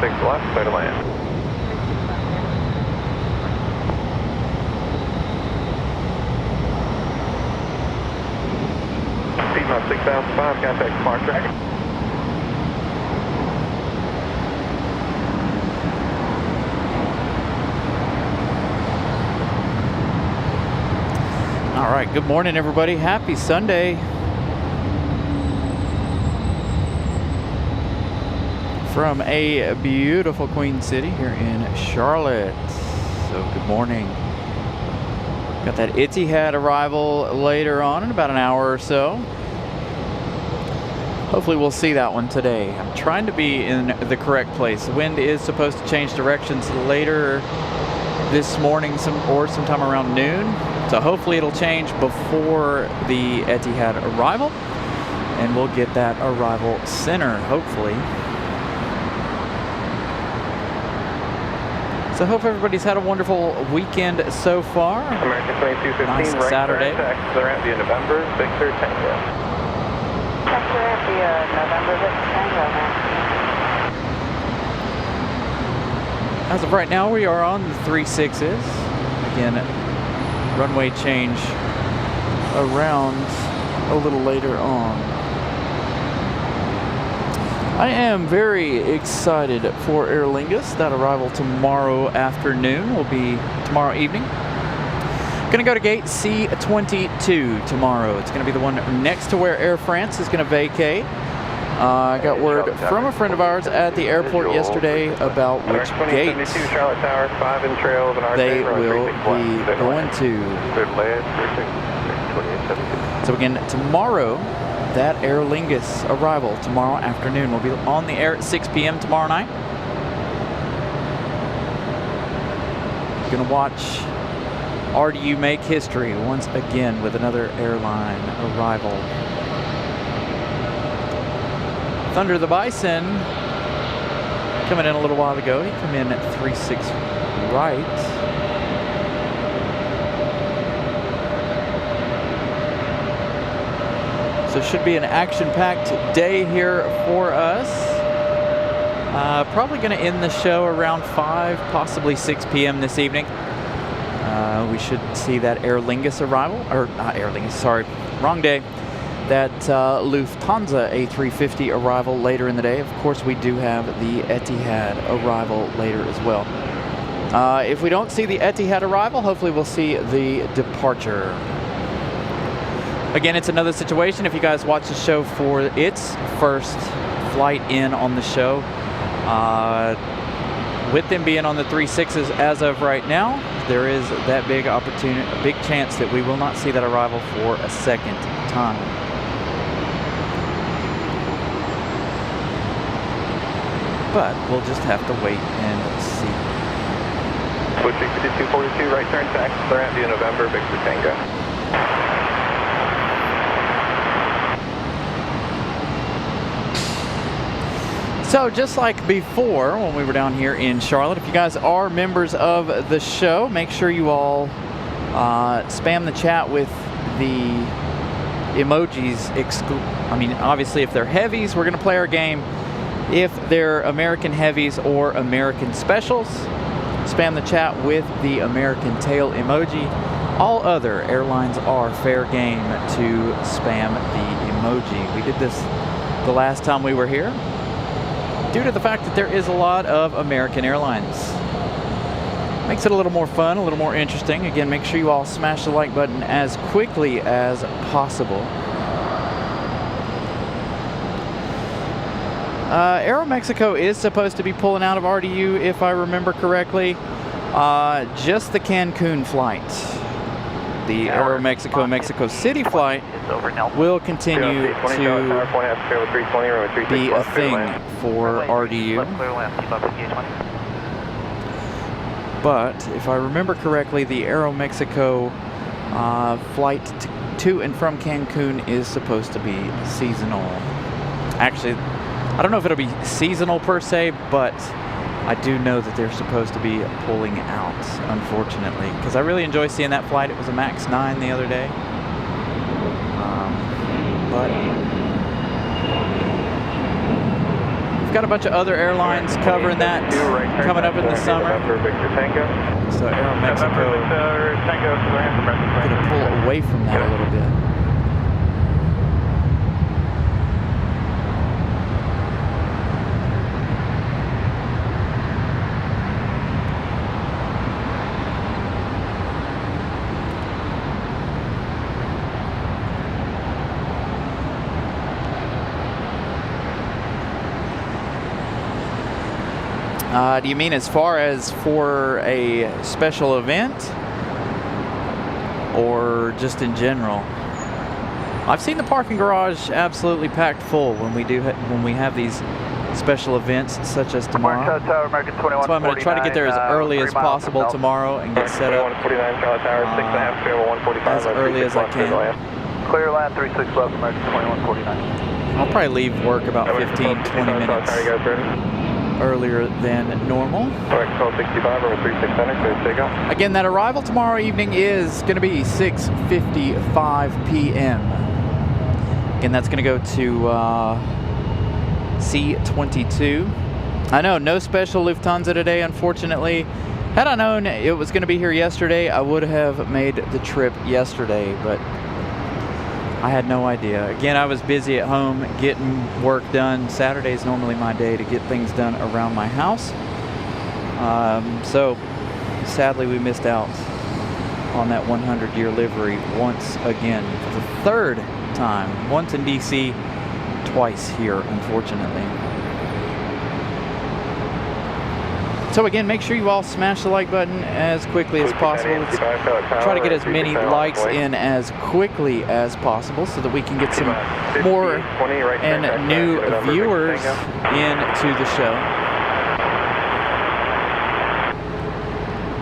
36 left, clear to land. Piedmont 6005, contact Smart Track. All right, good morning, everybody. Happy Sunday. From a beautiful Queen City here in Charlotte. So good morning. Got that Etihad arrival later on in about an hour or so. Hopefully we'll see that one today. I'm trying to be in the correct place. The wind is supposed to change directions later this morning sometime around noon. So hopefully it'll change before the Etihad arrival, and we'll get that arrival center, hopefully. So I hope everybody's had a wonderful weekend so far. American 2215, nice right Saturday. Taxi Clear November, Victor Tango. Clear November, Victor Tango, man. As of right now, we are on the 36s. Again, runway change around a little later on. I am very excited for Aer Lingus. That arrival tomorrow afternoon will be tomorrow evening. Gonna go to gate C22 tomorrow. It's gonna be the one next to where Air France is gonna vacate. I got word from a friend of ours at the airport yesterday about which gate they will be going to. So again, tomorrow, that Aer Lingus arrival tomorrow afternoon will be on the air at 6 p.m. tomorrow night. Gonna watch RDU make history once again with another airline arrival. Thunder the Bison coming in a little while ago. He came in at 36 right. So it should be an action-packed day here for us. Probably going to end the show around 5, possibly 6 p.m. this evening. We should see that Aer Lingus arrival, or not Aer Lingus, sorry, wrong day. That Lufthansa A350 arrival later in the day. Of course, we do have the Etihad arrival later as well. If we don't see the Etihad arrival, hopefully we'll see the departure. Again, it's another situation. If you guys watch the show for its first flight in on the show, with them being on the 36s as of right now, there is that big opportunity, a big chance that we will not see that arrival for a second time. But we'll just have to wait and see. Switch 5242, right turn taxi clear via November, Victor Tango. So just like before when we were down here in Charlotte, if you guys are members of the show, make sure you all spam the chat with the emojis. I mean, obviously if they're heavies, we're going to play our game. If they're American heavies or American specials, spam the chat with the American tail emoji. All other airlines are fair game to spam the emoji. We did this the last time we were here due to the fact that there is a lot of American airlines. Makes it a little more fun, a little more interesting. Again, make sure you all smash the like button as quickly as possible. Aeromexico is supposed to be pulling out of RDU, if I remember correctly. Just the Cancun flight. The Aeromexico Mexico City flight will continue to be a thing for RDU. But if I remember correctly, the Aeromexico flight to and from Cancun is supposed to be seasonal. Actually, I don't know if it'll be seasonal per se, but I do know that they're supposed to be pulling out, unfortunately, because I really enjoy seeing that flight. It was a MAX 9 the other day. But of got a bunch of other airlines covering that coming up in the summer. So Aeromexico going to pull away from that a little bit. Do you mean as far as for a special event or just in general? I've seen the parking garage absolutely packed full when we have these special events such as tomorrow. So I'm going to try to get there as early as possible tomorrow and get set up as early as I can. Clear line 36 left, American 2149. I'll probably leave work about 15-20 minutes earlier than normal. Again, that arrival tomorrow evening is going to be 6:55 p.m. Again, that's going to go to C-22. I know, no special Lufthansa today, unfortunately. Had I known it was going to be here yesterday, I would have made the trip yesterday, but I had no idea. Again, I was busy at home getting work done. Saturday's normally my day to get things done around my house. So sadly we missed out on that 100-year livery once again for the third time. Once in DC, twice here, unfortunately. So again, make sure you all smash the like button as quickly as possible. Let's try to get as many likes in as quickly as possible so that we can get some more and new viewers into the show.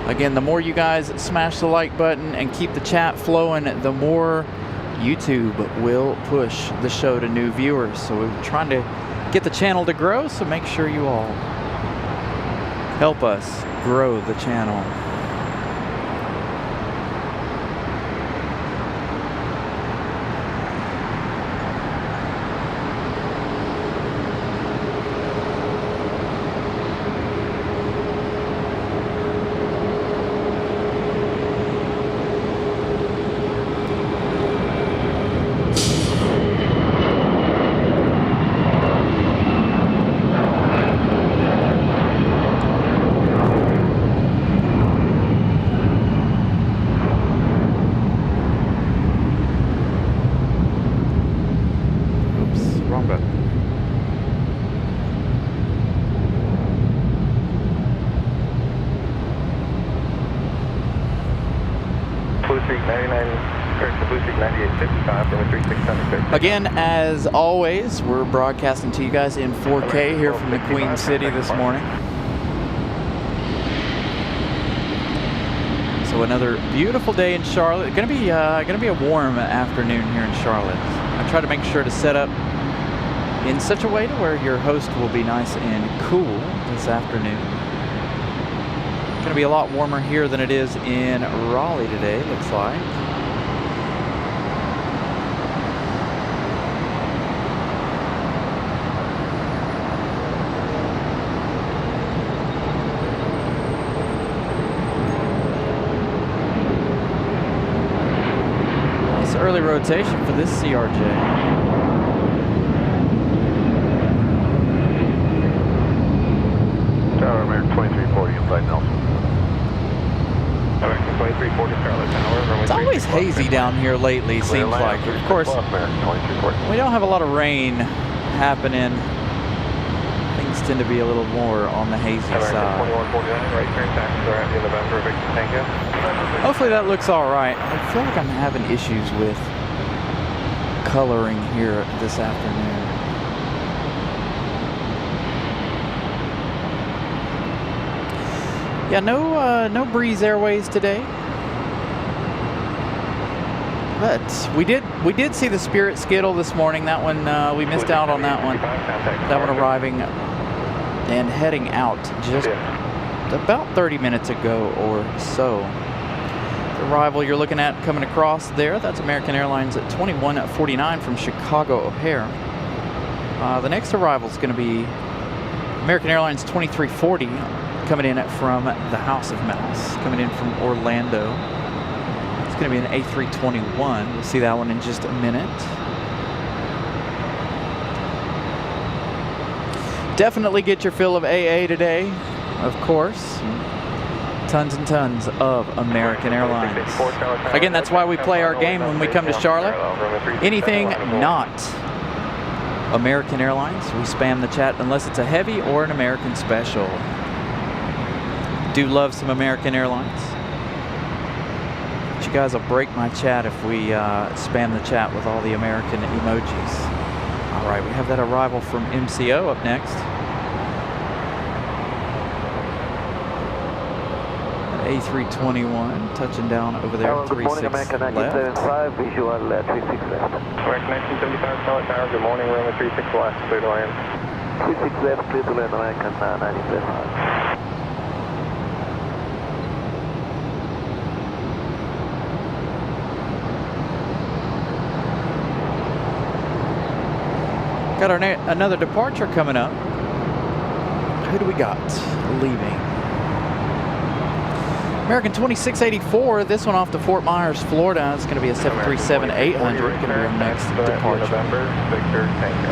Again, the more you guys smash the like button and keep the chat flowing, the more YouTube will push the show to new viewers. So we're trying to get the channel to grow, so make sure you all help us grow the channel. Again, as always, we're broadcasting to you guys in 4K here from the Queen City this morning. So another beautiful day in Charlotte. Gonna be a warm afternoon here in Charlotte. I try to make sure to set up in such a way to where your host will be nice and cool this afternoon. It's gonna be a lot warmer here than it is in Raleigh today, looks like. Early rotation for this CRJ. Tower American 2340 inside Nelson. American 2340 Charlotte Tower. It's always hazy down here lately, seems like. Of course, we don't have a lot of rain happening. Things tend to be a little more on the hazy side. 2149, right turn taxi around in November, Victor Tango. Hopefully that looks all right. I feel like I'm having issues with coloring here this afternoon. Yeah, no Breeze Airways today. But we did see the Spirit Skittle this morning. That one we missed out on that one. That one arriving and heading out just about 30 minutes ago or so. The arrival you're looking at coming across there, that's American Airlines at 2149 from Chicago O'Hare. The next arrival is going to be American Airlines 2340 coming in from the House of Mouse, coming in from Orlando. It's going to be an A321. We'll see that one in just a minute. Definitely get your fill of AA today, of course. Tons and tons of American Airlines. Again, that's why we play our game when we come to Charlotte. Anything not American Airlines, we spam the chat unless it's a heavy or an American special. Do love some American Airlines. But you guys will break my chat if we spam the chat with all the American emojis. All right, we have that arrival from MCO up next. A321 touching down over there, 36 left. Visual 36 left. American 1975, Charlotte Tower, good morning, runway 36 left, clear to land. 36 left, clear to land, American 90 left. Got another departure coming up. Who do we got leaving? American 2684, this one off to Fort Myers, Florida. It's going to be a 737-800. Going to be our next departure. November, Victor, Tango.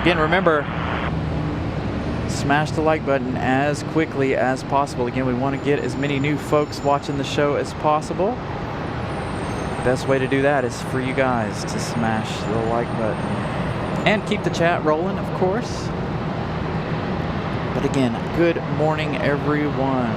Again, remember, smash the like button as quickly as possible. Again, we want to get as many new folks watching the show as possible. Best way to do that is for you guys to smash the like button. And keep the chat rolling, of course. But again, good morning, everyone.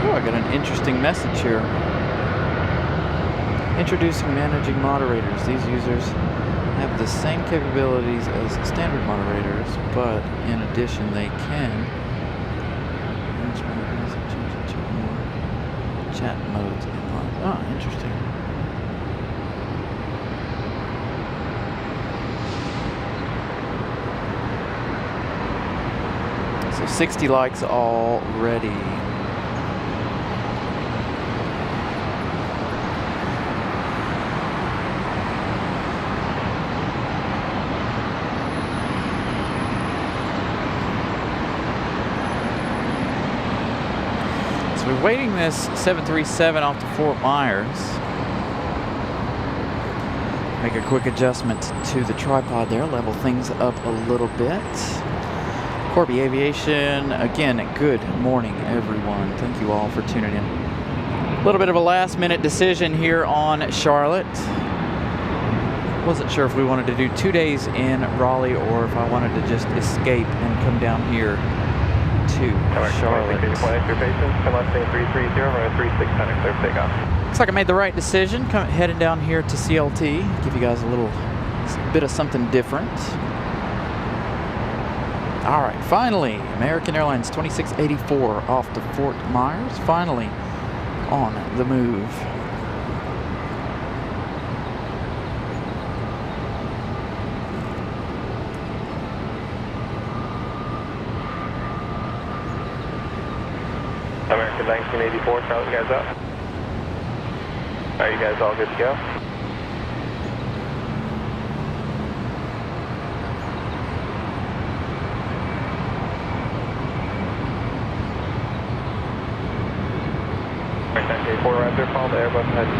Oh, I got an interesting message here. Introducing managing moderators. These users have the same capabilities as standard moderators, but in addition they can chat modes. Oh, interesting. So 60 likes already. We're waiting this 737 off to Fort Myers. Make a quick adjustment to the tripod there, level things up a little bit. Corby Aviation, again, good morning, everyone. Thank you all for tuning in. A little bit of a last-minute decision here on Charlotte. Wasn't sure if we wanted to do 2 days in Raleigh or if I wanted to just escape and come down here to Charlotte. Looks like I made the right decision. Heading down here to CLT. Give you guys a little bit of something different. All right, finally, American Airlines 2684 off to Fort Myers. Finally on the move. American 1984, Charlotte, you guys up? Are you guys all good to go? American 1984, Raptor, call to Airbus, head to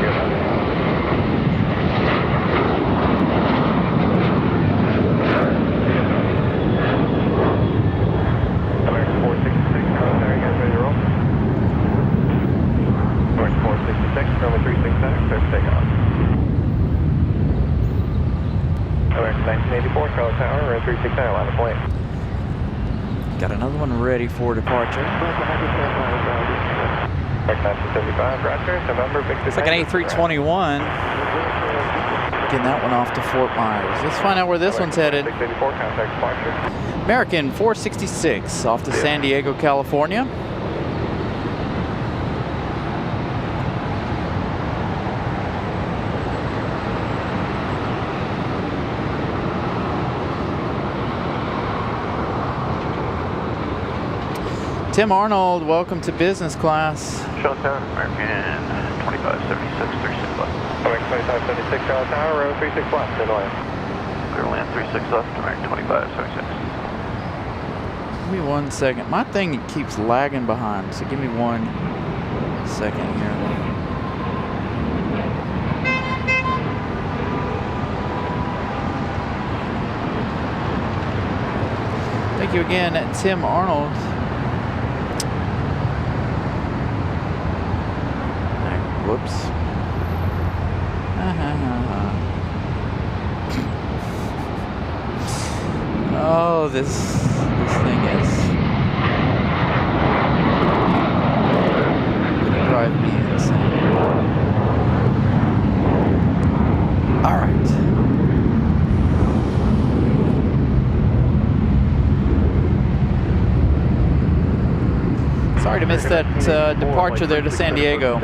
American 466, there, you guys ready to roll? North 466, runway 36 center, clear for takeoff. American 1984, Charlotte Tower, runway 36 center, line of point. Got another one ready for departure. American 1975, Roger, November, Victor. It's like an A321. Getting that one off to Fort Myers. Let's find out where this one's headed. 684, contact departure. American 466 off to San Diego, California. Tim Arnold, welcome to business class. Charlotte American 2576, 36 left. American 2576, Charlotte Tower, row 36 left, clear to land. Clear to land, 36 left, American 2576. Give me 1 second. My thing keeps lagging behind, so give me 1 second here. Thank you again, Tim Arnold. Whoops. Oh, this thing is gonna drive me insane. All right. Sorry to miss that departure there to San Diego.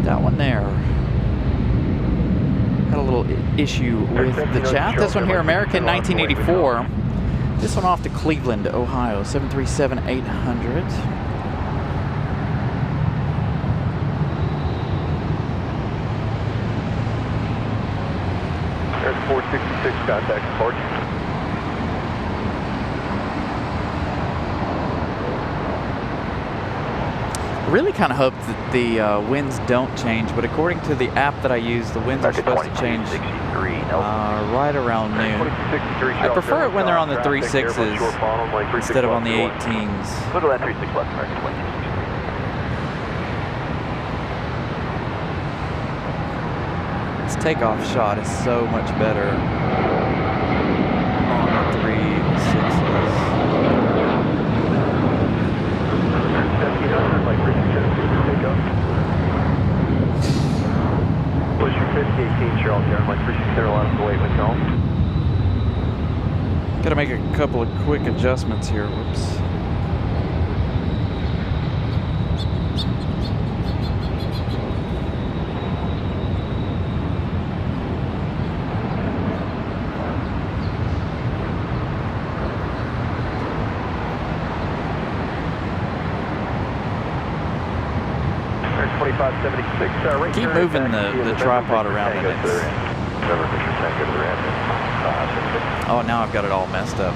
That one there. Had a little issue with the chat. This one here, American 1984. This one off to Cleveland, Ohio, 737-800. There's 466 contact departure. Really kind of hope that the winds don't change, but according to the app that I use, the winds are supposed to change right around noon. I prefer it when they're on the 36s instead of on the 18s. Go to that 36 left, American 2263. This takeoff shot is so much better on the 36s. 1700, like Richard said, takeoff. Push your 5018, Charles, Aaron, like Richard said, allow us to wait with home. Gotta make a couple of quick adjustments here. Whoops. Keep moving the tripod around and it's... Oh, now I've got it all messed up.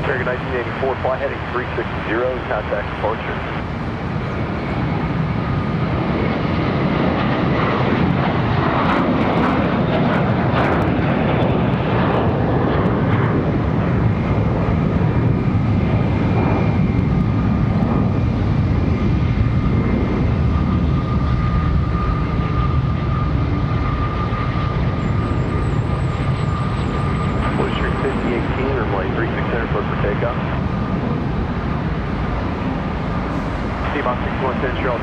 American 1984, fly heading 360, contact departure.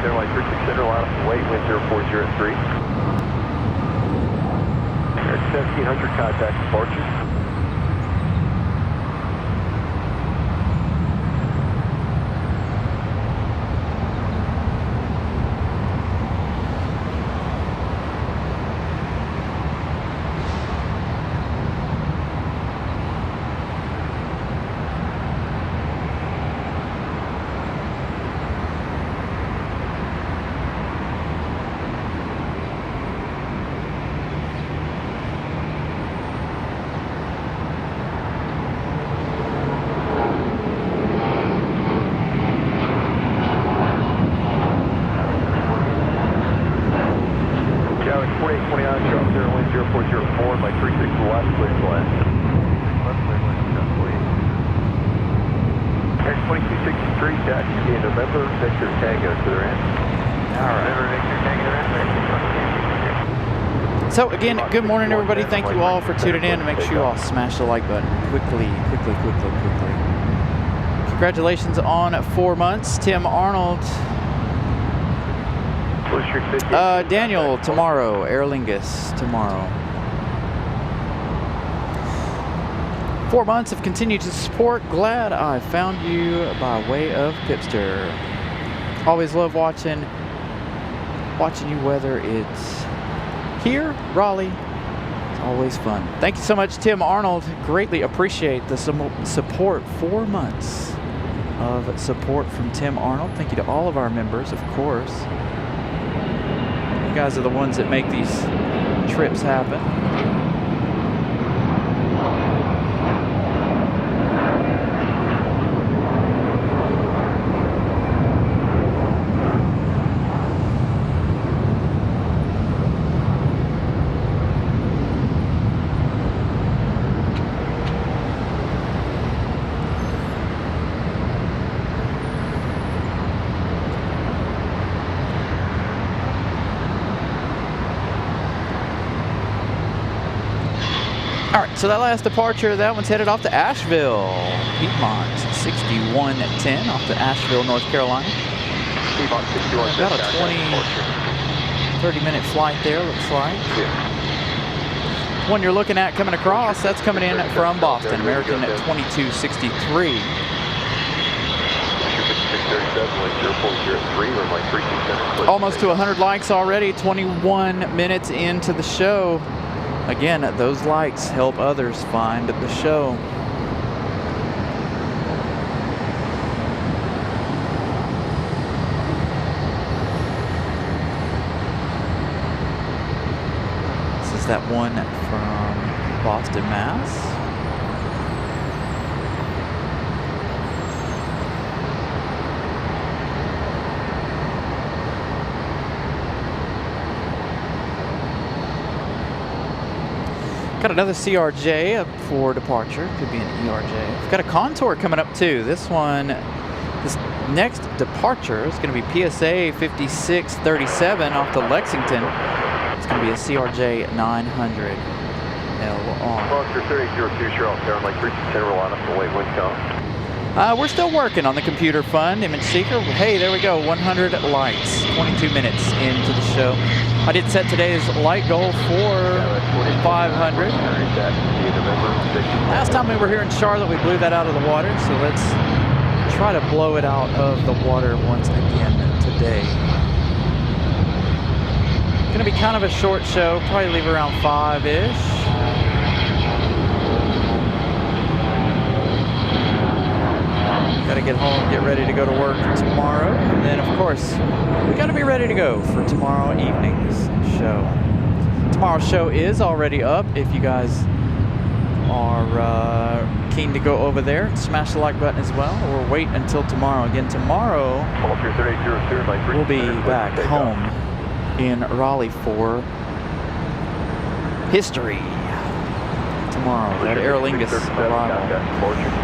Airlines 360, allow us to wait, wind 0403. There's 1700 contact departure. So again, good morning everybody. Thank you all for tuning in. Make sure you all smash the like button quickly. Congratulations on 4 months, Tim Arnold. Daniel tomorrow, Aer Lingus tomorrow. 4 months of continued support. Glad I found you by way of Pipster. Always love watching you, whether it's here, Raleigh. It's Always fun. Thank you so much, Tim Arnold. Greatly appreciate the support. 4 months of support from Tim Arnold. Thank you to all of our members, of course. You guys are the ones that make these trips happen. So that last departure, that one's headed off to Asheville. Piedmont 6110 off to Asheville, North Carolina. Piedmont 61. About a 30-minute flight there, looks like. Yeah. One you're looking at coming across, that's coming in from Boston, American at 2263. Almost to 100 likes already, 21 minutes into the show. Again, those likes help others find the show. This is that one from Boston, Mass. Got another CRJ up for departure. Could be an ERJ. We've got a Contour coming up too. This next departure is going to be PSA 5637 off to Lexington. It's going to be a CRJ 900 LR. Foster 3002, Charlotte, Airlines, 310, roll out for wait, wind count. We're still working on the computer fund, image seeker. Hey, there we go, 100 lights, 22 minutes into the show. I did set today's light goal for 500. Last time we were here in Charlotte, we blew that out of the water, so let's try to blow it out of the water once again today. Gonna be kind of a short show, probably leave around 5-ish. Got to get home, get ready to go to work tomorrow. And then, of course, we got to be ready to go for tomorrow evening's show. Tomorrow's show is already up. If you guys are keen to go over there, smash the like button as well, or wait until tomorrow. Again, tomorrow we'll be back home in Raleigh for history. Tomorrow, that Aer Lingus arrival.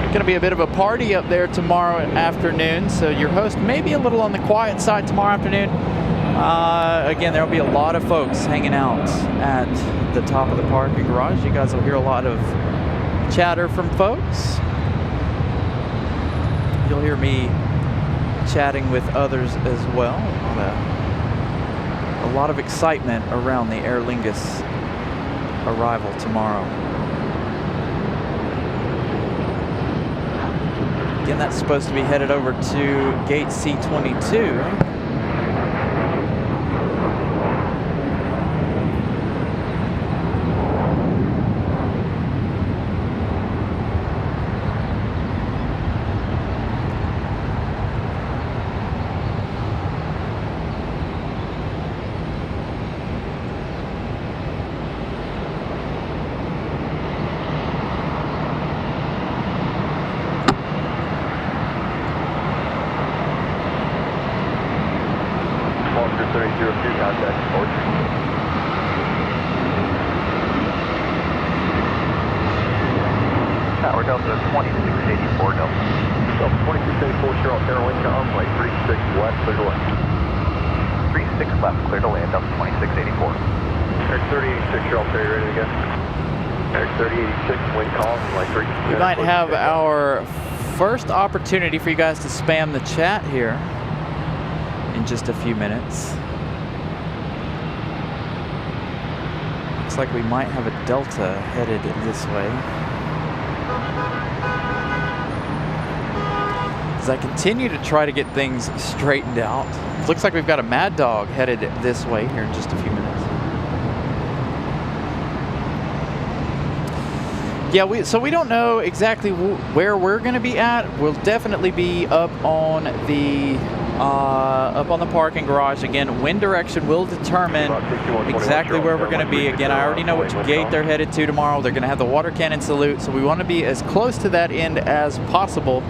Going to be a bit of a party up there tomorrow afternoon, so your host may be a little on the quiet side tomorrow afternoon. Again, there will be a lot of folks hanging out at the top of the parking garage. You guys will hear a lot of chatter from folks. You'll hear me chatting with others as well. A lot of excitement around the Aer Lingus arrival tomorrow. Again, that's supposed to be headed over to gate C22. Tower Delta 2684 Delta. Delta 2684 Charlotte, Airlines, runway 36 left, clear to land. 36 left, clear to land, Delta 2684. Air 386 Charlotte, are you ready to go? Air 386, wind calm, runway 36. We might have our first opportunity for you guys to spam the chat here in just a few minutes. Looks like we might have a Delta headed this way. As I continue to try to get things straightened out, it looks like we've got a Mad Dog headed this way here in just a few minutes. Yeah, so we don't know exactly where we're going to be at. We'll definitely be up on the parking garage. Again, wind direction will determine exactly where we're going to be. Again, I already know which gate they're headed to tomorrow. They're going to have the water cannon salute, so we want to be as close to that end as possible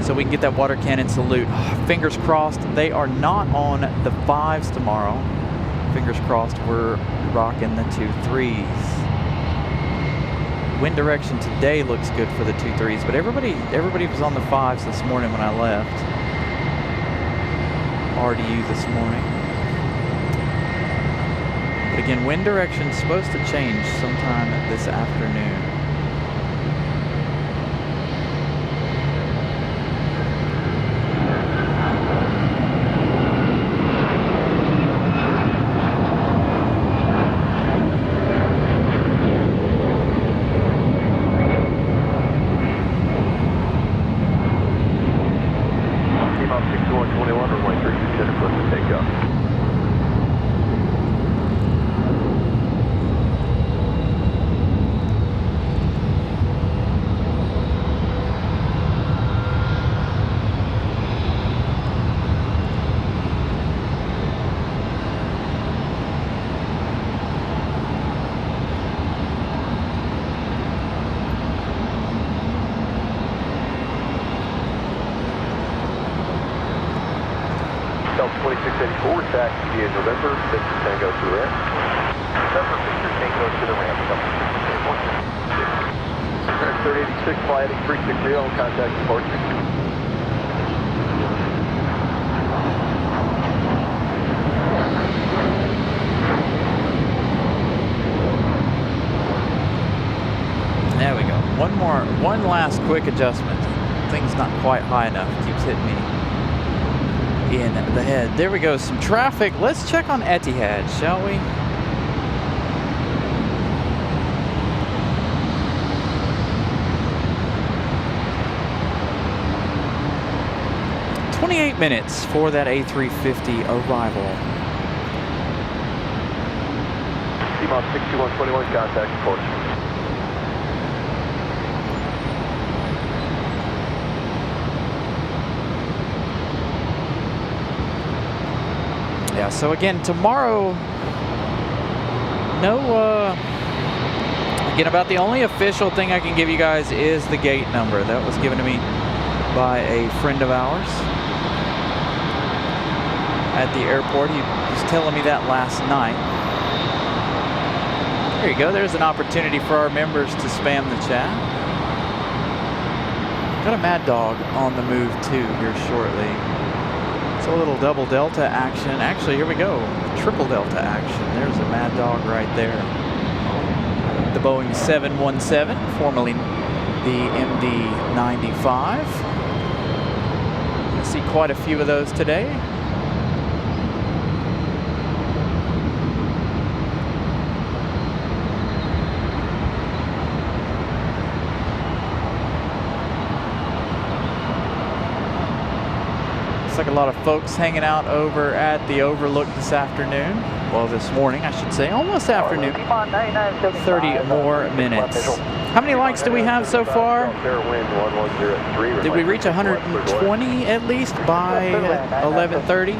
so we can get that water cannon salute. Fingers crossed they are not on the 5s tomorrow. Fingers crossed we're rocking the 2-3s. Wind direction today looks good for the 2-3s, but everybody was on the 5s this morning when I left. RDU this morning. But again, wind direction's supposed to change sometime this afternoon. Delta 2684, taxi in November, Victor Tango to the ramp. November, Victor Tango to the ramp, Delta 2684. 3086, fly heading 360, on contact departure. There we go. One last quick adjustment. Thing's not quite high enough. Keeps hitting me in the head. There we go. Some traffic. Let's check on Etihad, shall we? "28 minutes for that A350 arrival." T-Mod 6121, contact departure. Yeah, so again, tomorrow, again, about the only official thing I can give you guys is the gate number. That was given to me by a friend of ours at the airport. He was telling me that last night. There you go. There's an opportunity for our members to spam the chat. Got a Mad Dog on the move too here shortly. It's a little double Delta action. Actually, here we go. Triple Delta action. There's a Mad Dog right there. The Boeing 717, formerly the MD-95. I see quite a few of those today. Like a lot of folks hanging out over at the Overlook this afternoon. Well, this morning, I should say. Almost afternoon. 30 more minutes. How many likes do we have so far? Did we reach 120 at least by 11:30?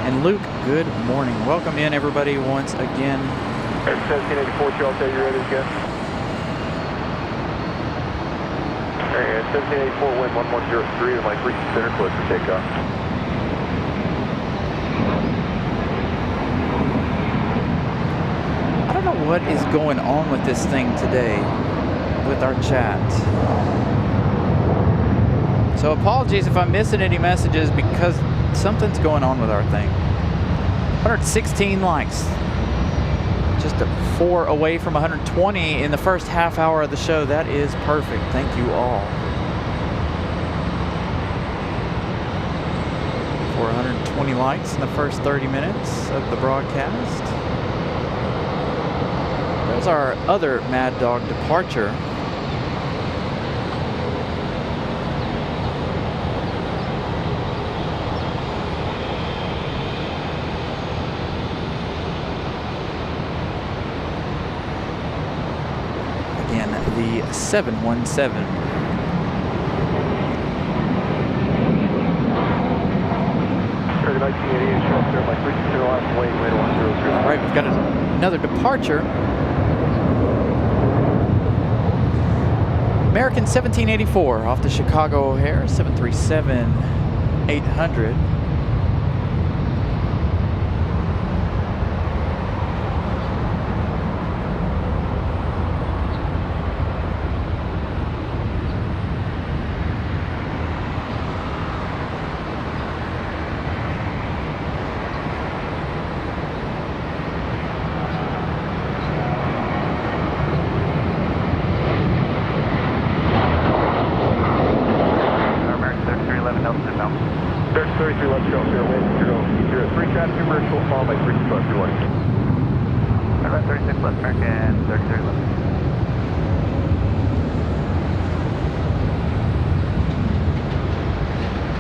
And Luke, good morning. Welcome in, everybody, once again. 1784, Charles, are you ready to go? 1784, wind 1103 to my frequency center, close for takeoff. I don't know what is going on with this thing today, with our chat. So apologies if I'm missing any messages because something's going on with our thing. 116 likes. Just a 4 away from 120 in the first half hour of the show. That is perfect. Thank you all. For 120 likes in the first 30 minutes of the broadcast. There's our other Mad Dog departure. the 717. All right, we've got another departure. American 1784 off the Chicago O'Hare, 737-800.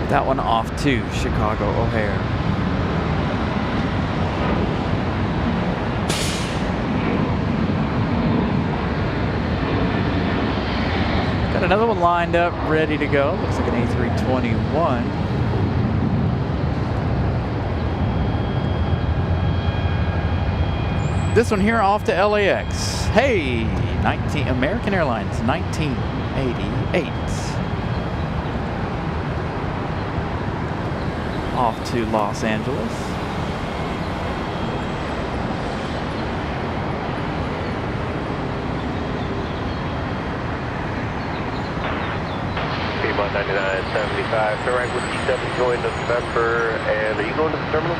That one off to Chicago O'Hare. Got another one lined up, ready to go. Looks like an A321. This one here off to LAX. Hey, American Airlines, 1988. Off to Los Angeles. Fremont 9975, turn right with D7 going to November, and are you going to the terminal?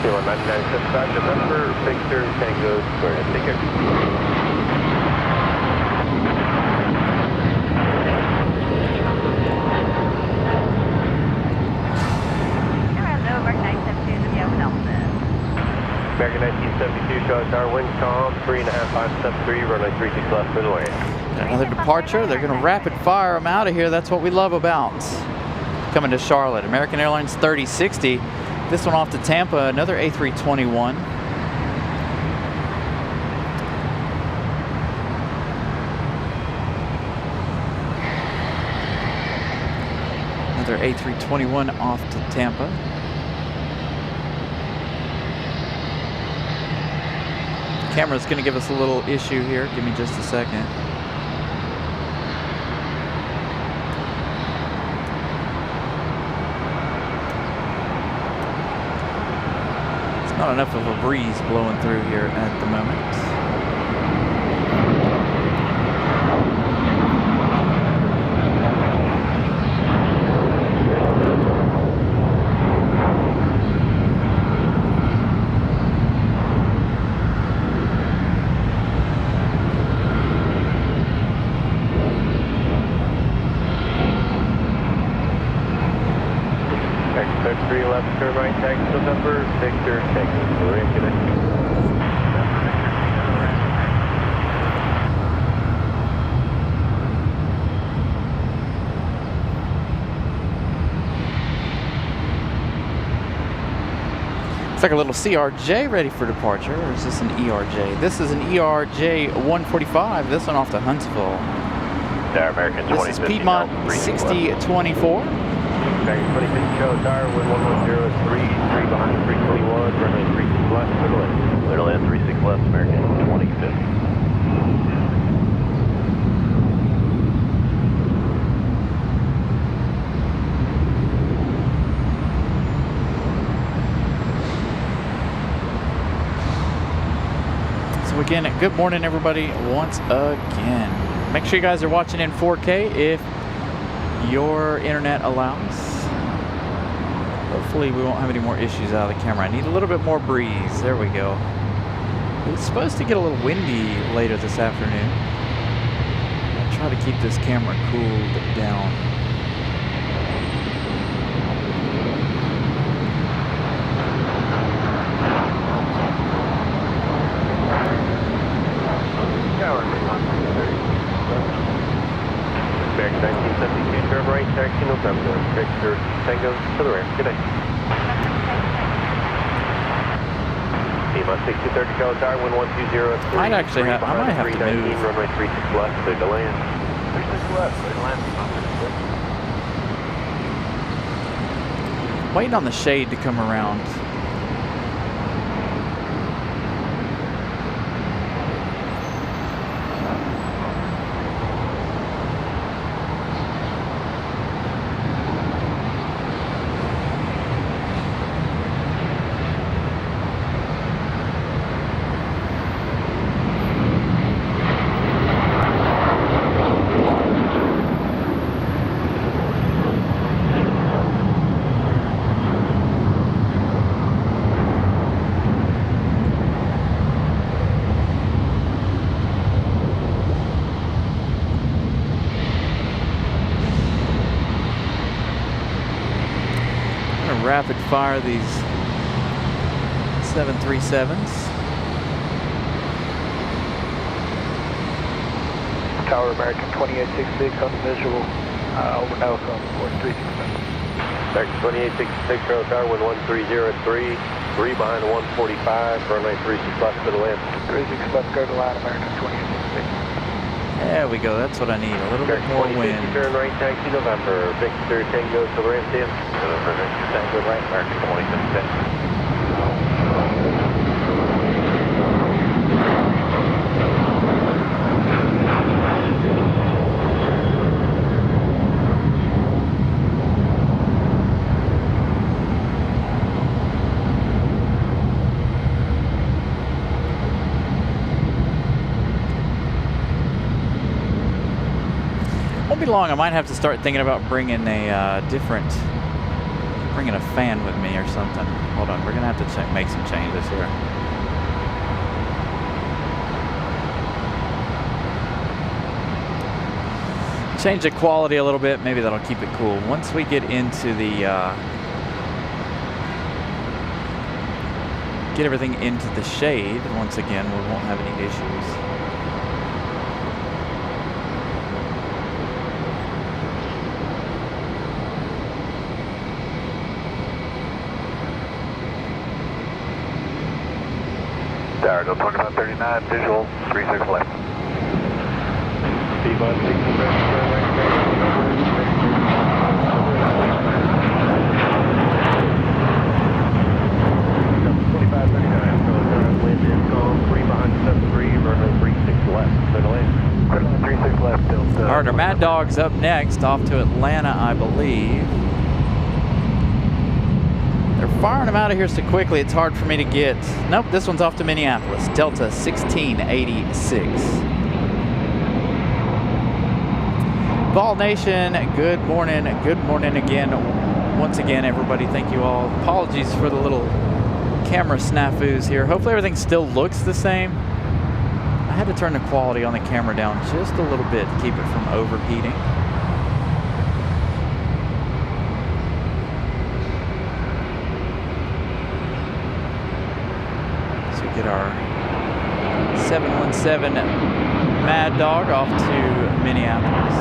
Fremont 9975, November, Victor, Tango Square, take care. American 1972, Charlotte Tower, wind calm, 3.573, runway 36 left, clear the way. Another departure. They're going to rapid fire them out of here. That's what we love about coming to Charlotte. American Airlines 3060. This one off to Tampa, another A321. Another A321 off to Tampa. Camera's going to give us a little issue here. Give me just a second. It's not enough of a breeze blowing through here at the moment. Turn right, taxi November, Victor, Texas, we're in connect. It's like a little CRJ ready for departure, or is this an ERJ? This is an ERJ 145, this one off to Huntsville. Tower American 20. This is Piedmont 6024. American 2050, Charlotte Tower, wind 1103, 3 behind 321, runway 36 left, clear to land. Clear to land, 36 left, American 2050. So again, good morning everybody once again. Make sure you guys are watching in 4K if your internet allows. Hopefully we won't have any more issues out of the camera. I need a little bit more breeze. There we go. It's supposed to get a little windy later this afternoon. I'll try to keep this camera cooled down. American 1972, turn right, taxi November, Victor, Tango to the rear. Good day. Lima, 6230 Charlie Tower, wind 1203. Might actually have, I might have to move. Runway 36 left, clear to land. 36 left, clear to land. Waiting on the shade to come around. Rapid fire these 737s. Tower American 2866 on the visual. Over nose on 4367. American 2866 Charlie Tower, wind 1303. 3 behind the 145, runway 36 left, clear to land. 36 left, go to line, American 2866. There we go, that's what I need, a little bit more wind. Turn right, taxi November, Victor Tango to the ramp in. November, Victor Tango right, American 26. Won't be long, I might have to start thinking about bringing a bringing a fan with me or something. Hold on, we're gonna have to make some changes here. Change the quality a little bit, maybe that'll keep it cool. Once we get into the, get everything into the shade, once again, we won't have any issues. Tower, go 2539, visual, 36 left. B-bus, 60 wind is calm, 3 behind 73, runway 36 left, clear to land. 36 left, Delta. All right, our Mad Dog's up next, off to Atlanta, I believe. They're firing them out of here so quickly, it's hard for me to get. Nope, this one's off to Minneapolis, Delta 1686. Vol Nation, good morning again. Once again, everybody, thank you all. Apologies for the little camera snafus here. Hopefully everything still looks the same. I had to turn the quality on the camera down just a little bit to keep it from overheating. So we get our 717 Mad Dog off to Minneapolis.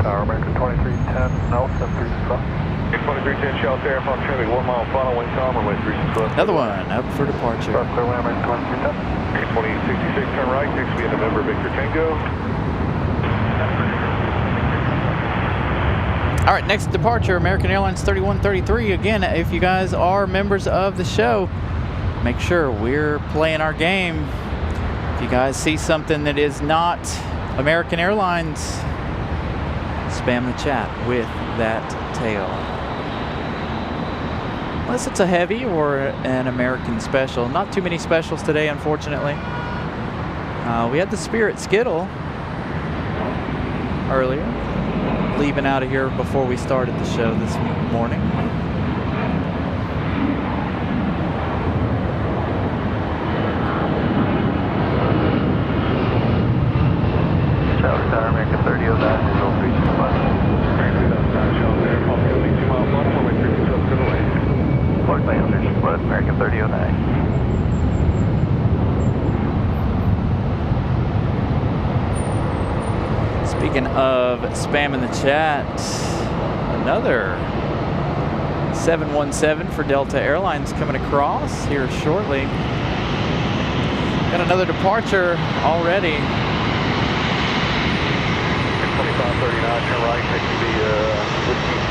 Tower American 2310, no, 736 left. 2310, Charlie Tower, from Charlie, 1 mile final, wind calm, runway 36 left. Another one up for departure. Start clear land, American 2310. 2866, turn right, next to be a November, Victor Tango. All right, next departure, American Airlines 3133. Again, if you guys are members of the show, make sure we're playing our game. If you guys see something that is not American Airlines, spam the chat with that tail. Unless it's a heavy or an American special. Not too many specials today, unfortunately. We had the Spirit Skittle earlier, leaving out of here before we started the show this morning. Charlie Tower, American 3009, visual 36 left. Charlie Tower, Charlie 2 mile final, runway 36 left, clear to land. Flight by 36 left, American 3009. Speaking of spamming the chat, another 717 for Delta Airlines coming across here shortly. Got another departure already. 2539, turn right, take to the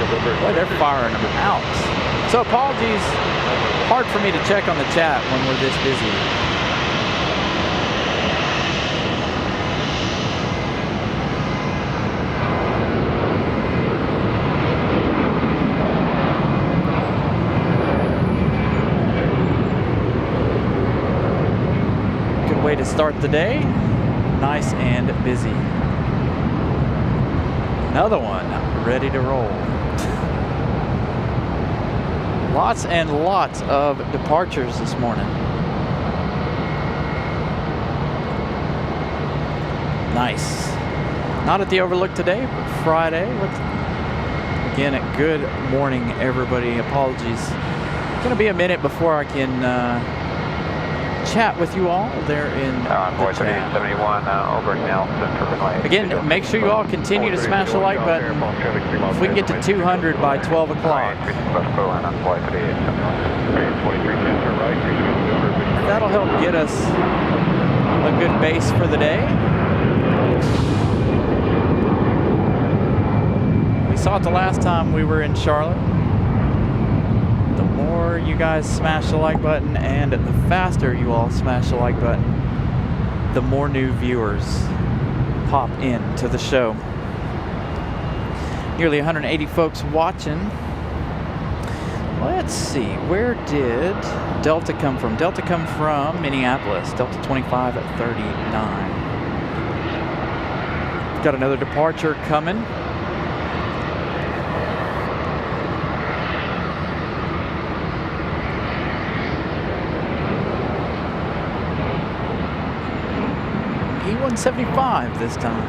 November. Boy, they're firing them out. So apologies, hard for me to check on the chat when we're this busy. Good way to start the day, nice and busy. Another one ready to roll. Lots and lots of departures this morning. Nice. Not at the Overlook today, but Friday. Again, a good morning, everybody. Apologies. It's going to be a minute before I can chat with you all there in the chat. 71 over Nelson. Again, make sure you all continue to smash the like button. If we can get to 200 by 12 o'clock, that'll help get us a good base for the day. We saw it the last time we were in Charlotte. The more you guys smash the like button and the faster you all smash the like button, the more new viewers pop in to the show. Nearly 180 folks watching. Let's see, where did Delta come from? Delta come from Minneapolis, Delta 2539. Got another departure coming. E175 this time.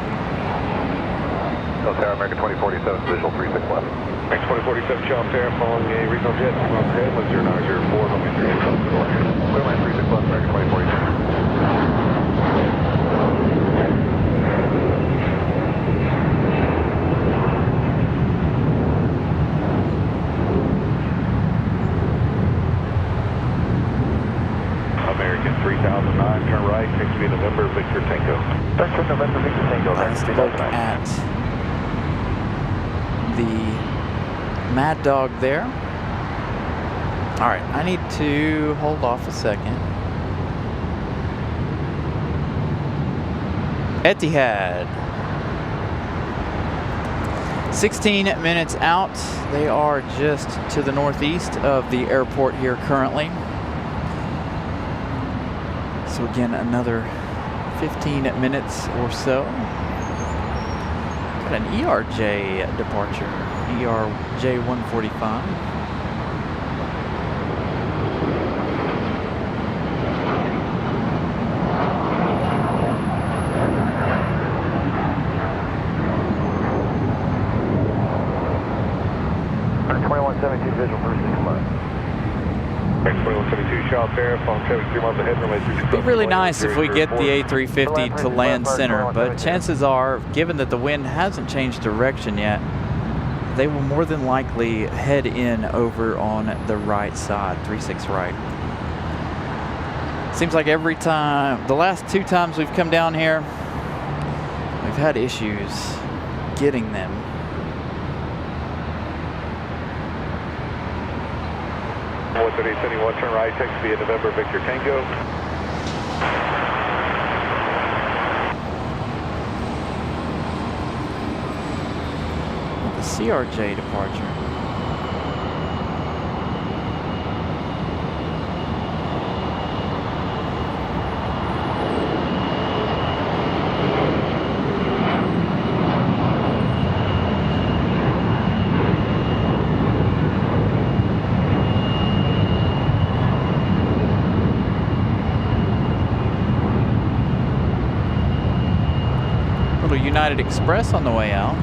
Delta America 2047, visual 36 left. X 2047, Charles Air, following a regional jet, 2 miles ahead, 10904, moving 3 clear line 36 left, America 2047. American 3009, turn right, takes me November, Victor Tango. That's for November, Victor Tango. Let's look at the Mad Dog there. All right, I need to hold off a second. Etihad. 16 minutes out. They are just to the northeast of the airport here currently. So again, another 15 minutes or so. Got an ERJ departure, ERJ 145. Visual for 6 left. X2172, Charles Air, following 73 miles ahead, runway 36. It'd be really nice if we get the A350 to land center, but chances are, given that the wind hasn't changed direction yet, they will more than likely head in over on the right side, 36 right. Seems like every time, the last 2 times we've come down here, we've had issues getting them. What 3871, turn right, takes via November, Victor Tango. The CRJ departure. United Express on the way out.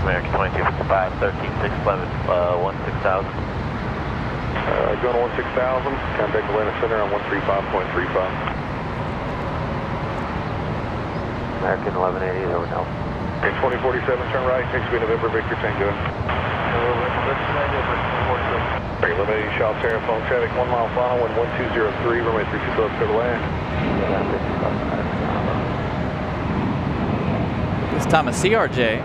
American 2255, 13611, 16000. Going on 16,000. Contact Atlanta Center on 135.35. American 1180, over now. 2047, turn right, takes me November Victor Tango. Eliminating shop phone traffic, 1 mile final, wind 1203, runway 36 left, clear to land. This time a CRJ.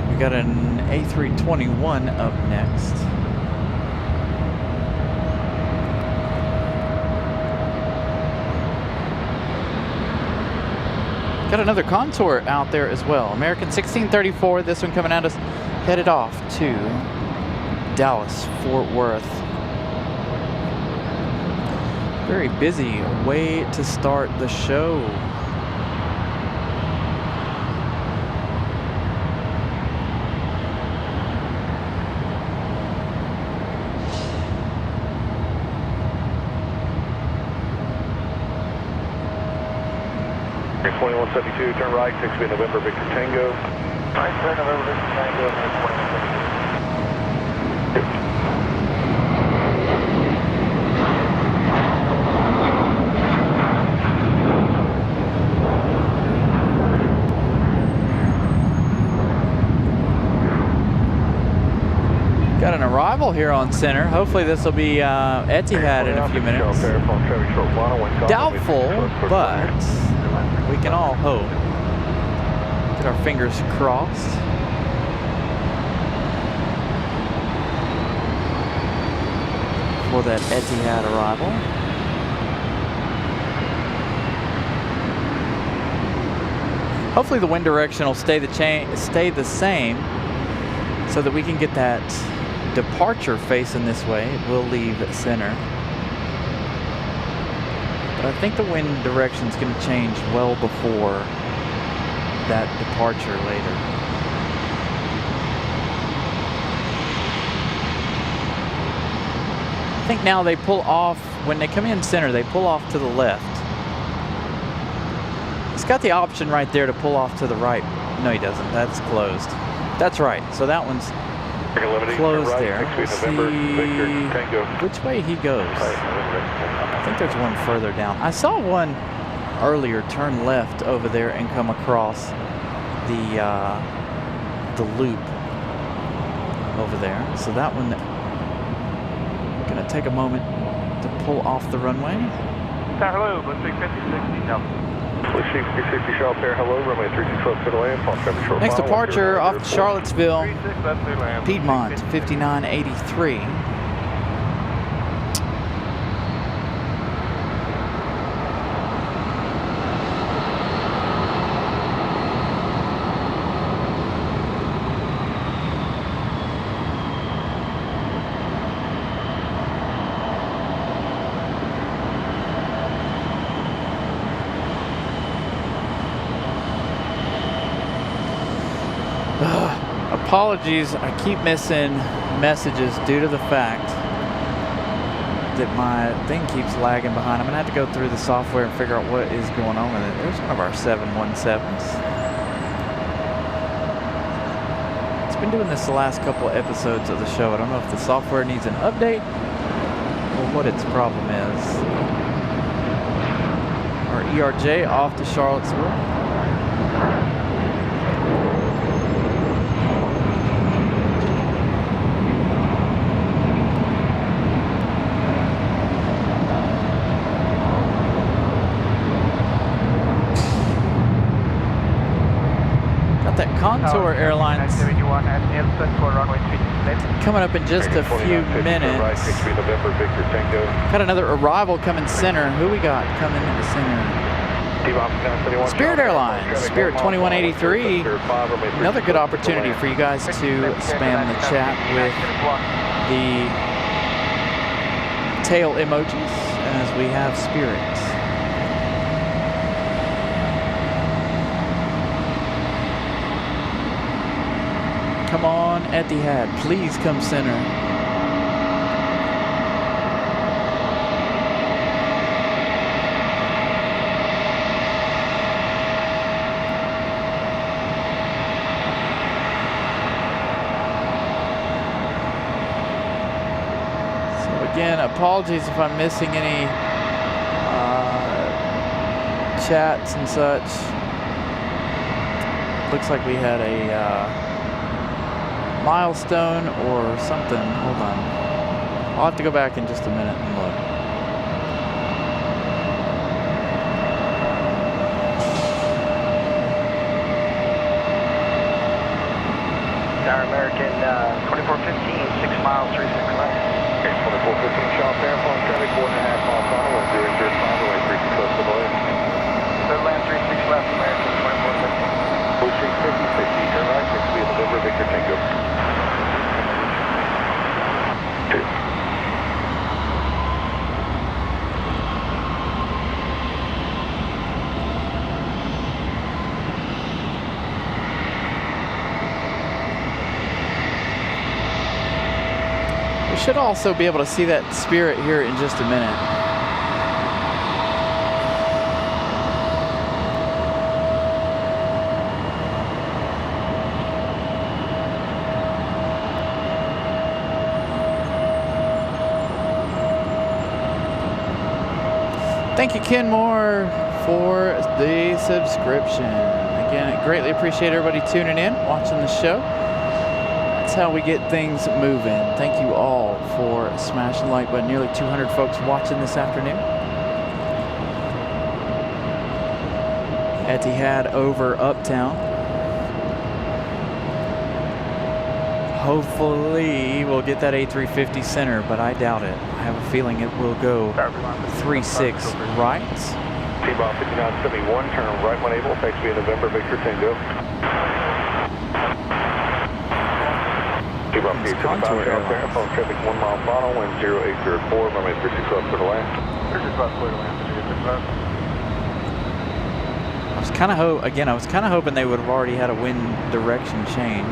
We got an A321 up next. Got another Contour out there as well. American 1634, this one coming at us, headed off to Dallas, Fort Worth. Very busy way to start the show. Okay, 2172, turn right, takes me November Victor Tango. Right, turn November Victor Tango, 2172. Got an arrival here on center. Hopefully this will be Etihad in a few minutes. Doubtful, but we can all hope. Get our fingers crossed. For that Etihad arrival. Hopefully the wind direction will stay the same so that we can get that departure facing this way. It will leave center. But I think the wind direction is going to change well before that departure later. I think now they pull off, when they come in center, they pull off to the left. He's got the option right there to pull off to the right. No, he doesn't. That's closed. That's right. So that one's closed there. We'll see which way he goes. I think there's one further down. I saw one earlier turn left over there and come across the loop over there. So that one gonna take a moment to pull off the runway. Hello, let's take 5060 now. Let's see 5060 shop there. Hello, runway 36 left to the land. Short Next mile, departure off to Charlottesville, 36 left to land. Piedmont, 5983. Apologies, I keep missing messages due to the fact that my thing keeps lagging behind. I'm gonna have to go through the software and figure out what is going on with it. There's one of our 717s. It's been doing this the last couple of episodes of the show. I don't know if the software needs an update or what its problem is. Our ERJ off to Charlottesville. Contour Airlines coming up in just a few minutes. Got another arrival coming center. Who we got coming into center? Spirit Airlines, Spirit 2183. Another good opportunity for you guys to spam the chat with the tail emojis as we have Spirit. Come on, Etihad. Please come center. So again, apologies if I'm missing any chats and such. Looks like we had a milestone or something. Hold on. I'll have to go back in just a minute and look. Tower American 2415, 6 miles, 36 left. Okay, 2415 shop airplane traffic, 4.5 miles final, 100 runway 36 left to the left. Third land 36 left, American 2415. Push 50, 60, turn right, 6 be in November, Victor Tango. 2. We should also be able to see that Spirit here in just a minute. Thank you, Kenmore, for the subscription. Again, I greatly appreciate everybody tuning in, watching the show. That's how we get things moving. Thank you all for smashing the like button. Nearly 200 folks watching this afternoon. Etihad over Uptown. Hopefully we'll get that A350 center, but I doubt it. I have a feeling it will go 3-6 right. T-Bob 5971, turn right when able, taxi in November, Victor Tango. T-Bob 875 shop airplane traffic, 1 mile final, wind 0804, runway 36 left for the land. 36 left, clear to land, 36 left. I was kind of hoping they would have already had a wind direction change.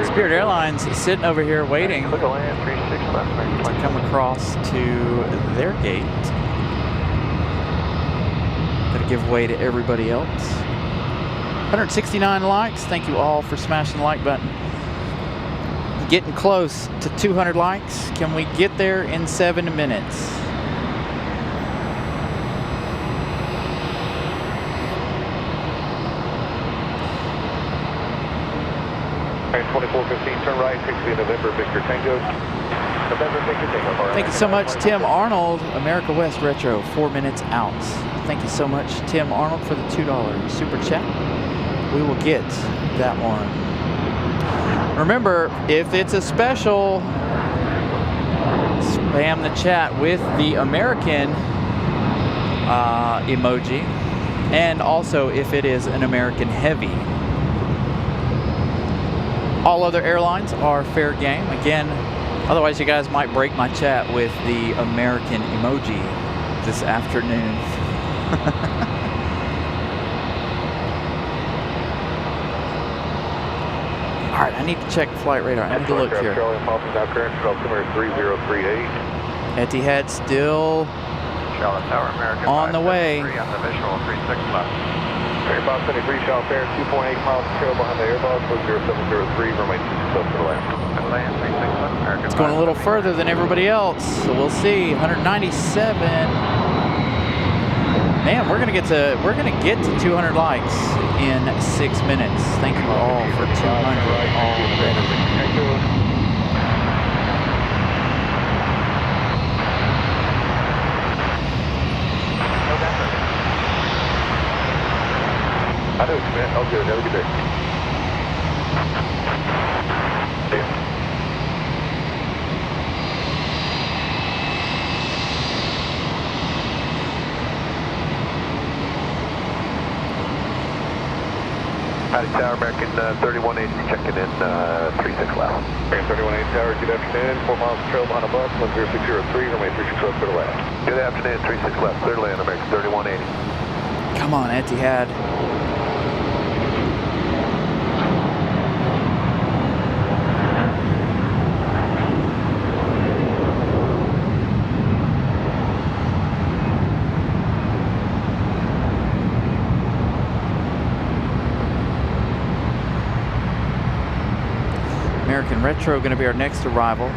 Spirit Airlines is sitting over here waiting to come across to their gate. Gotta give way to everybody else. 169 likes. Thank you all for smashing the like button. Getting close to 200 likes. Can we get there in 7 minutes? Okay, 2415, turn right, taxi in November, Victor Tango. November, Victor Tango. Thank you so much, Tim Arnold, America West Retro, 4 minutes out. Thank you so much, Tim Arnold, for the $2 super chat. We will get that one. Remember, if it's a special, spam the chat with the American emoji, and also if it is an American heavy. All other airlines are fair game. Again, otherwise you guys might break my chat with the American emoji this afternoon. All right, I need to check flight radar. I need to look here. Etihad still on the way. On the visual, 36 left. Airbus 73, shot there, 2.8 miles trail behind the Airbus, 0703, runway 26 left to the left. It's going a little further than everybody else, so we'll see. 197. Man, we're gonna get to 200 likes in 6 minutes. Thank you all for 200 already. know what you meant. Oh, good. Have a good day. See ya. Howdy Tower, American 3180, checking in 36 left. American 3180 Tower, good afternoon. 4 miles of trail behind a bus, 10603, runway 36 left, clear to land. Good afternoon, 36 left, clear to land, American 3180. Come on, Etihad. American Retro going to be our next arrival.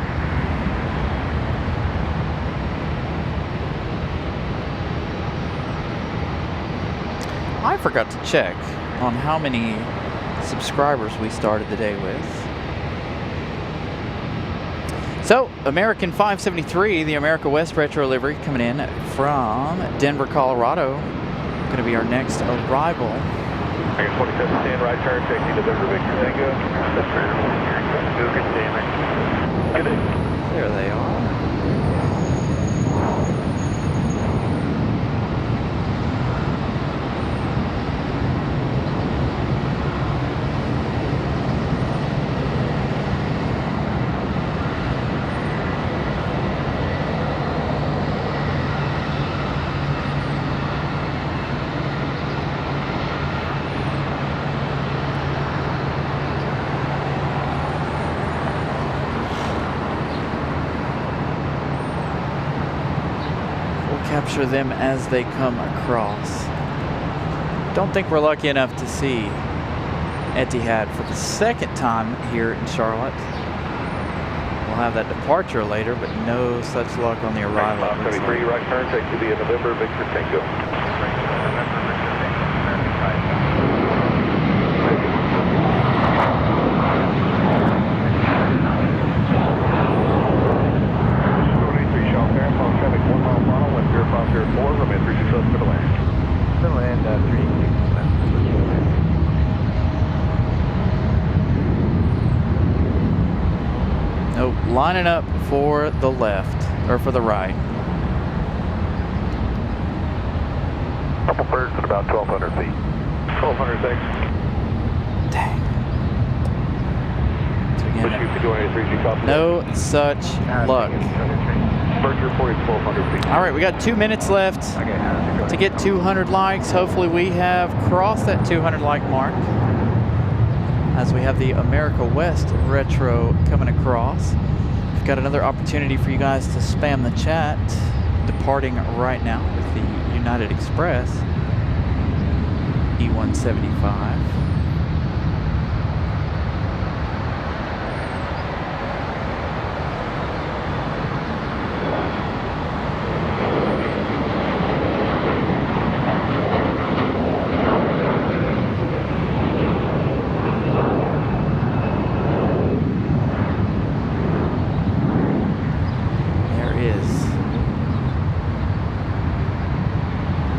I forgot to check on how many subscribers we started the day with. So, American 573, the America West Retro livery, coming in from Denver, Colorado. Going to be our next arrival. American 2710, right turn, taxi to Denver, Victor Tango. That's fair. Good day, American. Good day. There they are. Capture them as they come across. Don't think we're lucky enough to see Etihad for the second time here in Charlotte. We'll have that departure later, but no such luck on the arrival. 73, right turn, taxi to November, Victor Tango. Nope, lining up for the left, or for the right. Couple birds at about 1,200 feet. 1,200, thanks. Dang. So again, no such luck. Birds reported 1,200 feet. All right, we got 2 minutes left to get 200 likes. Hopefully we have crossed that 200 like mark, as we have the America West Retro coming across. We've got another opportunity for you guys to spam the chat. Departing right now with the United Express E175.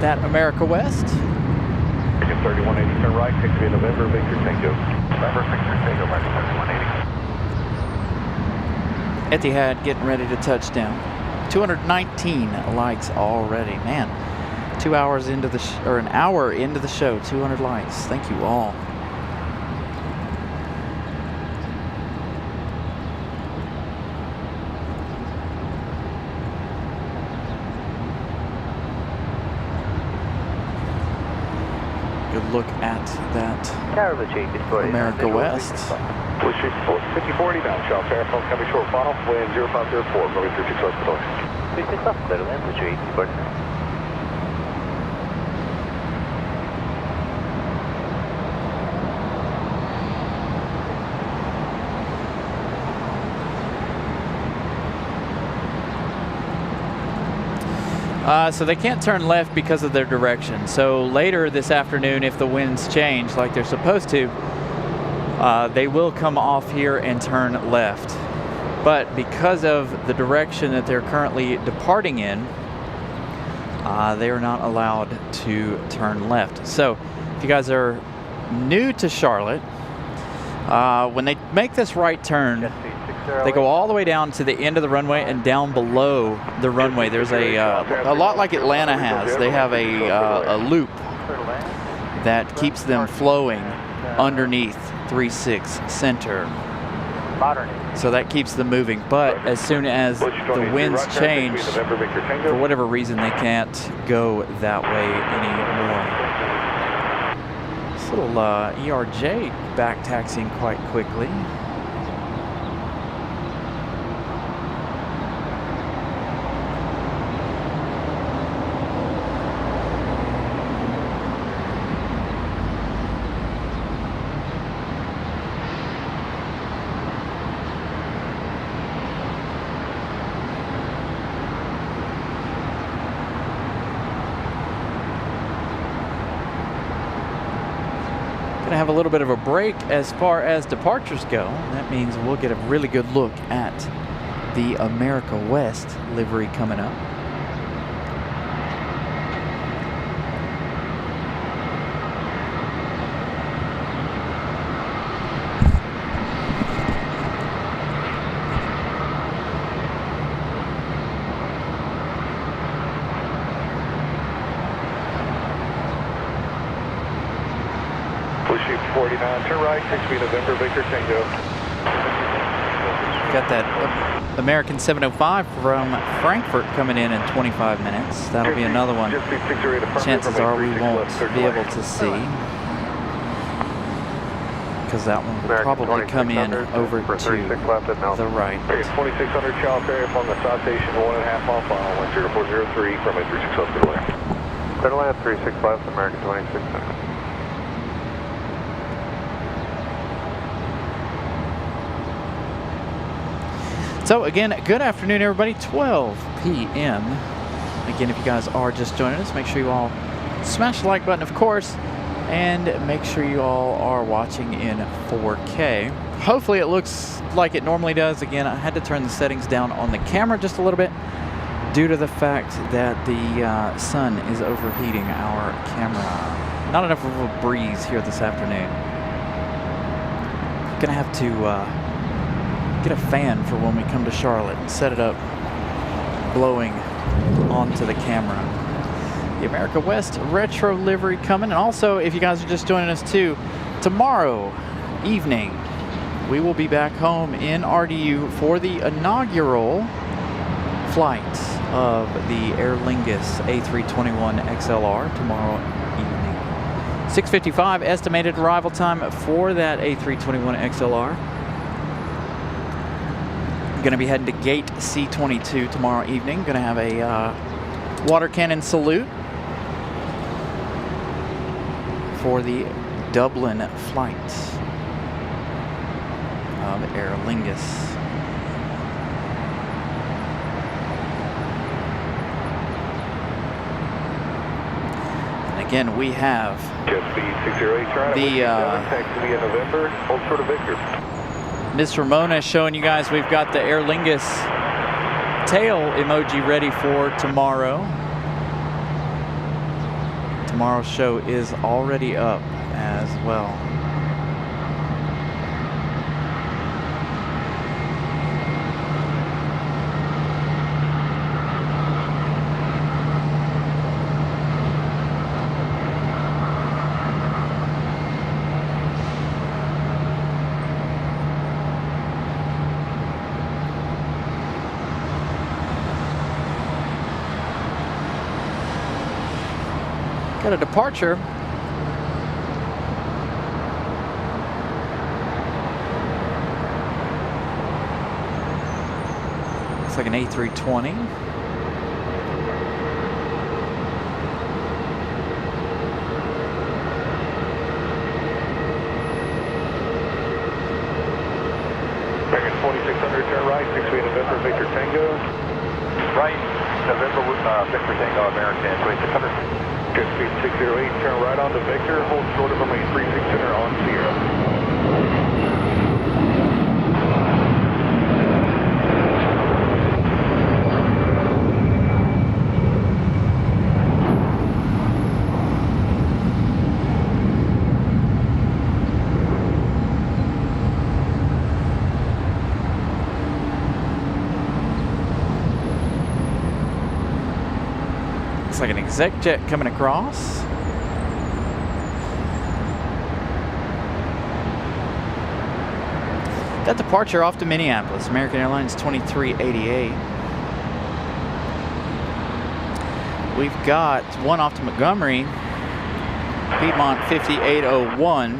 That America West. 3180, turn right, take to November, Victor Tango. November, Victor Tango, right, 3180. Etihad getting ready to touch down. 219 likes already. Man, 2 hours into the or an hour into the show, 200 likes. Thank you all. Good look at that America West. Which is 5480 bound, Charles Fairphone, coming short final, wind 0504, going 36 left below. 36 left, clear to land, entry 84. So they can't turn left because of their direction. So later this afternoon, if the winds change like they're supposed to, they will come off here and turn left. But because of the direction that they're currently departing in, they are not allowed to turn left. So if you guys are new to Charlotte, when they make this right turn, they go all the way down to the end of the runway, and down below the runway there's a lot like Atlanta has. They have a loop that keeps them flowing underneath 36 center. So that keeps them moving. But as soon as the winds change, for whatever reason, they can't go that way anymore. This little ERJ back taxiing quite quickly. Have a little bit of a break as far as departures go. That means we'll get a really good look at the America West livery coming up. Pushing 49, turn right, 6 November, Victor Tango. Got that American 705 from Frankfurt coming in 25 minutes. That'll be another one. Chances are we won't be able to see, because that one will probably come in over to the right. 2600 Charles Ferry from the South Station, 1.5 off on 10403 from a 36 left, clear to land. Clear to land, 36 left, American 2600. So again, good afternoon everybody, 12 p.m. Again, if you guys are just joining us, make sure you all smash the like button, of course, and make sure you all are watching in 4K. Hopefully it looks like it normally does. Again, I had to turn the settings down on the camera just a little bit due to the fact that the sun is overheating our camera. Not enough of a breeze here this afternoon. Gonna have to get a fan for when we come to Charlotte and set it up blowing onto the camera. The America West retro livery coming. And also, if you guys are just joining us too, tomorrow evening we will be back home in RDU for the inaugural flight of the Aer Lingus A321 XLR tomorrow evening. 6:55 estimated arrival time for that A321 XLR. Going to be heading to gate C22 tomorrow evening. Going to have a water cannon salute for the Dublin flight of Aer Lingus. And again, we have the November, hold short of Victor. Miss Ramona is showing you guys we've got the Aer Lingus tail emoji ready for tomorrow. Tomorrow's show is already up as well. Got a departure. Looks like an A320. American 2600, turn right, 6 November, Victor Tango. Right, November, Victor Tango, American 2600. Good speed 608, turn right onto Victor, hold short of runway 36 center on Sierra. like an exec jet coming across. That departure off to Minneapolis, American Airlines 2388. We've got one off to Montgomery, Piedmont 5801.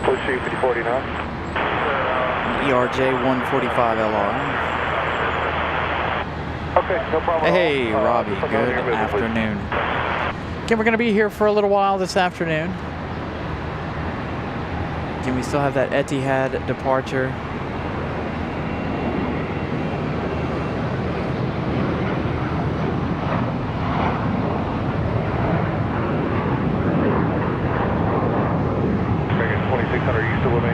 Push 5049. ERJ 145LR. Okay, no problem. Hey, Robbie, just good your business, please. afternoon. Okay, we're going to be here for a little while this afternoon. Again, we still have that Etihad departure. American 2600, are you still with me?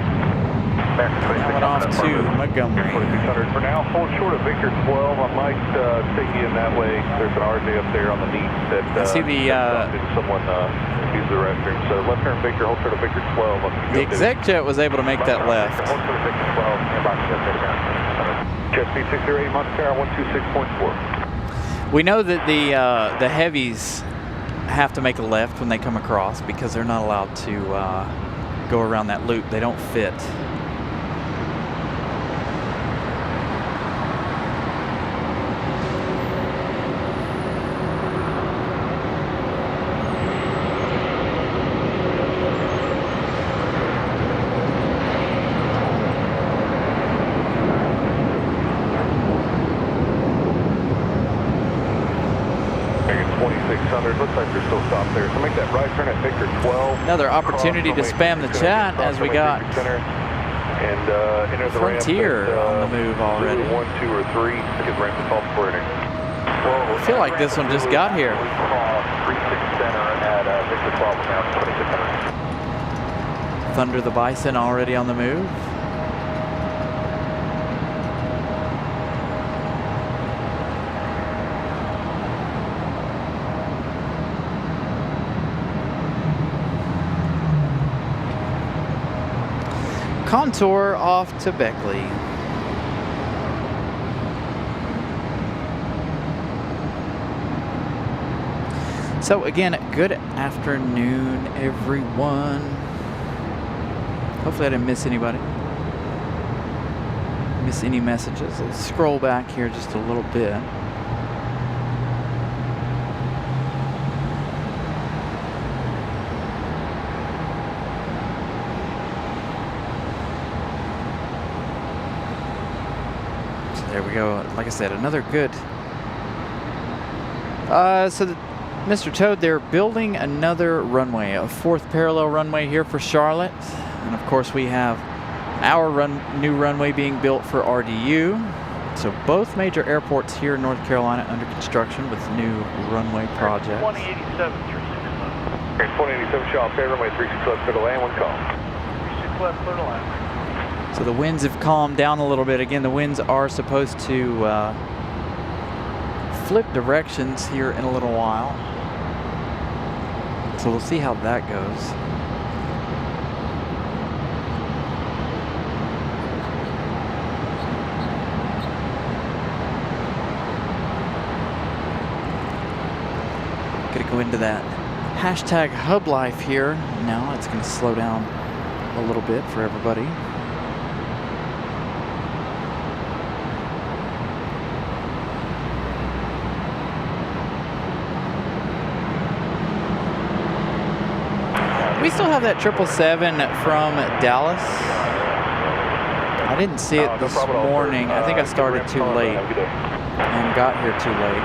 American 2600. Now off to Montgomery. 2600 for now. Hold short of Victor 12. I might take you in that way. There's an RJ up there on the knee that I see the someone use the restroom. So left turn Victor, hold short of Victor 12. the exec jet was able to make that left. Hold short of Victor 12. Jet speed 608 miles per hour, 126.4. We know that the heavies have to make a left when they come across because they're not allowed to go around that loop. They don't fit. Looks like they're still stopped there. So make that right turn at Victor 12. Another opportunity to spam the chat as we got and enter the Frontier ramp at, on the move already. 1, 2, or 3. Because ramp is off for entering. I feel like this one just got here. 36 center at Victor 12 now, 2600. Thunder the Bison already on the move. Contour off to Beckley. So again, good afternoon, everyone. Hopefully I didn't miss anybody. Miss any messages. Let's scroll back here just a little bit. There we go. Like I said, another good. Mr. Toad, they're building another runway, a 4th parallel runway here for Charlotte. And of course we have our new runway being built for RDU. So both major airports here in North Carolina under construction with new runway projects. 187, 36 left. 187 shot, fair runway 36 left, clear to land, one call. 36 left, clear to land. So the winds have calmed down a little bit. Again, the winds are supposed to flip directions here in a little while. So we'll see how that goes. Gonna go into that hashtag hub life here. Now it's gonna slow down a little bit for everybody. We still have that 777 from Dallas. I didn't see it this morning. I think I started too late and got here too late.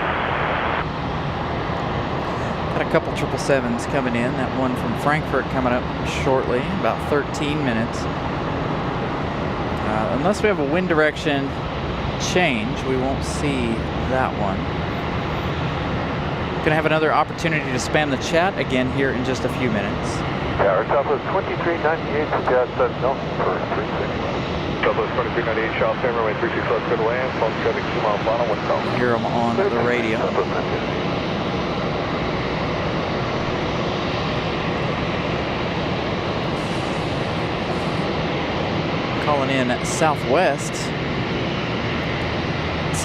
Got a couple 777s coming in. That one from Frankfurt coming up shortly, about 13 minutes. Unless we have a wind direction change, we won't see that one. Gonna have another opportunity to spam the chat again here in just a few minutes. Tower Southwest 2398, suggest Nelson for 36. Southwest 2398, shot fair runway 36 left, clear to land, phone traffic 2 miles final, one call. Hear them on the radio. Calling in Southwest.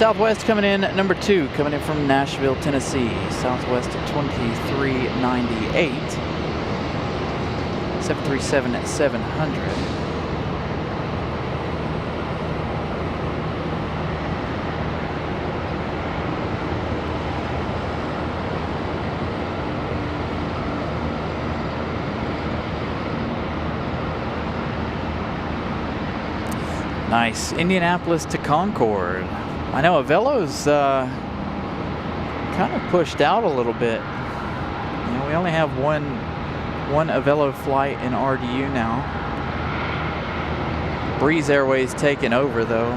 Southwest coming in at number 2, coming in from Nashville, Tennessee. Southwest at 2398. 737 at 700. Nice. Indianapolis to Concord. I know Avelo's kind of pushed out a little bit. You know, we only have one Avelo flight in RDU now. Breeze Airways taking over though.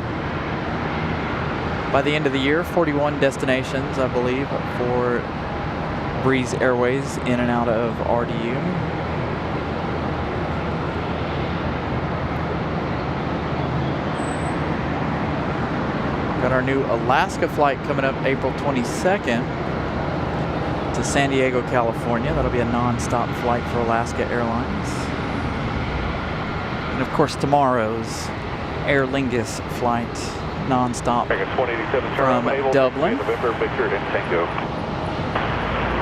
By the end of the year, 41 destinations, I believe, for Breeze Airways in and out of RDU. Got our new Alaska flight coming up April 22nd to San Diego, California. That'll be a non-stop flight for Alaska Airlines. And of course tomorrow's Aer Lingus flight, non-stop from Dublin. November Victor and Tango.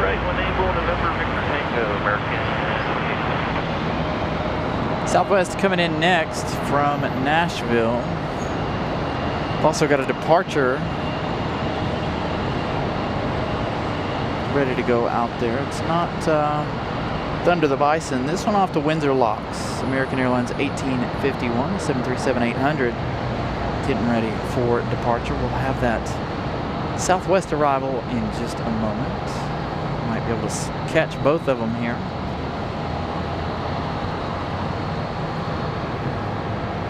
Right, 1 November Victor Tango, American. Southwest coming in next from Nashville. We've also got a departure ready to go out there. It's not Thunder the Bison. This one off to Windsor Locks. American Airlines 1851, 737-800. Getting ready for departure. We'll have that Southwest arrival in just a moment. Might be able to catch both of them here.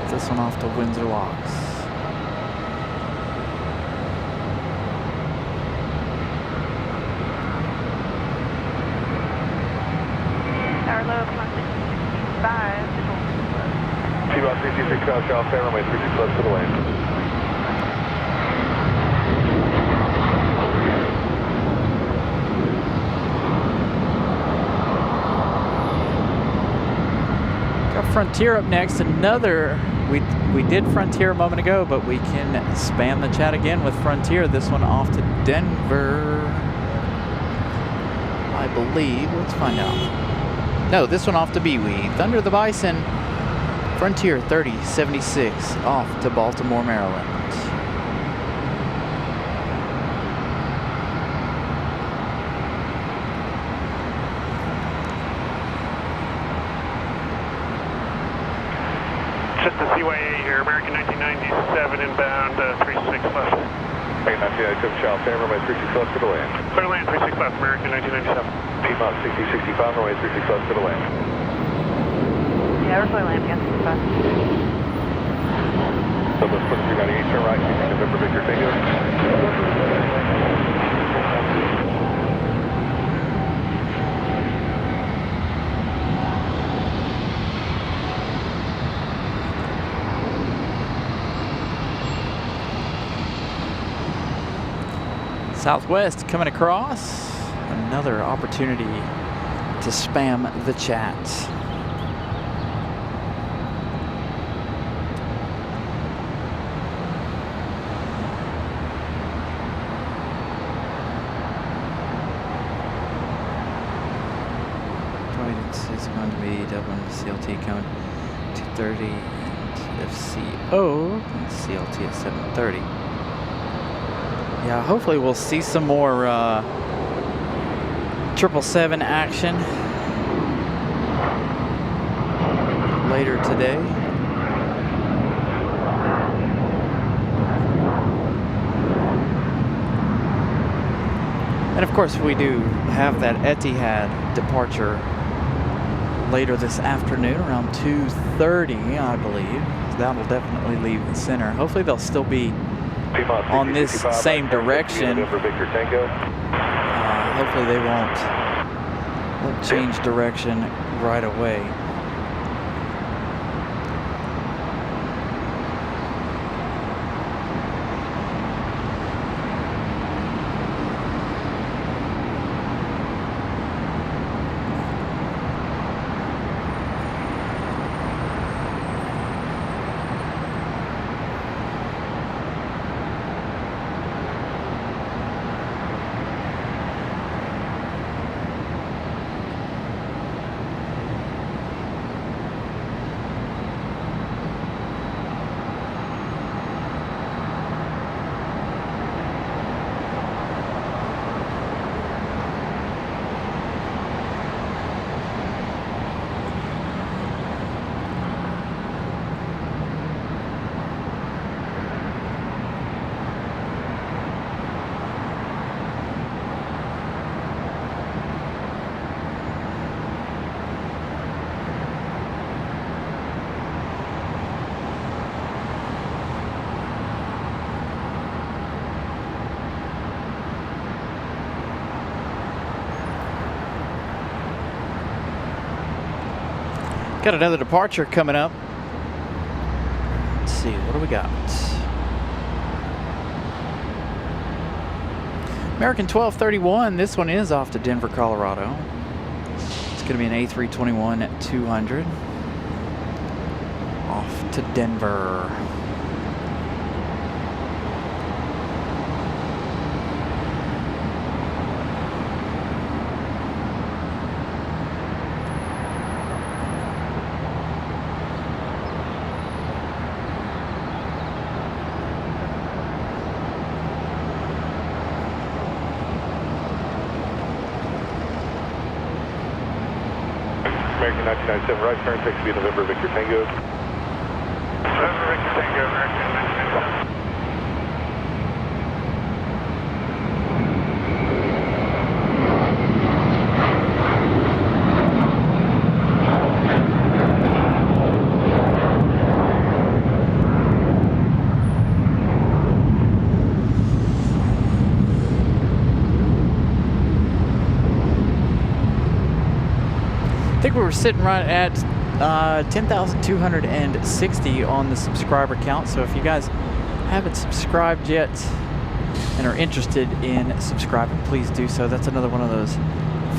This one off to Windsor Locks. T-Box 66 South South, runway 36 left to the lane. Got Frontier up next. Another, we did Frontier a moment ago, but we can spam the chat again with Frontier. This one off to Denver, I believe. Let's find out. No, this one off to Bewee. Thunder the Bison, Frontier 3076, off to Baltimore, Maryland. Just a CYA here, American 1997 inbound, 36 left. American 1997 South, runway 36 left to the land. Clear land, 36 left, American 1997. T-Box 6065, runway 36 left to the land. Yeah, we're clear land, against the bus. Southwest 2398, turn right, November Victor Tango. Southwest coming across. Another opportunity to spam the chat. It's going to be Dublin CLT coming 2:30 and FCO and CLT at 7:30. Yeah, hopefully we'll see some more 777 action later today. And of course we do have that Etihad departure later this afternoon around 2:30, I believe. That'll definitely leave the center. Hopefully they'll still be on this same direction. Hopefully they won't change direction right away. Got another departure coming up. Let's see, what do we got? American 1231, this one is off to Denver, Colorado. It's going to be an A321 at 200. Off to Denver. American 1997, right turn, takes to be November Victor Tango. November Victor Tango, American 1997. I think we were sitting right at 10,260 on the subscriber count. So if you guys haven't subscribed yet and are interested in subscribing, please do so. That's another one of those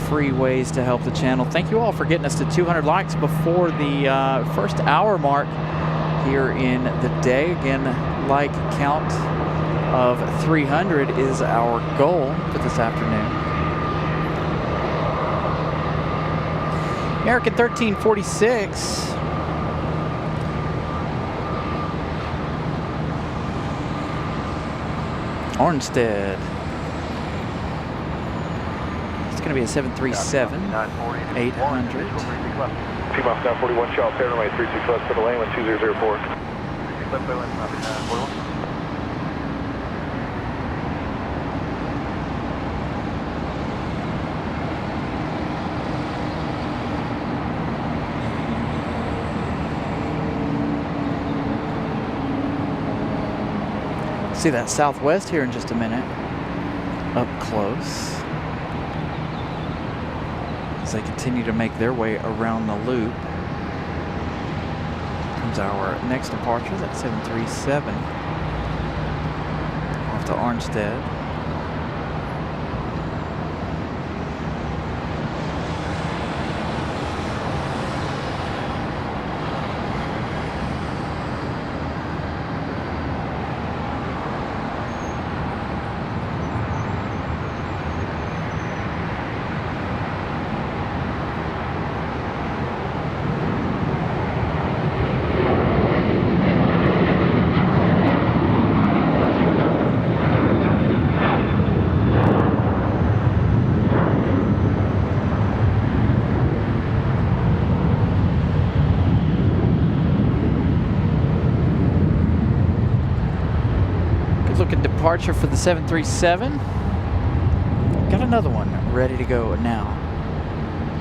free ways to help the channel. Thank you all for getting us to 200 likes before the first hour mark here in the day. Again, like count of 300 is our goal for this afternoon. American 1346. Arnstead. It's going to be a 737 800. T-Mouse 941, Charles Runway 36 left for the lane, 2004. See that Southwest here in just a minute, up close, as they continue to make their way around the loop. Comes our next departure, that's 737, off to Arnstead. Departure for the 737. Got another one ready to go now.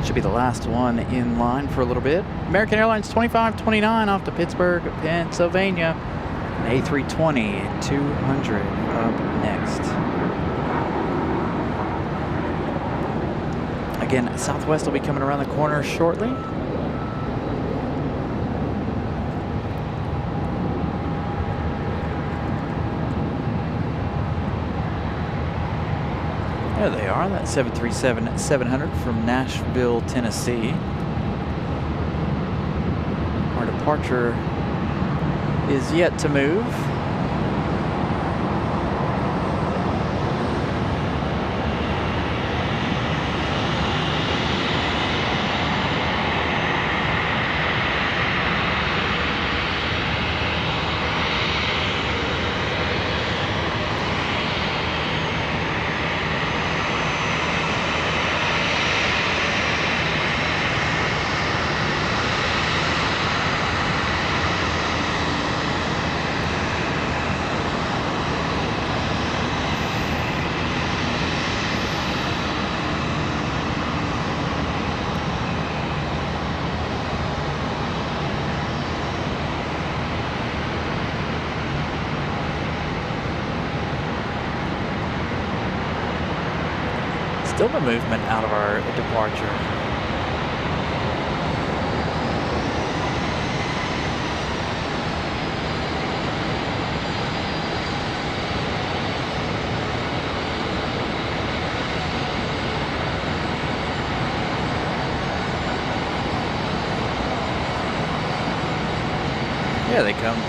Should be the last one in line for a little bit. American Airlines 2529 off to Pittsburgh, Pennsylvania. An A320 200 up next. Again, Southwest will be coming around the corner shortly. There they are, that 737-700 from Nashville, Tennessee. Our departure is yet to move. Still no movement out of our departure. There they come.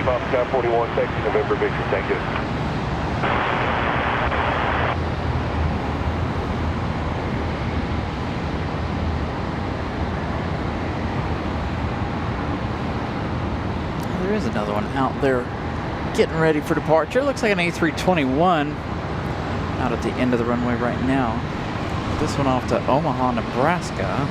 Bob Sky 41, taxi November, Victor, thank you. There is another one out there getting ready for departure. Looks like an A321 out at the end of the runway right now. This one off to Omaha, Nebraska.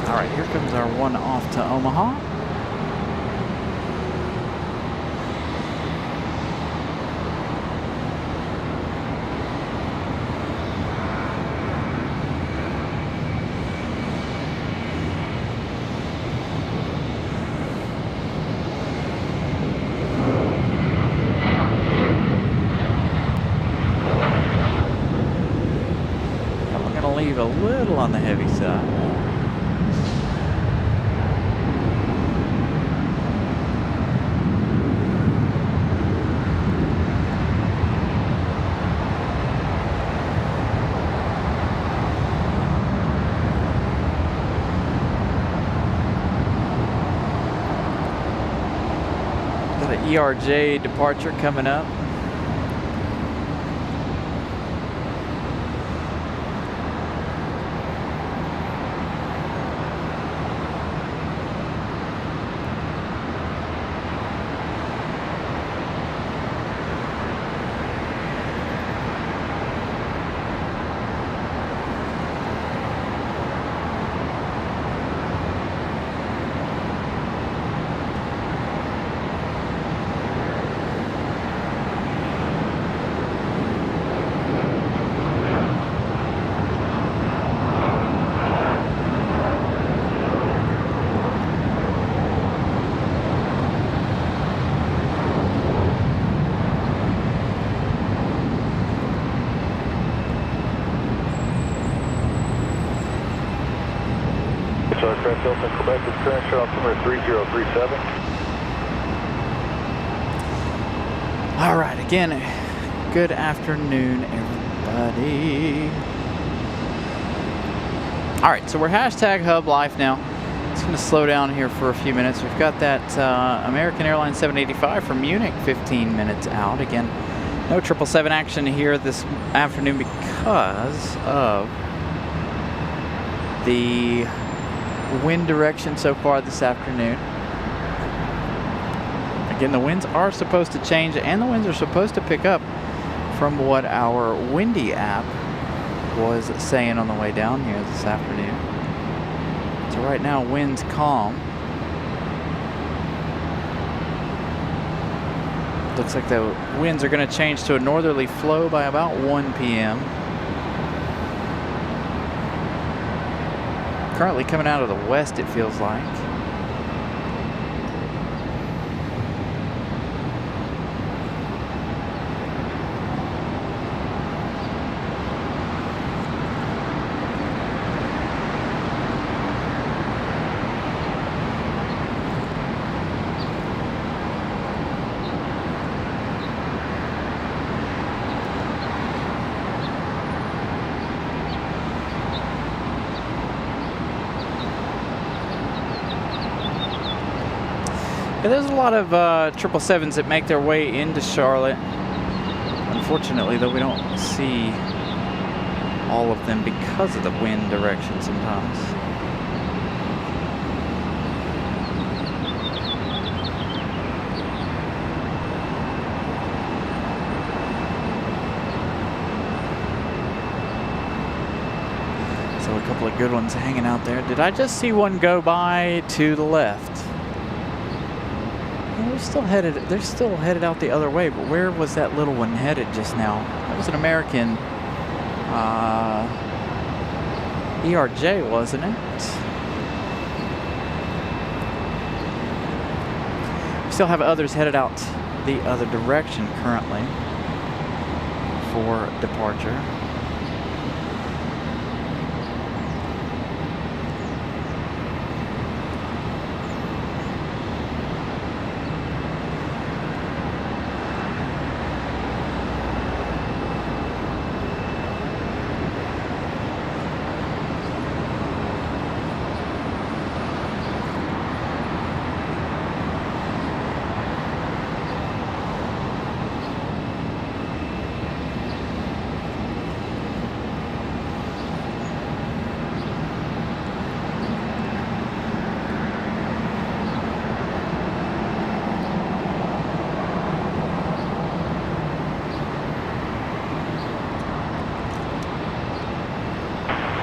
All right, here comes our one off to Omaha. And we're gonna leave a little on the heavy side. ERJ departure coming up. Aircraft Delta Quebec is crash altimeter 3037. All right, again, good afternoon, everybody. All right, so we're hashtag Hub Life now. It's going to slow down here for a few minutes. We've got that American Airlines 785 from Munich 15 minutes out. Again, no 777 action here this afternoon because of the wind direction so far this afternoon. Again, the winds are supposed to change and the winds are supposed to pick up from what our windy app was saying on the way down here this afternoon. So right now, wind's calm. Looks like the winds are going to change to a northerly flow by about 1 p.m. Currently coming out of the west, it feels like. Yeah, there's a lot of 777s that make their way into Charlotte. Unfortunately, though, we don't see all of them because of the wind direction sometimes. So a couple of good ones hanging out there. Did I just see one go by to the left? They're still headed out the other way, but where was that little one headed just now? That was an American ERJ, wasn't it? We still have others headed out the other direction currently for departure.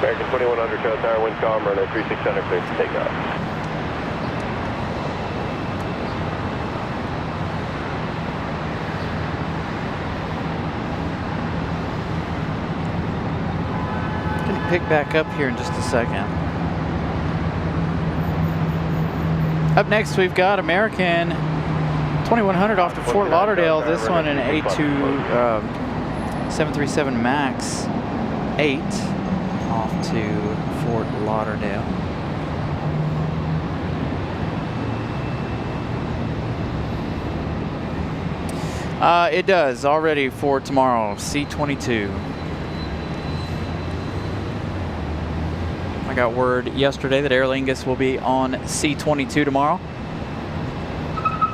American 2100, Charlotte Tower, wind calm, runway 3600, clear for takeoff. Gonna pick back up here in just a second. Up next, we've got American 2100 off to Fort Lauderdale. This one an A2 737 MAX 8 off to Fort Lauderdale. It does already for tomorrow, C-22. I got word yesterday that Aer Lingus will be on C-22 tomorrow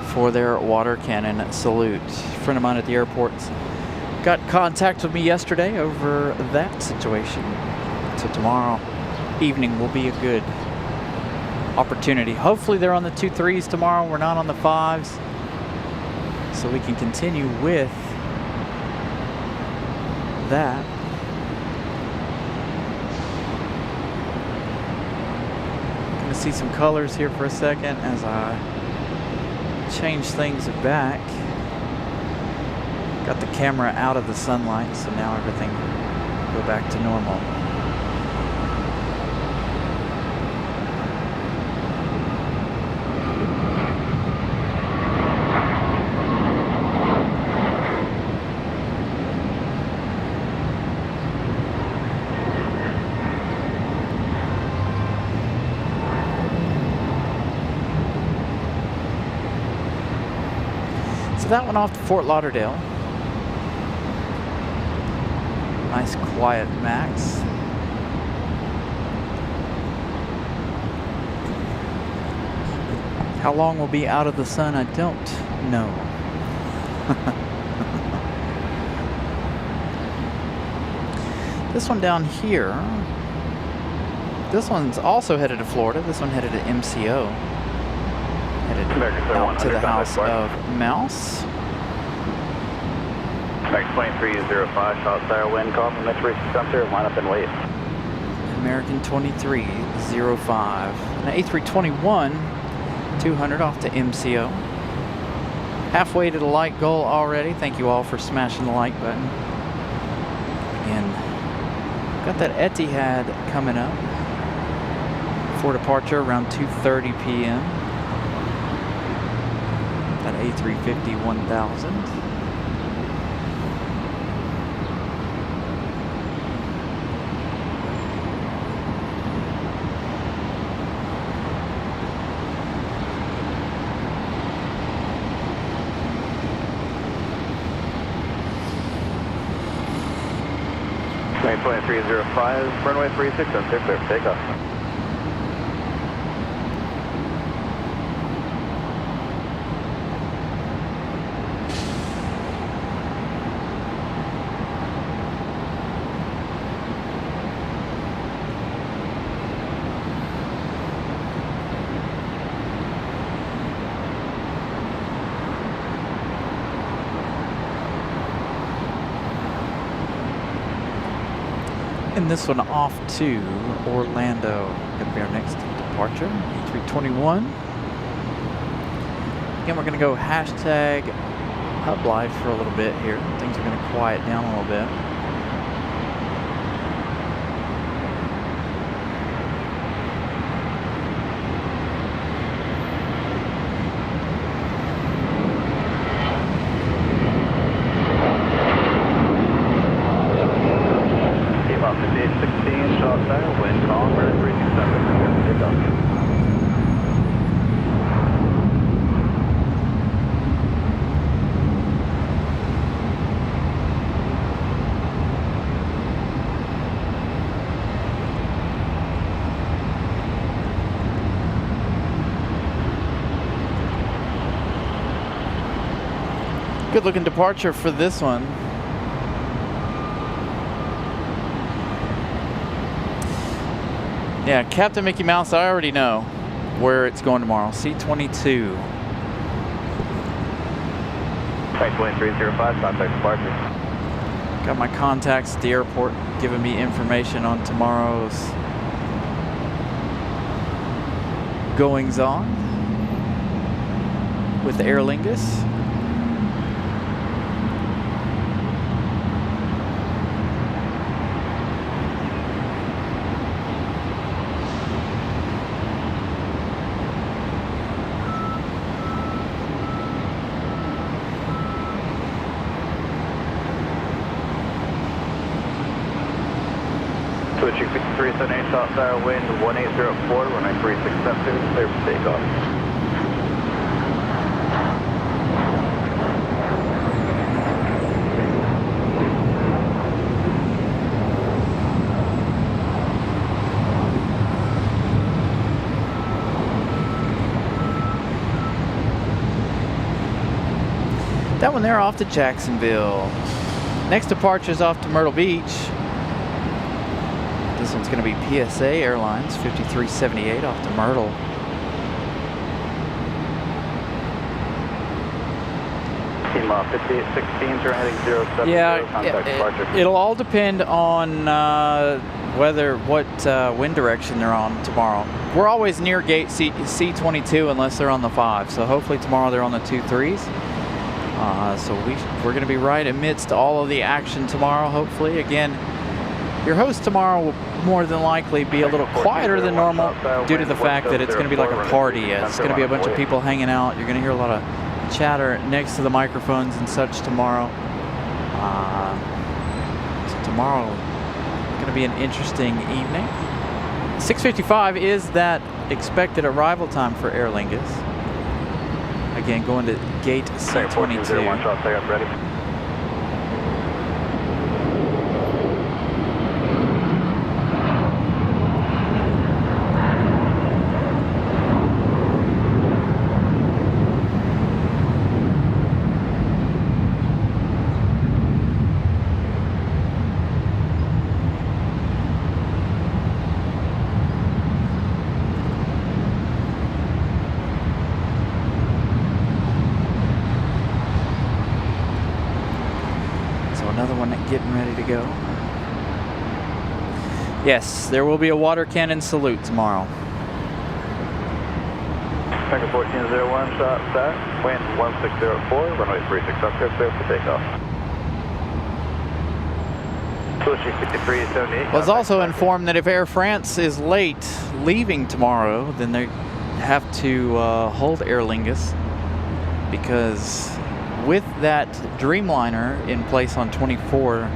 for their water cannon salute. A friend of mine at the airport got contact with me yesterday over that situation. So tomorrow evening will be a good opportunity. Hopefully they're on the 2-3s tomorrow. We're not on the 5s. So we can continue with that. Gonna see some colors here for a second as I change things back. Got the camera out of the sunlight, so now everything go back to normal. That one off to Fort Lauderdale. Nice quiet max. How long we'll be out of the sun, I don't know. This one down here, this one's also headed to Florida. This one headed to MCO. Out to the House of Mouse. American 2305, Charlotte Tower, wind calm from Metro 3600, line up and wait. American 2305. An A321 200 off to MCO. Halfway to the light goal already. Thank you all for smashing the like button. Again, got that Etihad coming up for departure around 2:30 p.m. That A350 1000. Train 2305, runway 36, on clear for takeoff. And this one off to Orlando. Gonna be our next departure. A321. Again, we're gonna go hashtag hub life for a little bit here. Things are gonna quiet down a little bit. Good looking departure for this one. Yeah, Captain Mickey Mouse, I already know where it's going tomorrow. C-22. Train 2305, contact departure. Got my contacts at the airport giving me information on tomorrow's goings on with Aer Lingus. Switching 5378 shot tower, wind 1804, runway 3672, clear for takeoff. That one there off to Jacksonville. Next departure is off to Myrtle Beach. This one's going to be PSA Airlines 5378 off to Myrtle. Team 5816, turn heading 070, contact departure. It'll all depend on what wind direction they're on tomorrow. We're always near gate C22 unless they're on the 5, so hopefully tomorrow they're on the 2-3s. So we're going to be right amidst all of the action tomorrow, hopefully. Again, your host tomorrow will more than likely be a little quieter than normal due to the fact that it's going to be like a party. It's going to be a bunch of people hanging out. You're going to hear a lot of chatter next to the microphones and such tomorrow. So tomorrow is going to be an interesting evening. 6:55 is that expected arrival time for Aer Lingus. Again, going to gate C22. One shot, stay up, ready. Another one getting ready to go. Yes, there will be a water cannon salute tomorrow. Tango 1401, shot set. Wind 1604, runway 36 up, clear for takeoff. Pushing 5378. Was also informed that if Air France is late leaving tomorrow, then they have to hold Aer Lingus, because with that Dreamliner in place on 24,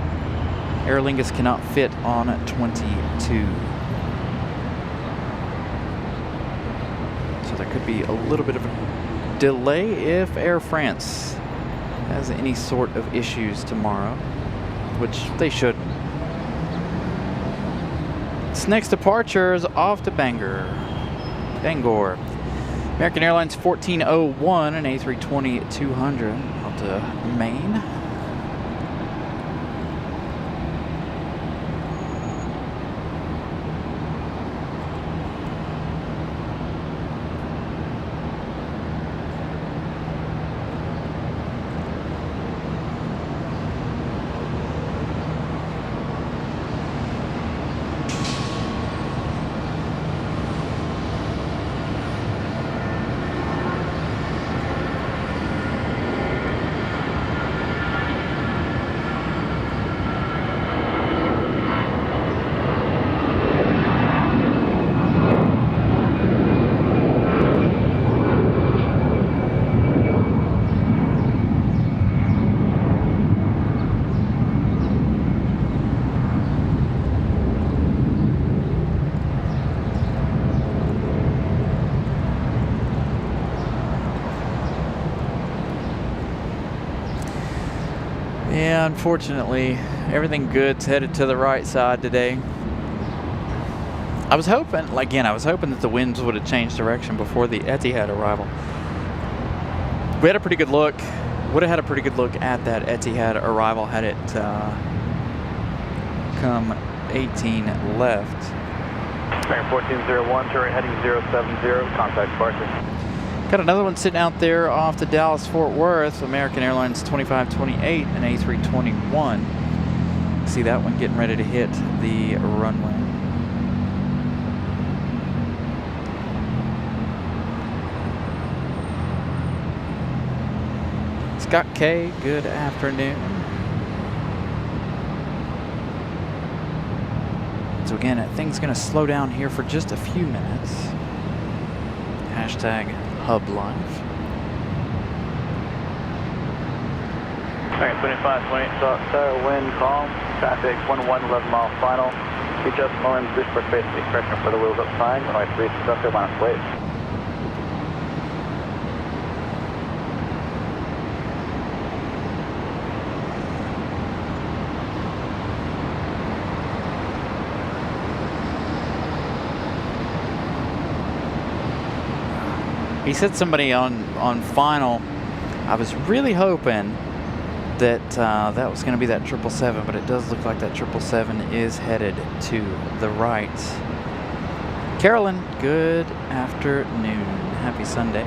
Aer Lingus cannot fit on 22. So there could be a little bit of a delay if Air France has any sort of issues tomorrow, which they should. This next departure is off to Bangor. American Airlines 1401 and A320-200 out to Maine. Yeah, unfortunately, everything good's headed to the right side today. I was hoping, again, that the winds would have changed direction before the Etihad arrival. We had a pretty good look. Would have had a pretty good look at that Etihad arrival had it come 18 left. American 1401, turn heading 070, contact departure. Got another one sitting out there off to Dallas-Fort Worth, American Airlines 2528 and A321. See that one getting ready to hit the runway. Scott K, good afternoon. So again, things gonna slow down here for just a few minutes. Hashtag Hub Live. Alright, 2528, start, wind, calm, traffic, 11 mile final. Reach up, Mullen, boost for space, correction for the wheels up fine, runway 36 up there, minus weight. He said somebody on final. I was really hoping that that was going to be that 777, but it does look like that 777 is headed to the right. Carolyn, good afternoon. Happy Sunday.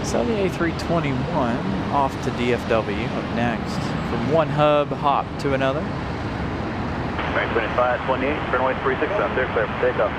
So the A321 off to DFW. Up next, from one hub hop to another. 2528, runway 36 up there, clear for takeoff.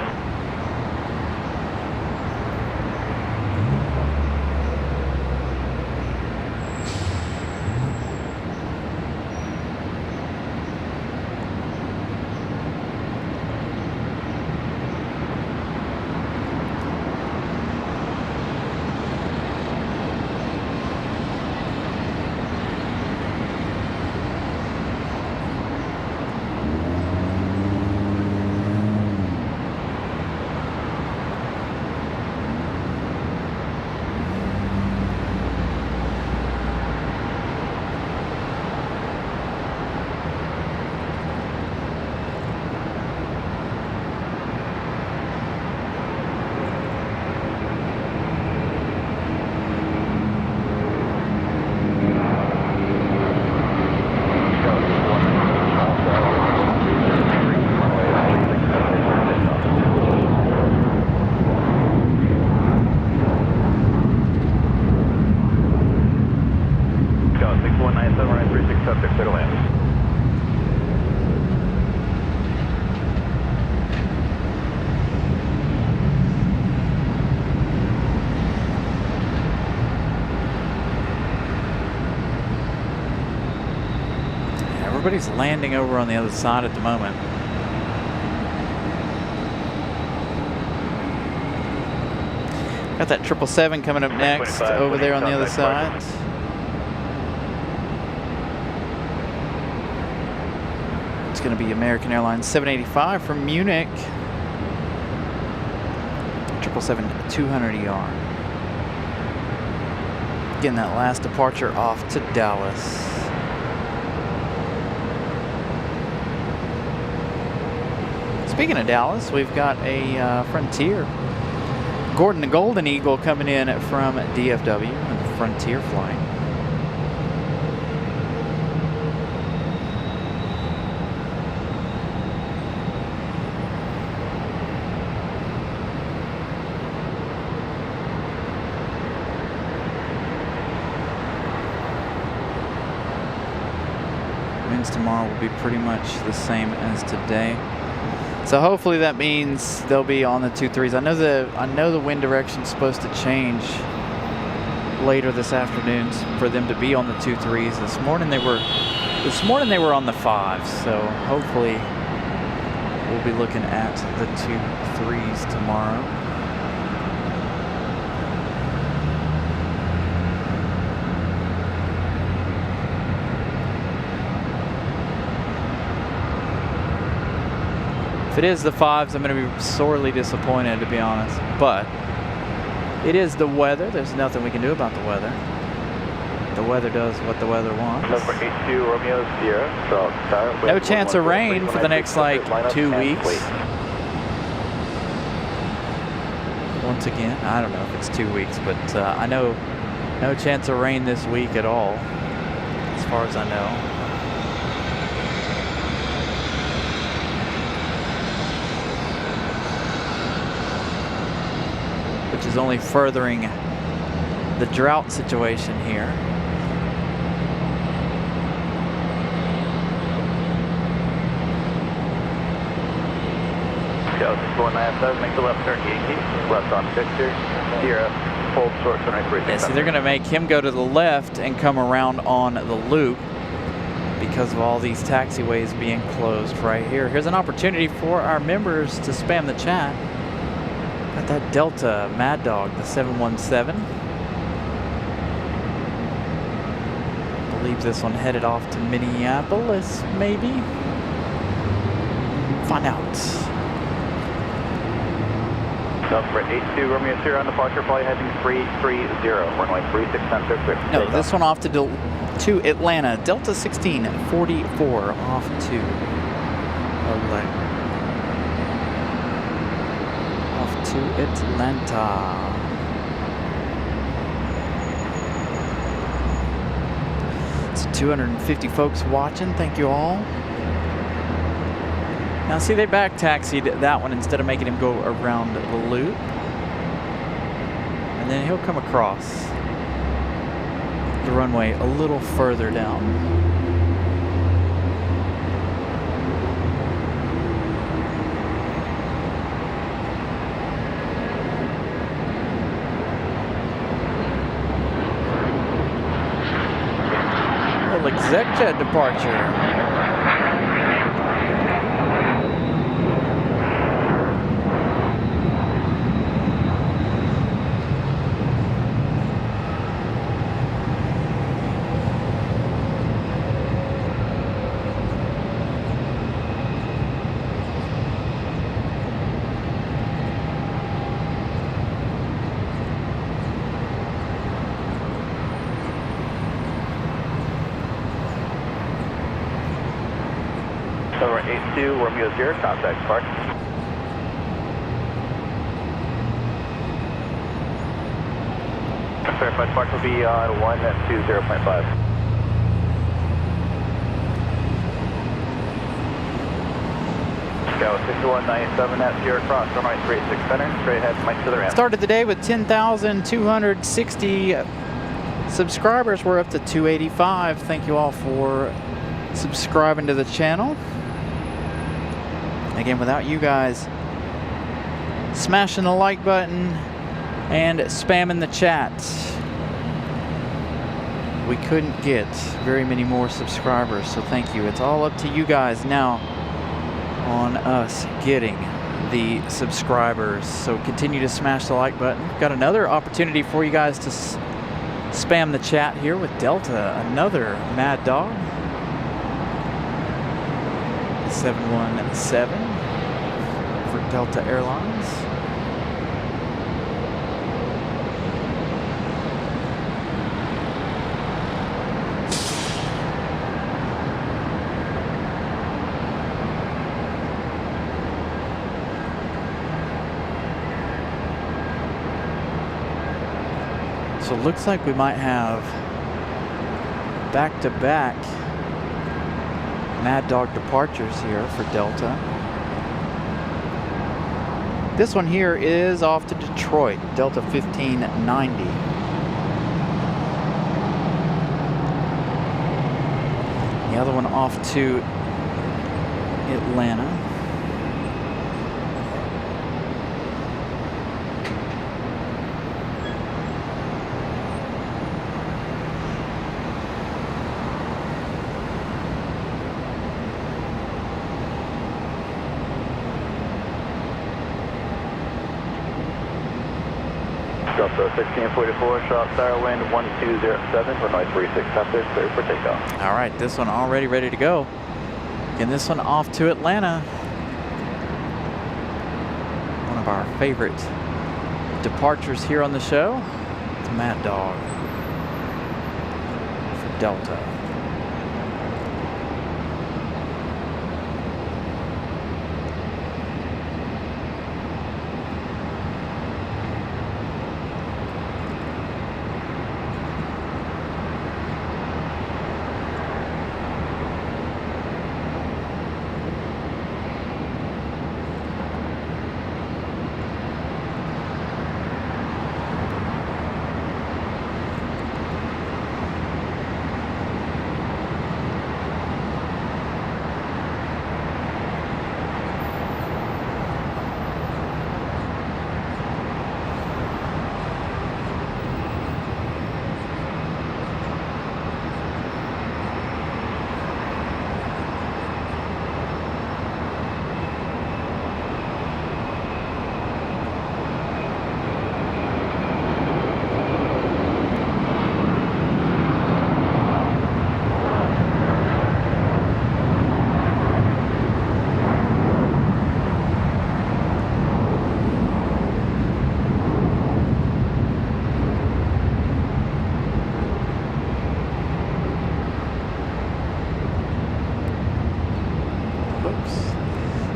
Everybody's landing over on the other side at the moment. Got that 777 coming up next over there on the other side. It's going to be American Airlines 785 from Munich. 777-200ER. Getting that last departure off to Dallas. Speaking of Dallas, we've got a Frontier. Gordon the Golden Eagle coming in from DFW and the Frontier flight. Winds tomorrow will be pretty much the same as today. So hopefully that means they'll be on the 2-3s. I know the wind direction's supposed to change later this afternoon for them to be on the 2-3s. This morning they were on the 5s. So hopefully we'll be looking at the 2-3s tomorrow. If it is the 5s, I'm going to be sorely disappointed, to be honest. But it is the weather. There's nothing we can do about the weather. The weather does what the weather wants. Number 82 Romeo Sierra. So no chance of rain for the next like 2 weeks. Once again, I don't know if it's 2 weeks, but I know no chance of rain this week at all, as far as I know. Which is only furthering the drought situation here. Go 497, make the left turn Yankee, left on Victor, Sierra, hold short turn right 36. Yeah, see, they're going to make him go to the left and come around on the loop because of all these taxiways being closed right here. Here's an opportunity for our members to spam the chat. Got that Delta Mad Dog, the 717. I believe this one headed off to Minneapolis, maybe? Find out. Number 82 Romeo Sierra on departure, probably heading 330, runway 36 No, this one off to Atlanta, Delta 1644 off to Atlanta. To Atlanta. So 250 folks watching. Thank you all. Now see, they back taxied that one instead of making him go around the loop. And then he'll come across the runway a little further down. Exec jet departure. Over 82 Romeo Sierra, contact park. Verified park will be on 120.5. Go 6197 at Sierra Cross, runway 36 center, straight ahead, Mike to the ramp. Started the day with 10,260 subscribers. We're up to 285. Thank you all for subscribing to the channel. Again, without you guys smashing the like button and spamming the chat, we couldn't get very many more subscribers, so thank you. It's all up to you guys now on us getting the subscribers. So continue to smash the like button. Got another opportunity for you guys to spam the chat here with Delta, another Mad Dog. 717 for Delta Airlines. So it looks like we might have back-to-back Mad Dog departures here for Delta. This one here is off to Detroit, Delta 1590. The other one off to Atlanta. Delta 1644, short sour wind 1207, runway 36 after, clear for takeoff. All right, this one already ready to go. Again, this one off to Atlanta. One of our favorite departures here on the show. It's Mad Dog for Delta.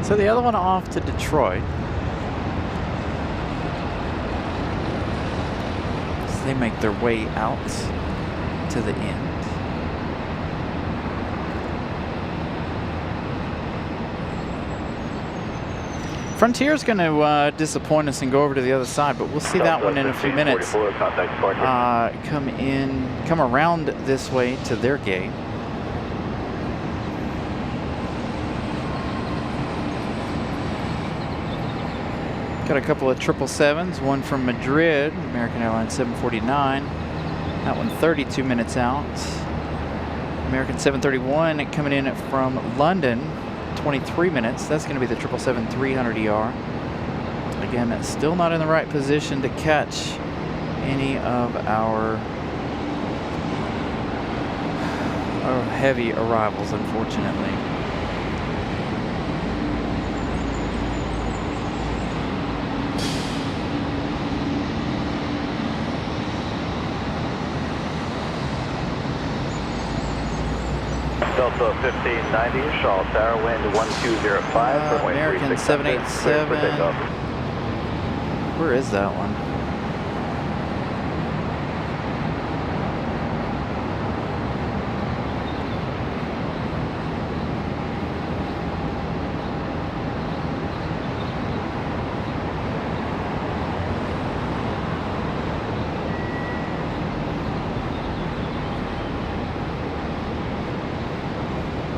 So the other one off to Detroit. So they make their way out to the end. Frontier's going to disappoint us and go over to the other side, but we'll see that one in a few minutes. Come around this way to their gate. Got a couple of 777s, one from Madrid, American Airlines 749. That one 32 minutes out. American 731 coming in from London, 23 minutes. That's going to be the 777-300ER. Again, that's still not in the right position to catch any of our heavy arrivals, unfortunately. Delta 1590, Charlotte Tower, wind 1205, runway American 36 787. clear for takeoff. Where is that one?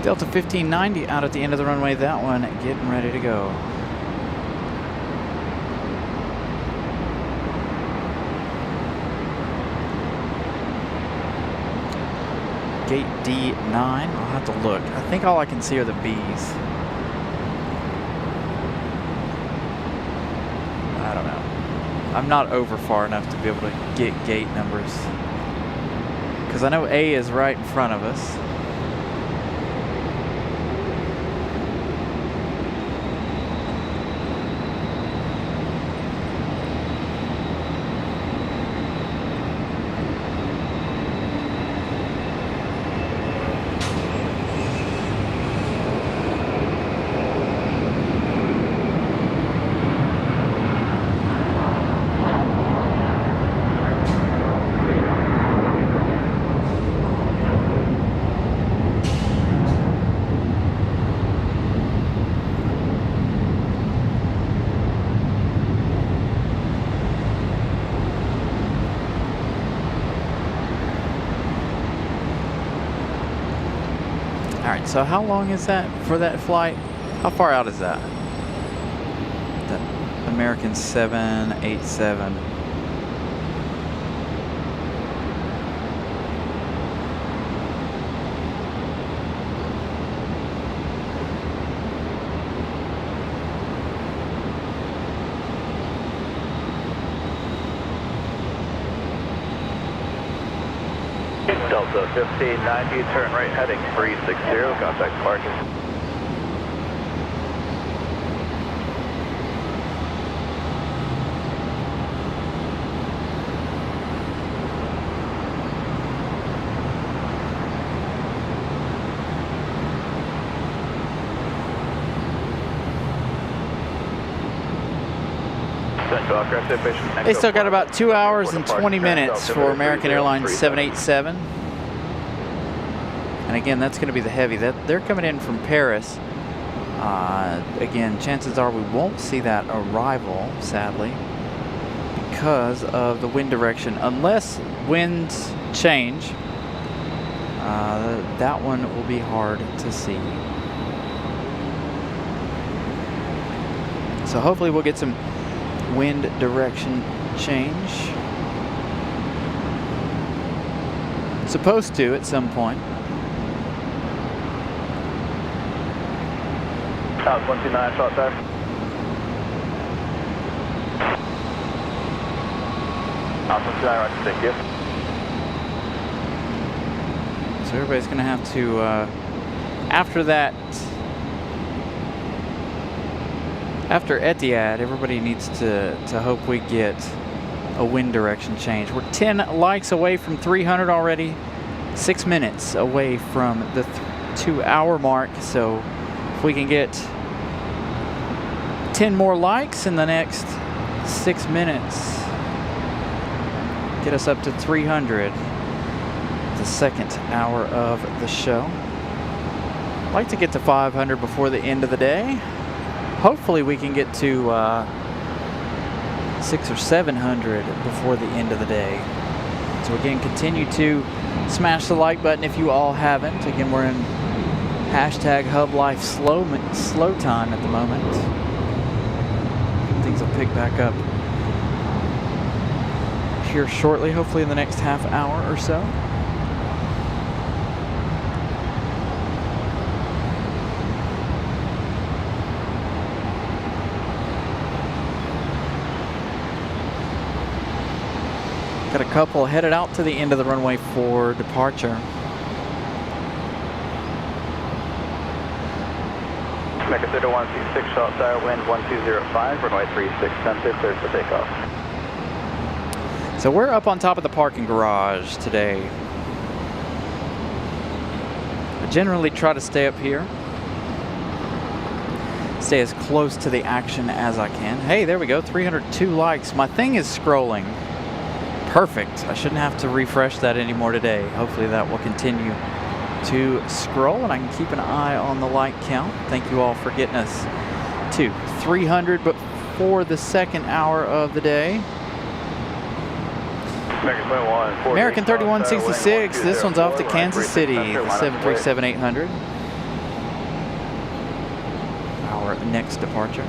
Delta 1590 out at the end of the runway. That one getting ready to go. gate D9. I'll have to look. I think all I can see are the B's. I don't know. I'm not over far enough to be able to get gate numbers. Because I know A is right in front of us. Alright, so how long is that for that flight? How far out is that? The American 787. Delta 1590, turn right heading 360, contact parking. They still got about 2 hours and 20 minutes for American Airlines 787. And again, that's going to be the heavy. They're coming in from Paris. Again, chances are we won't see that arrival, sadly, because of the wind direction. Unless winds change, that one will be hard to see. So hopefully we'll get some wind direction change. Supposed to at some point. House 129, short there. House 129, right, thank you. So everybody's going to have to, after that, after Etihad, everybody needs to hope we get a wind direction change. We're 10 likes away from 300 already, 6 minutes away from the 2 hour mark. So if we can get 10 more likes in the next 6 minutes, get us up to 300, the second hour of the show. I'd like to get to 500 before the end of the day. Hopefully we can get to 600 or 700 before the end of the day. So again, continue to smash the like button if you all haven't. Again, we're in hashtag Hub Life slow time at the moment. Things will pick back up here shortly, hopefully in the next half hour or so. Got a couple headed out to the end of the runway for departure. Mecca 0126, short tower, wind 1205, runway 36, center, clear for takeoff. So we're up on top of the parking garage today. I generally try to stay up here. Stay as close to the action as I can. Hey, there we go, 302 likes. My thing is scrolling. Perfect. I shouldn't have to refresh that anymore today. Hopefully that will continue to scroll and I can keep an eye on the like count. Thank you all for getting us to 300, but for the second hour of the day. American 3166, this one's off to Kansas City, the 737-800. Our next departure.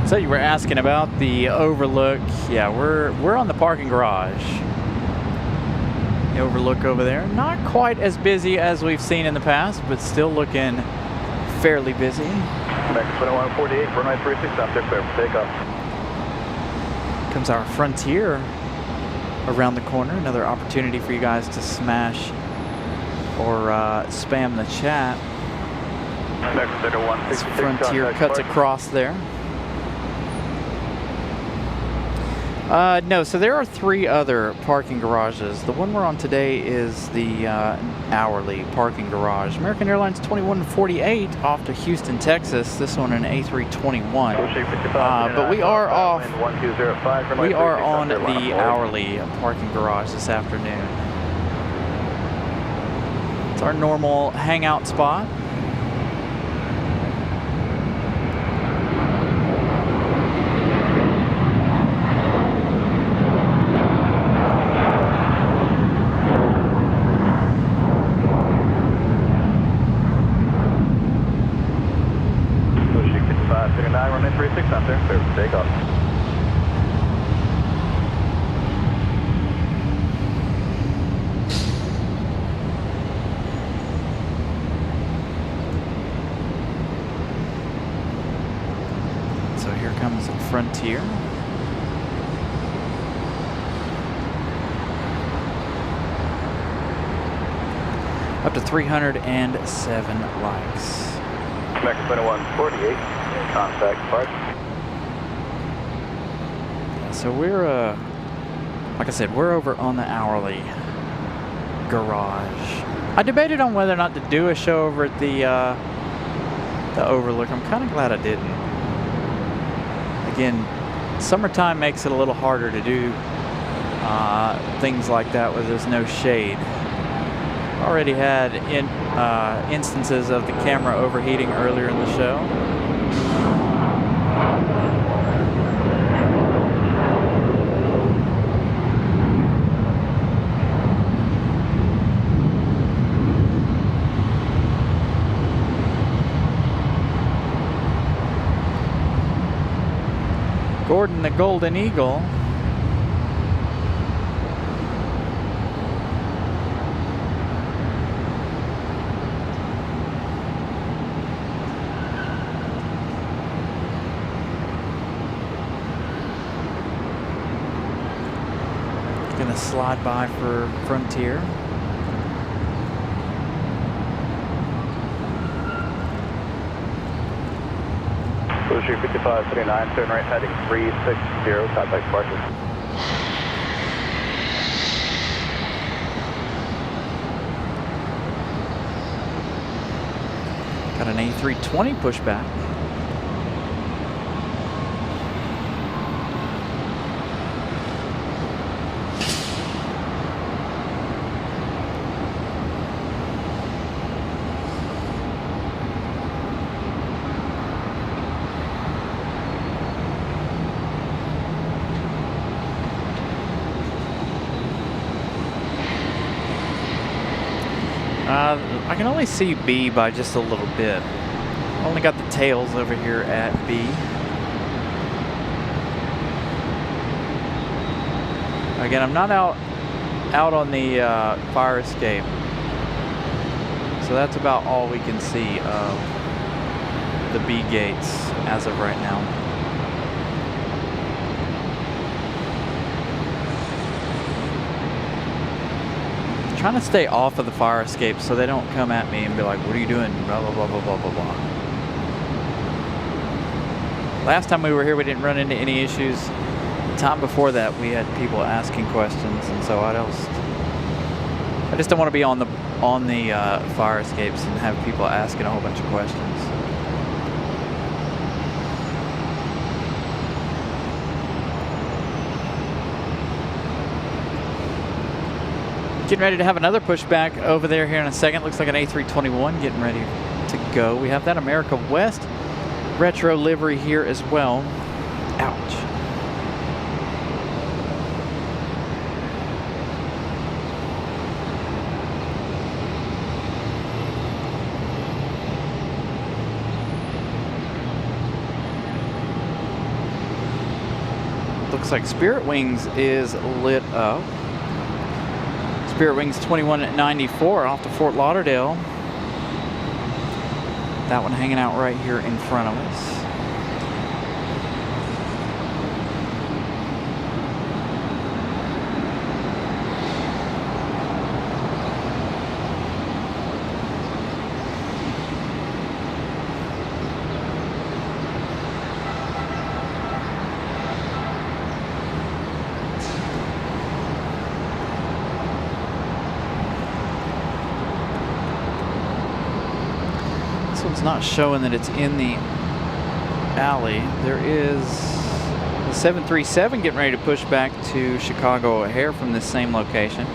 So you were asking about the overlook. Yeah, we're on the parking garage. The overlook over there, not quite as busy as we've seen in the past, but still looking fairly busy. Next 2148, runway 36, out there, clear for takeoff. Comes our Frontier around the corner. Another opportunity for you guys to smash or spam the chat. Next This Frontier cuts across there. No, so there are 3 other parking garages. The one we're on today is the hourly parking garage. American Airlines 2148 off to Houston, Texas. This one an A321. But we are off. We are on the hourly parking garage this afternoon. It's our normal hangout spot. Runway 36 out there, clear for takeoff. So here comes Frontier. Up to 307 likes. Next 2148, contact park. So we're, like I said, we're over on the hourly garage. I debated on whether or not to do a show over at the overlook. I'm kind of glad I didn't. Again, summertime makes it a little harder to do things like that where there's no shade. Already had instances of the camera overheating earlier in the show. Gordon the Golden Eagle. Gonna slide by for Frontier. Boucher 5539, turn right heading 360, contact departure. Got an A320 pushback. I can only see B by just a little bit. Only got the tails over here at B. Again, I'm not out on the fire escape, so that's about all we can see of the B gates as of right now. Trying to stay off of the fire escape so they don't come at me and be like, what are you doing? Blah, blah, blah, blah, blah, blah, blah. Last time we were here, we didn't run into any issues. The time before that, we had people asking questions, and so I just don't want to be on the fire escapes and have people asking a whole bunch of questions. Getting ready to have another pushback over there here in a second. Looks like an A321 getting ready to go. We have that America West retro livery here as well. Ouch. looks like Spirit Wings is lit up. Spirit Wings 2194 off to Fort Lauderdale. That one hanging out right here in front of us. It's not showing that it's in the alley. There is the 737 getting ready to push back to Chicago O'Hare from this same location,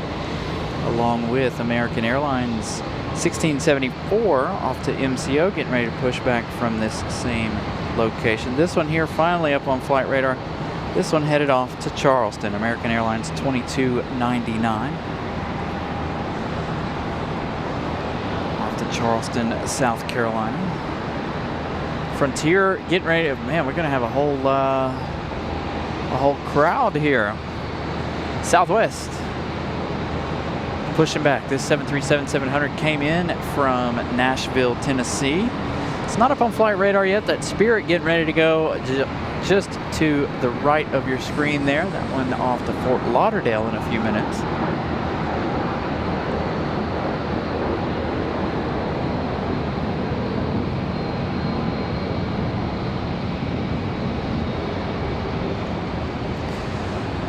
along with American Airlines 1674 off to MCO getting ready to push back from this same location. This one here finally up on flight radar. This one headed off to Charleston, American Airlines 2299. Charleston, South Carolina. Frontier getting ready to, man, we're gonna have a whole crowd here. Southwest pushing back. This 737-700 came in from Nashville, Tennessee. It's not up on flight radar yet. That Spirit getting ready to go just to the right of your screen there. That one off to Fort Lauderdale in a few minutes.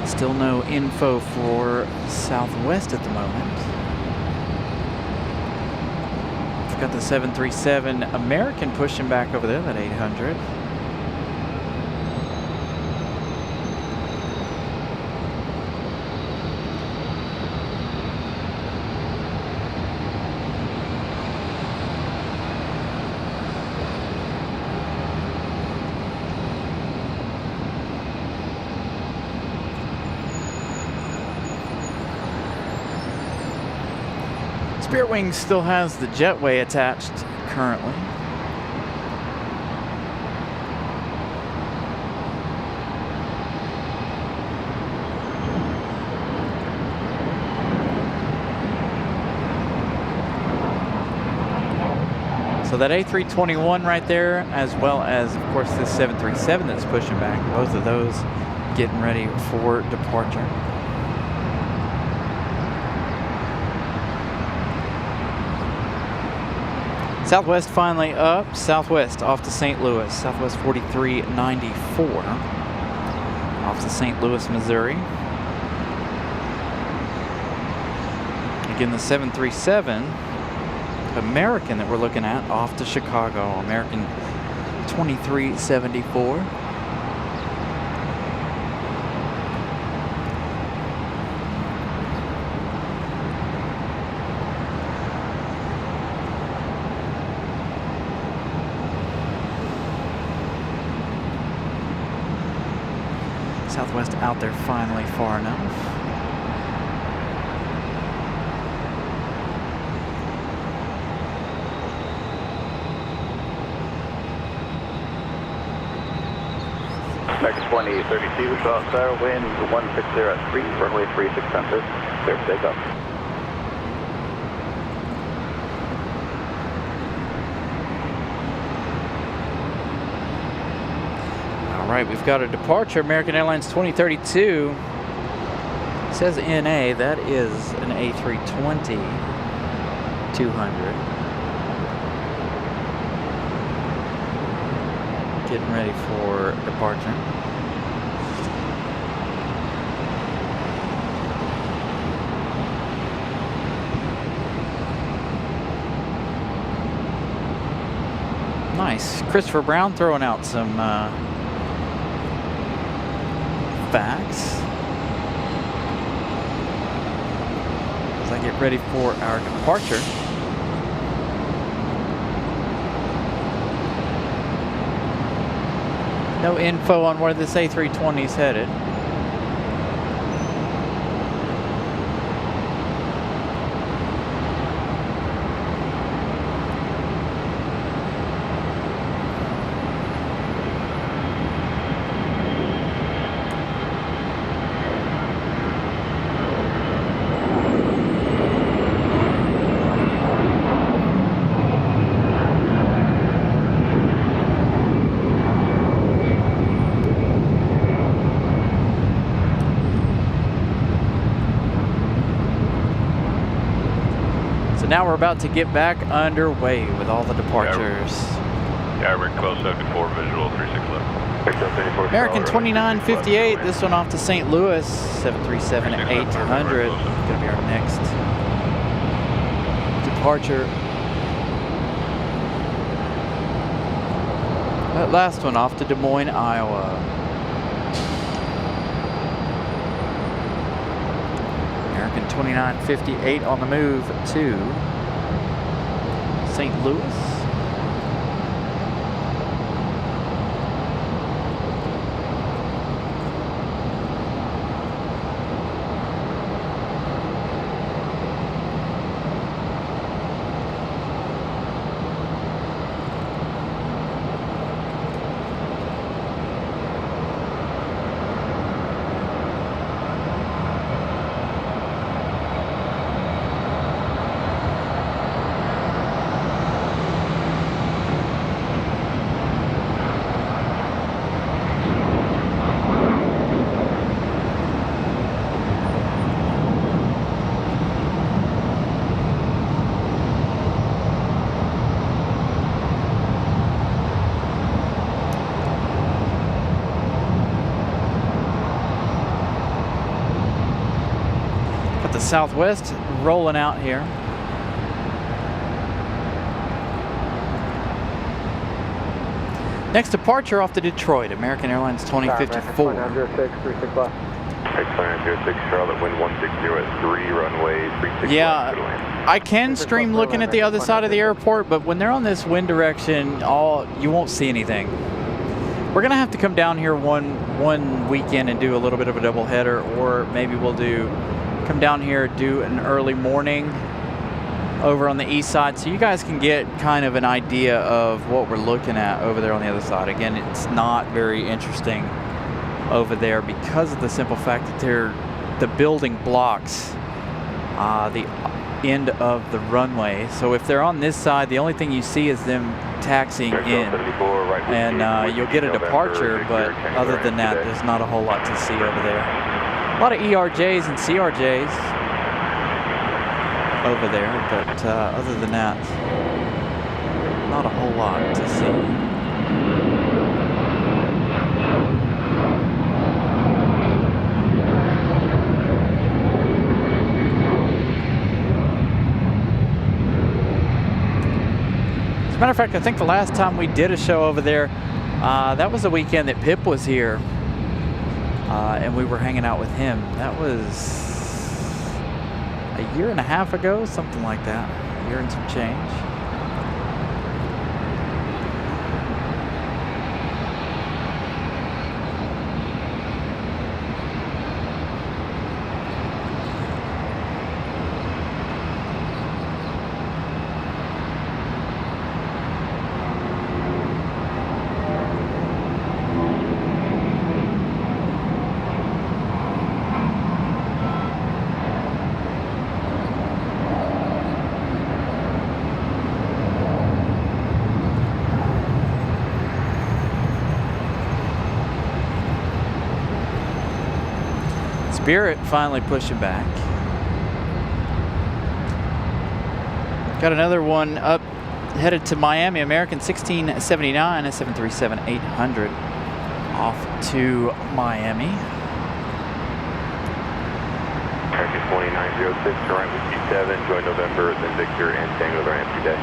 Still no info for Southwest at the moment. We've got the 737 American pushing back over there, that 800. Spirit Wings still has the jetway attached currently. So that A321 right there, as well as, of course, this 737 that's pushing back, both of those getting ready for departure. Southwest finally up. Southwest off to St. Louis. Southwest 4394 off to St. Louis, Missouri. Again, the 737 American that we're looking at off to Chicago. American 2374. Southwest out there finally far enough. American 2032, cross tower, wind 160 at 3, runway 36 center, clear for takeoff. All right, we've got a departure, American Airlines 2032. It says NA, that is an A320 200. Getting ready for departure. Nice. Christopher Brown throwing out some facts as I get ready for our departure. No info on where this A320 is headed. So now we're about to get back underway with all the departures. American 1274, visual 36 left. American 2958, this one off to St. Louis, 737-800. Gonna be our next departure. That last one off to Des Moines, Iowa. American 2958 on the move to St. Louis. The Southwest rolling out here. Next departure off to Detroit, American Airlines 2054. 36 left. 6906, Charlotte, wind 160 at 3, runway 36 Yeah, left. I can stream looking at the other side of the airport, but when they're on this wind direction, you won't see anything. We're gonna have to come down here one weekend and do a little bit of a double header, or maybe we'll come down here, do an early morning over on the east side, so you guys can get kind of an idea of what we're looking at over there on the other side. Again, it's not very interesting over there because of the simple fact that the building blocks the end of the runway. So if they're on this side, the only thing you see is them taxiing in, and you'll get a departure, but other than that, there's not a whole lot to see over there. A lot of ERJs and CRJs over there, but other than that, not a whole lot to see. As a matter of fact, I think the last time we did a show over there, that was the weekend that Pip was here. And we were hanging out with him. That was a year and a half ago, something like that. A year and some change. Spirit finally pushing back. Got another one up headed to Miami, American 1679, a 737-800 off to Miami. American 2906, current with G7, join November, then Victor and Tango, their empty day.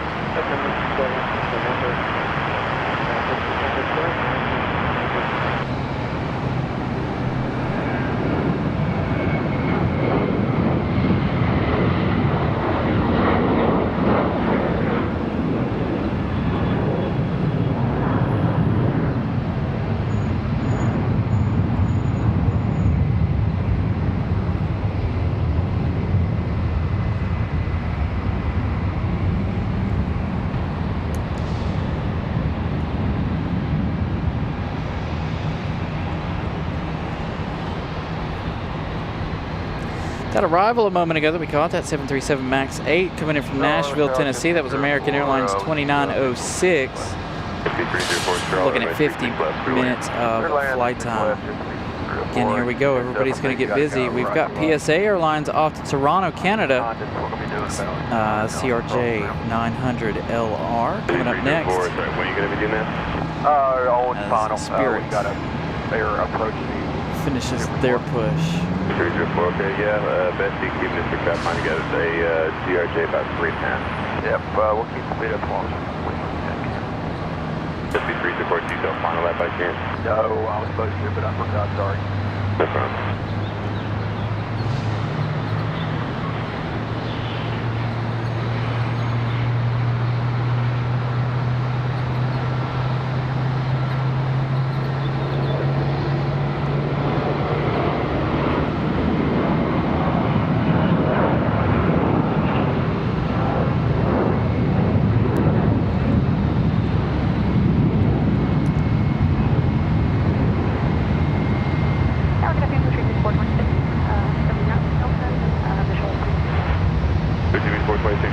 That arrival a moment ago that we caught, that 737 MAX 8 coming in from Nashville, Tennessee. That was American Airlines 2906. Looking at 50 minutes of flight time. Again, here we go. Everybody's going to get busy. We've got PSA Airlines off to Toronto, Canada. CRJ 900LR coming up next. When are you going to be doing that? Final. Spirit. We got they're approaching. Finishes their push. 304, okay, yeah. Best you keep Mr. Capline together. Say CRJ about 3.5. Yep, we'll keep the speed up long. Just be 304, you don't final that by chance? No, I was supposed to, but I forgot, sorry. No problem.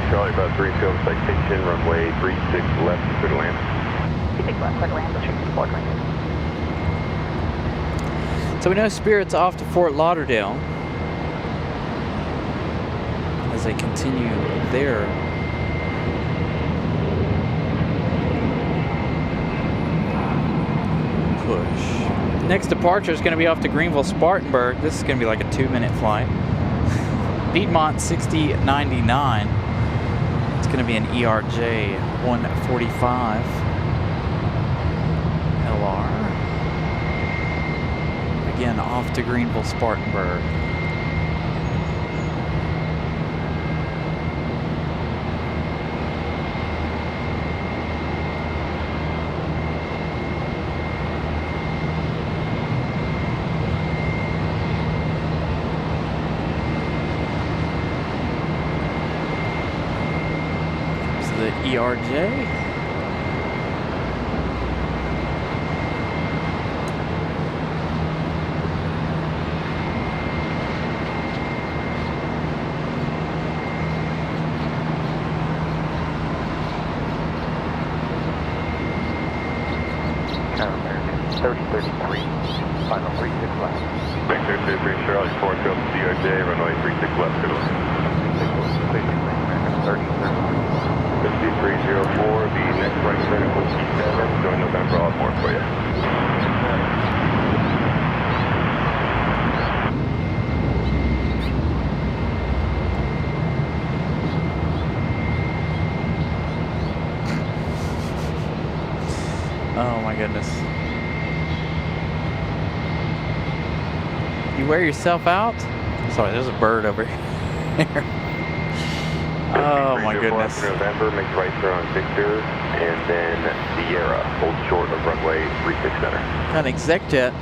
Charlie, about 3 field citation, runway 36 left, clear to land. 36 left, clear to land, restrict support lane. So we know Spirit's off to Fort Lauderdale as they continue their push. Next departure is going to be off to Greenville, Spartanburg. This is going to be like a 2-minute flight. Piedmont 6099. It's going to be an ERJ 145 LR. Again, off to Greenville, Spartanburg. The ERJ. American 3033, final 36 left. Thanks, 333, Charlie, 4 field CRJ, runway 36 left, clear to land. American 3033. 5304, the next right turn will be 7, join November, I'll have more for you. Oh my goodness. You wear yourself out? Sorry, there's a bird over here. Oh my goodness. November, make the right turn on Victor, and then Sierra, hold short of runway 36 center. Got an exec jet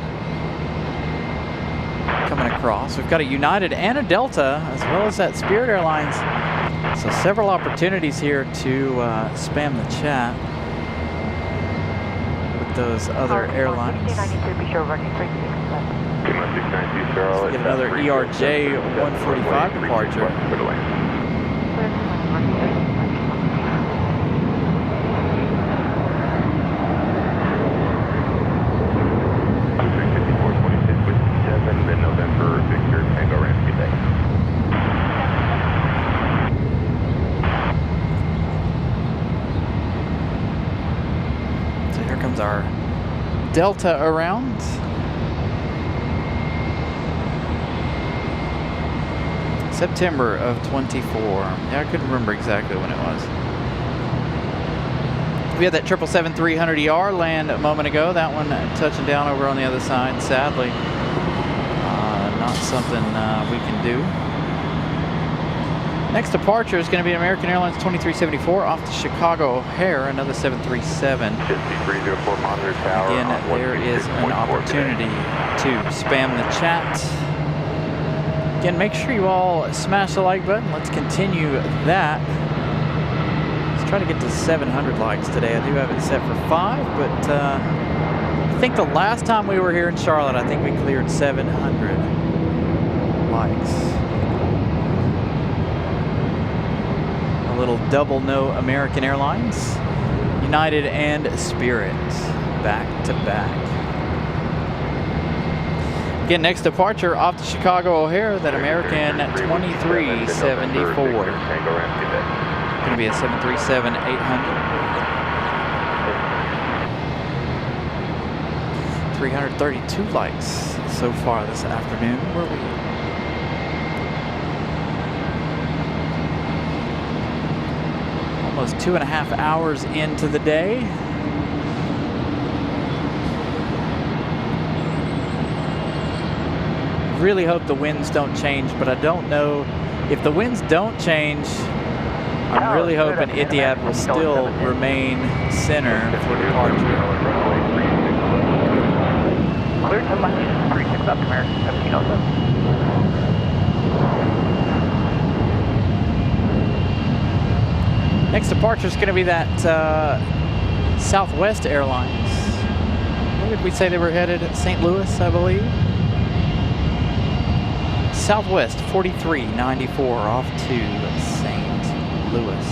coming across. We've got a United and a Delta, as well as that Spirit Airlines. So several opportunities here to spam the chat with those other airlines. 1692, be sure running 36 left. Piedmont 692, Charlotte. Get another ERJ 145 departure. Clear to land. Clear to land, running 36 left. Then November, Victor, Tango, Ramsey Bay. So here comes our Delta around. September of 24. Yeah, I couldn't remember exactly when it was. We had that 777-300ER land a moment ago. That one touching down over on the other side, sadly. Not something we can do. Next departure is going to be American Airlines 2374 off to Chicago O'Hare, another 737. 5304 monitor tower. Again, there is an opportunity to spam the chat. Again, make sure you all smash the like button. Let's continue that. Let's try to get to 700 likes today. I do have it set for 5, but I think the last time we were here in Charlotte, I think we cleared 700 likes. A little double no American Airlines, United and Spirit, back to back. Again, next departure off to Chicago O'Hare, that American 2374. Going to be a 737-800. 332 lights so far this afternoon. Where are we? Almost 2.5 hours into the day. Really hope the winds don't change, but I don't know if the winds don't change. I'm really hoping Etihad will still remain center for departure. Clear to left, 36 left, American 1707. Next departure is going to be that Southwest Airlines. Where did we say they were headed? At St. Louis, I believe. Southwest 4394 off to St. Louis.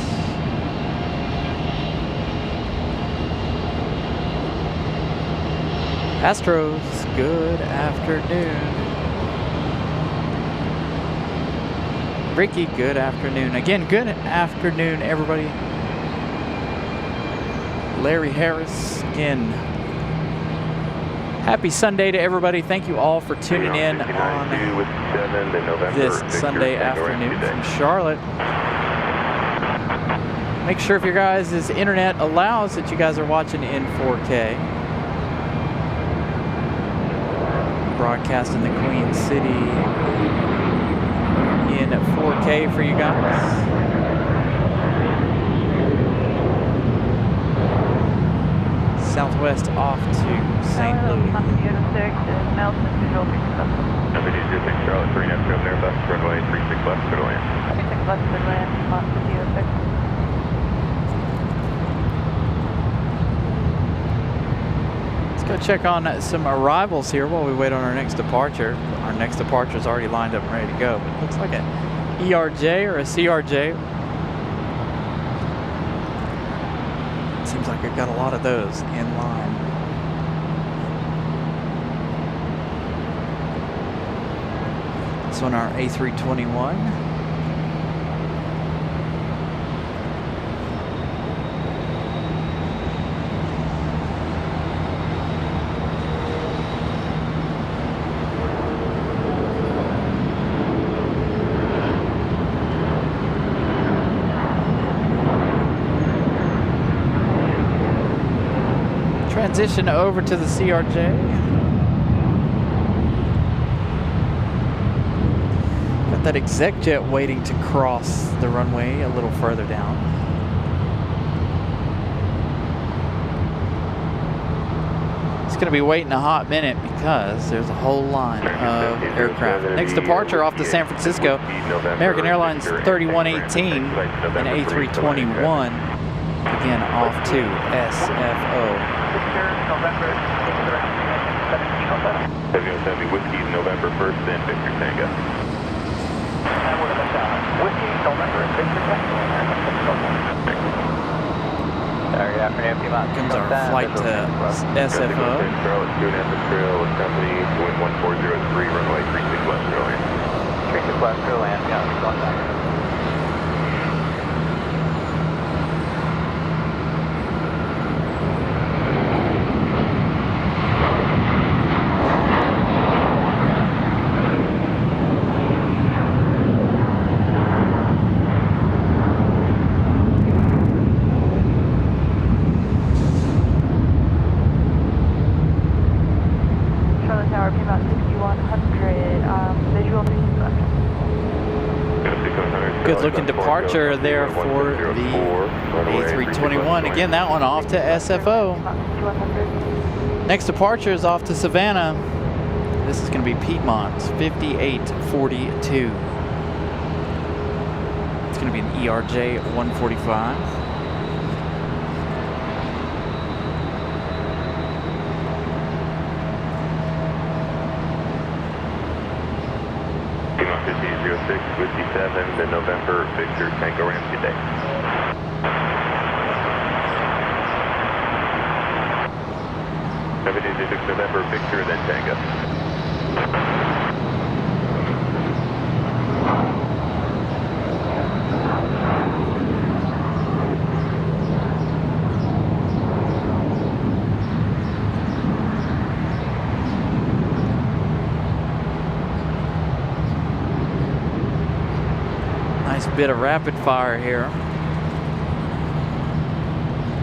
Astros, good afternoon. Ricky, good afternoon. Again, good afternoon, everybody. Larry Harris, again. Happy Sunday to everybody. Thank you all for tuning in on this Sunday afternoon from Charlotte. Make sure if your guys' internet allows that you guys are watching in 4K. Broadcasting the Queen City in 4K for you guys. Southwest off to St. Louis. Charlotte 3 next to there, bus runway 36 left, clear to land. 36 left, clear to land, Montpellier 06. Let's go check on some arrivals here while we wait on our next departure. Our next departure is already lined up and ready to go. It looks like an ERJ or a CRJ. Seems like we've got a lot of those in line. This one, our A321. Transition over to the CRJ. Got that exec jet waiting to cross the runway a little further down. It's going to be waiting a hot minute because there's a whole line of aircraft. Next departure off to San Francisco, American Airlines 3118 and A321. Again, off to SFO. November, 1707 Whiskey, November 1st, then Victor Tango. That would have been down. Whiskey, November, Victor Tango. Good afternoon, Piedmont. Comes our flight to SFO. Charlotte, Student Anthem Trail with company, wind 1403, runway 36 left, clear to land. 36 left, clear to land, yeah, going back. Good looking departure there for the A321. Again, that one off to SFO. Next departure is off to Savannah. This is going to be Piedmont 5842. It's going to be an ERJ 145. Piedmont 5806, Whiskey 7, the November Victor Tango Ramsey Day. November Victor, then Tango. bit of rapid fire here.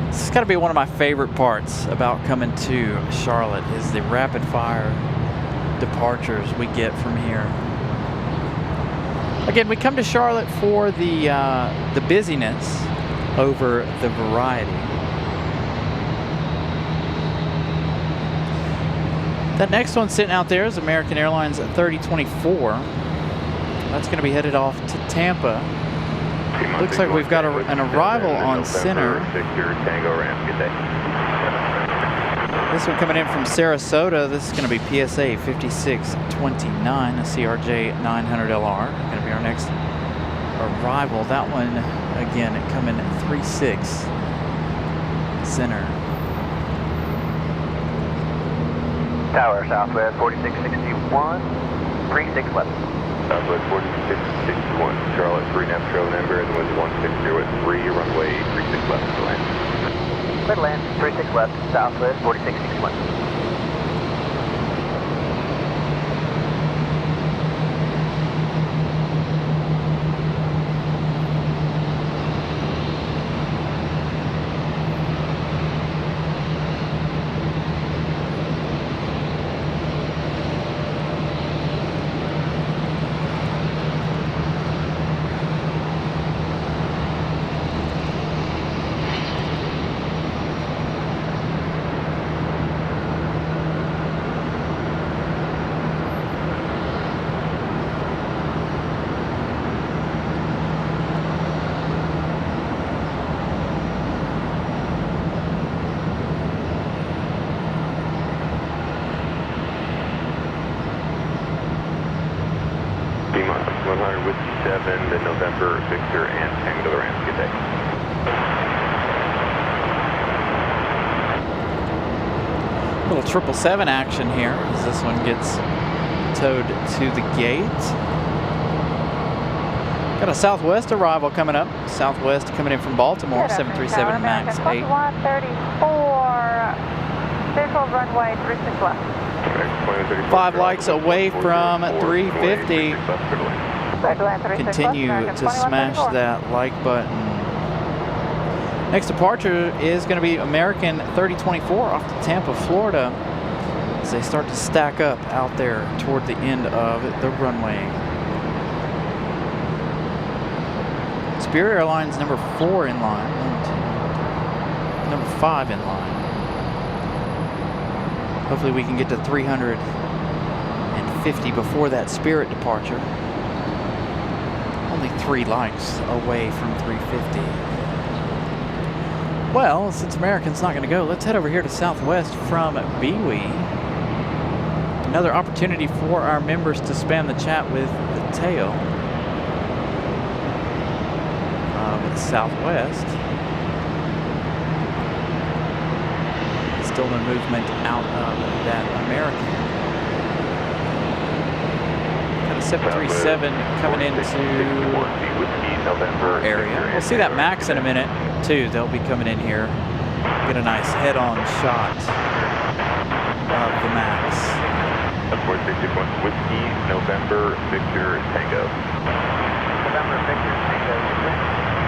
This has got to be one of my favorite parts about coming to Charlotte is the rapid fire departures we get from here. Again, we come to Charlotte for the busyness over the variety. That next one sitting out there is American Airlines 3024. That's going to be headed off to Tampa. Looks like we've got an arrival on center. This one coming in from Sarasota. This is going to be PSA 5629, a CRJ 900LR. Going to be our next arrival. That one, again, coming 36 center. Tower, Southwest 4661, 36 left. Southwest 4661, Charlotte 3 nav trail number, and the wind's 160 at 3, runway 36 left to land. Clear to land, 36 left, Southwest 4661. The November, Victor, and Tango to the ramp. Good day. Little 777 action here as this one gets towed to the gate. Got a Southwest arrival coming up. Southwest coming in from Baltimore, 737 MAX 8. 134, visual runway 36 left. 5 likes away from 350. Continue to smash that like button. Next departure is going to be American 3024 off to Tampa, Florida, as they start to stack up out there toward the end of the runway. Spirit Airlines number 4 in line, and number 5 in line. Hopefully we can get to 350 before that Spirit departure. Only 3 likes away from 350. Well, since American's not going to go, let's head over here to Southwest from BWE. Another opportunity for our members to spam the chat with the tail of Southwest. Still no movement out of that American. 737 coming into our area. We'll see that MAX in a minute too. They'll be coming in here. Get a nice head-on shot of the MAX. 461 Whiskey, November, Victor, Tango. November, Victor, Tango.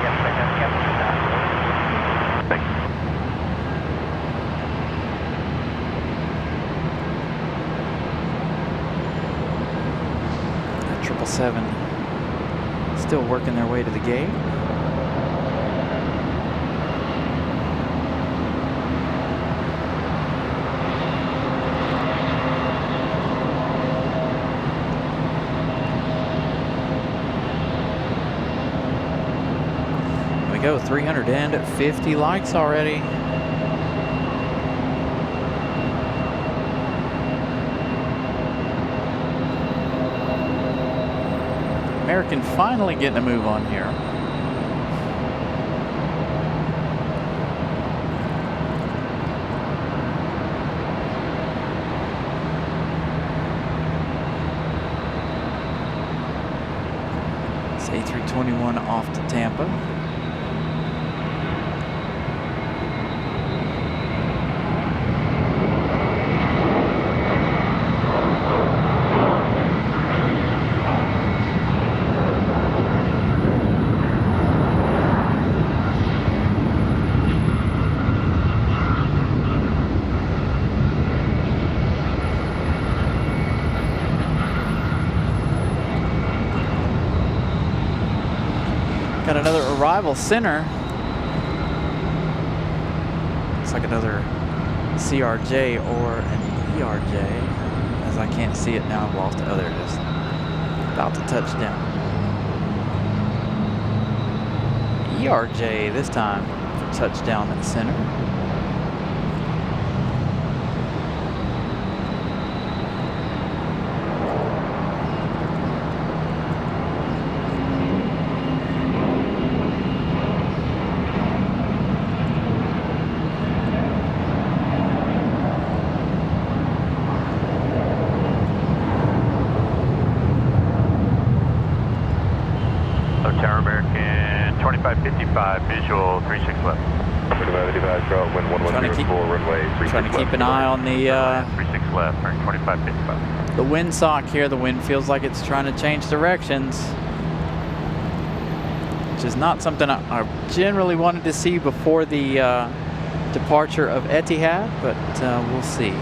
Yes, Thank you. 777 still working their way to the gate. There we go, 350 likes already. American finally getting a move on here. It's A321 off to Tampa. arrival center. Looks like another CRJ or an ERJ, as I can't see it now. I've lost it. Oh, there it is. About to touch down. ERJ this time for touchdown at center. Tower American 2555, visual 36 left. 2555, Charlotte, wind 1104, runway 36 Trying to keep an eye on the 36 left, 2555. the windsock here. The wind feels like it's trying to change directions, which is not something I generally wanted to see before the departure of Etihad, but we'll see.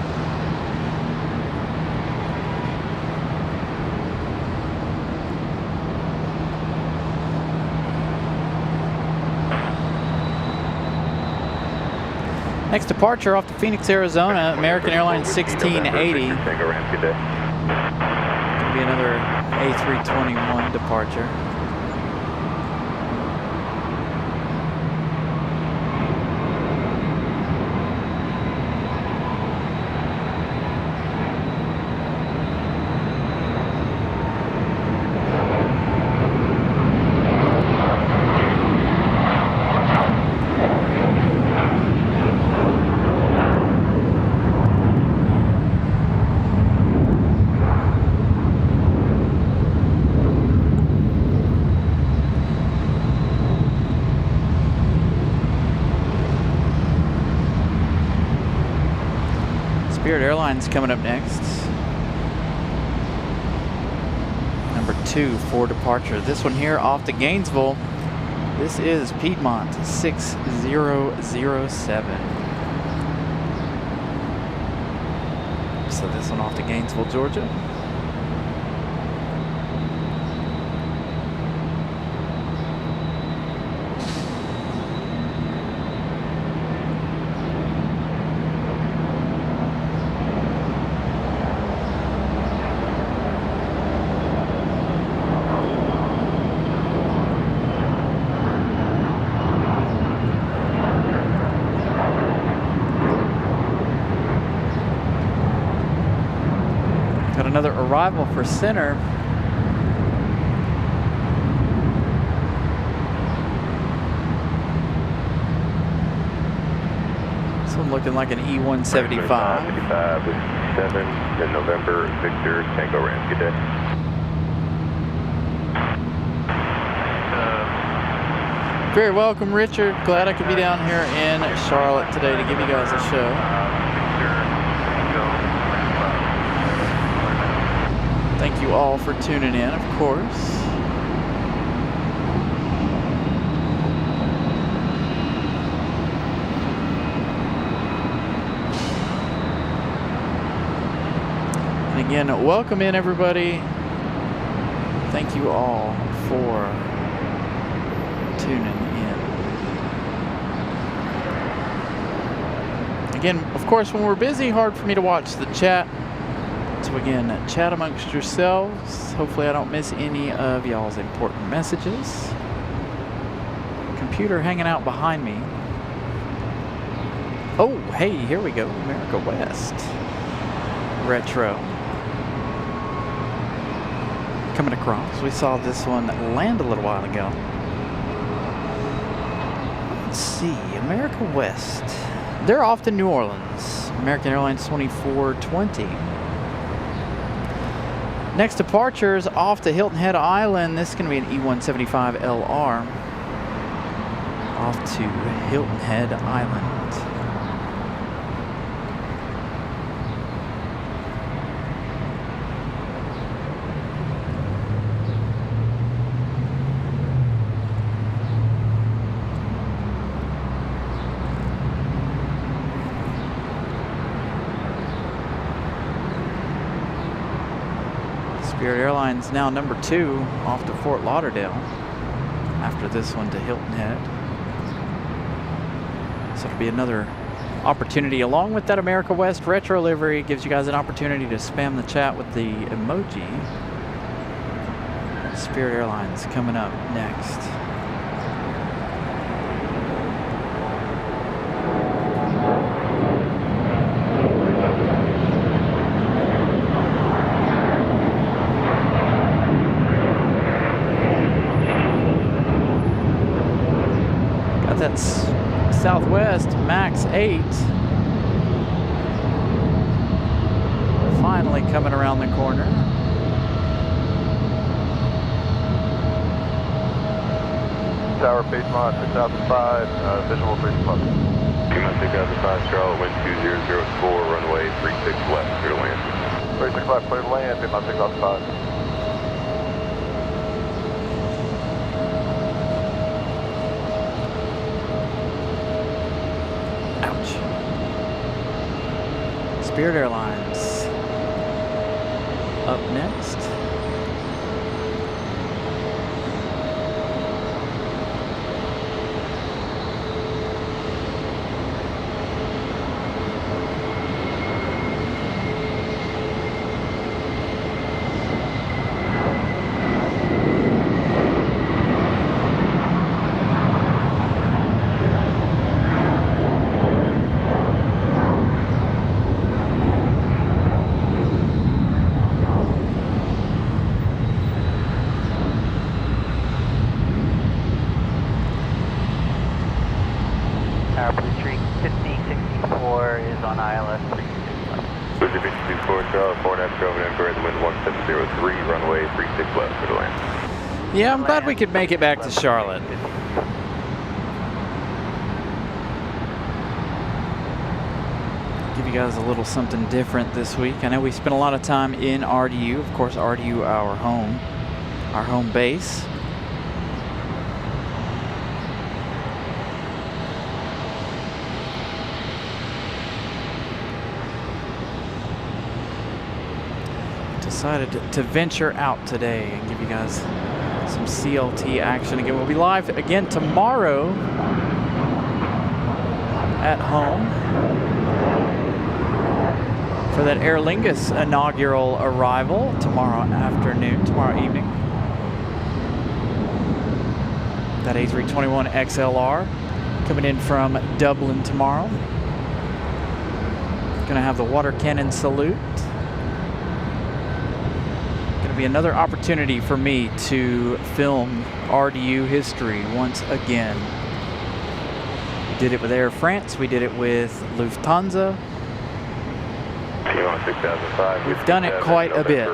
Next departure off to Phoenix, Arizona, American Airlines 1680. Tango ramp, good day. Could be another A321 departure. Airlines coming up next. Number 2 for departure. This one here off to Gainesville. This is Piedmont 6007. So this one off to Gainesville, Georgia. Another arrival for center. This one looking like an E175. 55 with 7 in November, Victor, Tango ramp, good day. Very welcome, Richard. Glad I could be down here in Charlotte today to give you guys a show. Thank you all for tuning in, of course. And again, welcome in, everybody. Thank you all for tuning in. Again, of course, when we're busy, hard for me to watch the chat. So again, chat amongst yourselves. Hopefully I don't miss any of y'all's important messages. Computer hanging out behind me. Oh, hey, here we go. America West. Retro. Coming across. We saw this one land a little while ago. Let's see. America West. They're off to New Orleans. American Airlines 2420. Next departure is off to Hilton Head Island. This is going to be an E175 LR. Off to Hilton Head Island. Spirit Airlines now number 2 off to Fort Lauderdale after after this one to Hilton Head. So it'll be another opportunity, along with that America West retro livery. Gives you guys an opportunity to spam the chat with the emoji. Spirit Airlines coming up next. Got that Southwest Max 8 finally coming around the corner. Tower Piedmont 6005, visual 3 plus. Piedmont 6005, Charlotte, wind 2004, runway 36 left, clear to land. 36 left, clear to land, Piedmont 6005. Ouch. Spirit Airlines up next. Yeah, I'm glad we could make it back to Charlotte. Give you guys a little something different this week. I know we spent a lot of time in RDU. Of course, RDU, our home base. Decided to venture out today and give you guys some CLT action. Again, we'll be live again tomorrow at home for that Aer Lingus inaugural arrival tomorrow evening. That A321 XLR coming in from Dublin tomorrow. Gonna have the water cannon salute. Be another opportunity for me to film RDU history once again. We did it with Air France, we did it with Lufthansa. We've done it quite a bit.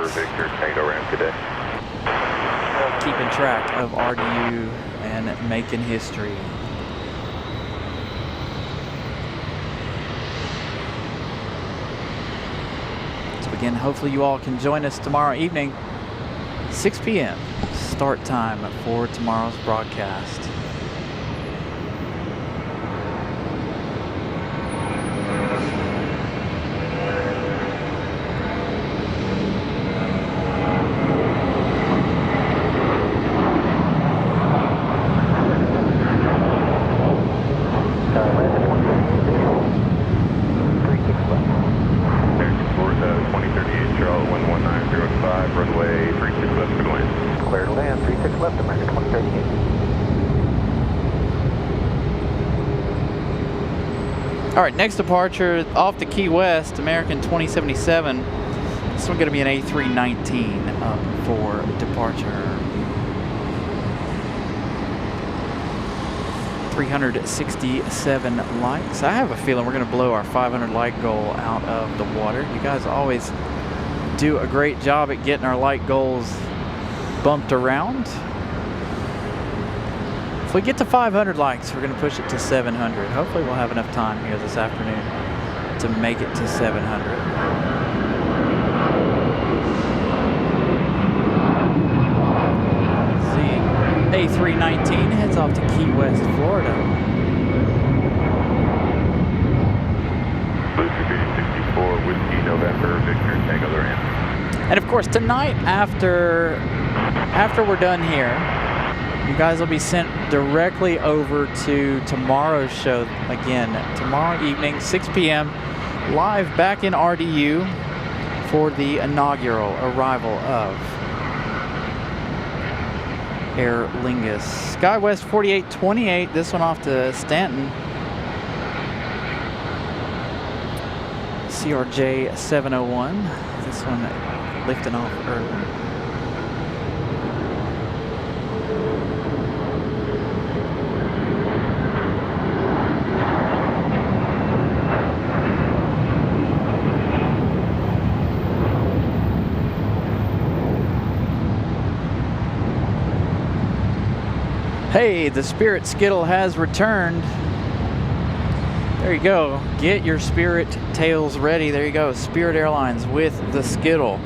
Keeping track of RDU and making history. So again, hopefully you all can join us tomorrow evening. 6 p.m. start time for tomorrow's broadcast. All right, next departure off the Key West, American 2077. This one's going to be an A319 up for departure. 367 likes. I have a feeling we're going to blow our 500 like goal out of the water. You guys always do a great job at getting our like goals bumped around. If we get to 500 likes, we're going to push it to 700. Hopefully we'll have enough time here this afternoon to make it to 700. A319 heads off to Key West, Florida. Lucy 64, Whiskey November, Victor, Tango Loran. And of course, tonight after we're done here, you guys will be sent directly over to tomorrow's show. Again, tomorrow evening, 6 p.m., live back in RDU for the inaugural arrival of Aer Lingus. SkyWest 4828, this one off to Stanton. CRJ 701, this one lifting off early. Hey, the Spirit Skittle has returned. There you go. Get your Spirit tails ready. There you go. Spirit Airlines with the Skittle.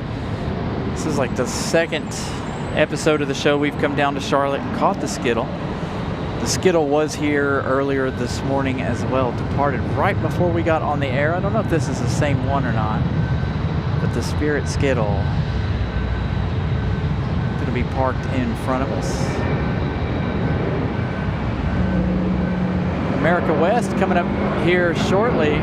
This is like the second episode of the show we've come down to Charlotte and caught the Skittle. The Skittle was here earlier this morning as well. Departed right before we got on the air. I don't know if this is the same one or not, but the Spirit Skittle going to be parked in front of us. America West coming up here shortly.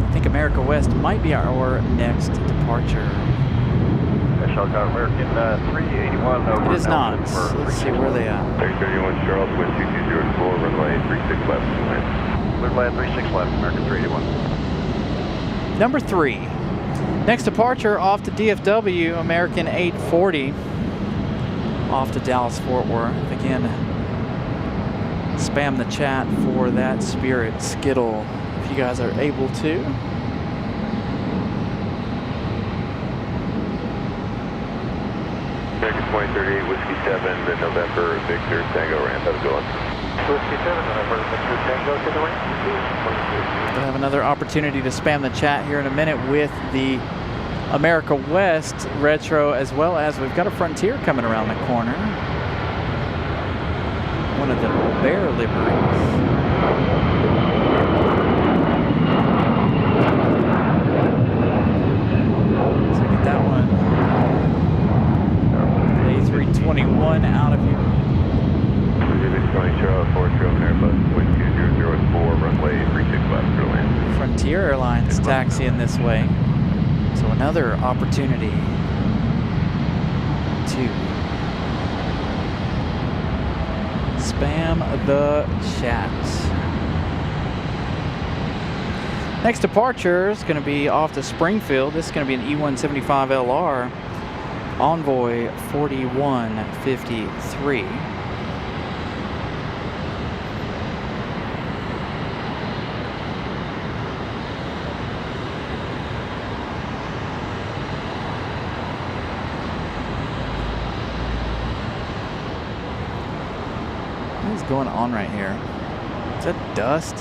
I think America West might be our next departure. American 381 over. It is not. Let's see where they are. 331 Charles, wind 2204, runway 36 left. Clear land 36 left, American 381. Number 3. Next departure off to DFW, American 840. Off to Dallas Fort Worth. Again, spam the chat for that Spirit Skittle if you guys are able to. American 2038, Whiskey 7, the November Victor Tango ramp. How's it going? Whiskey 7, November Victor Tango to the ramp. We'll have another opportunity to spam the chat here in a minute with the America West Retro, as well as we've got a Frontier coming around the corner. One of the Bear liveries. So get that one. A321 out of here. 20 Charles, 4 Truman Airbus, wind 2004, runway 36 left for land. Frontier Airlines taxiing this way. So another opportunity to spam the chat. Next departure is going to be off to Springfield. This is going to be an E175LR Envoy 4153. What is going on right here? Is that dust?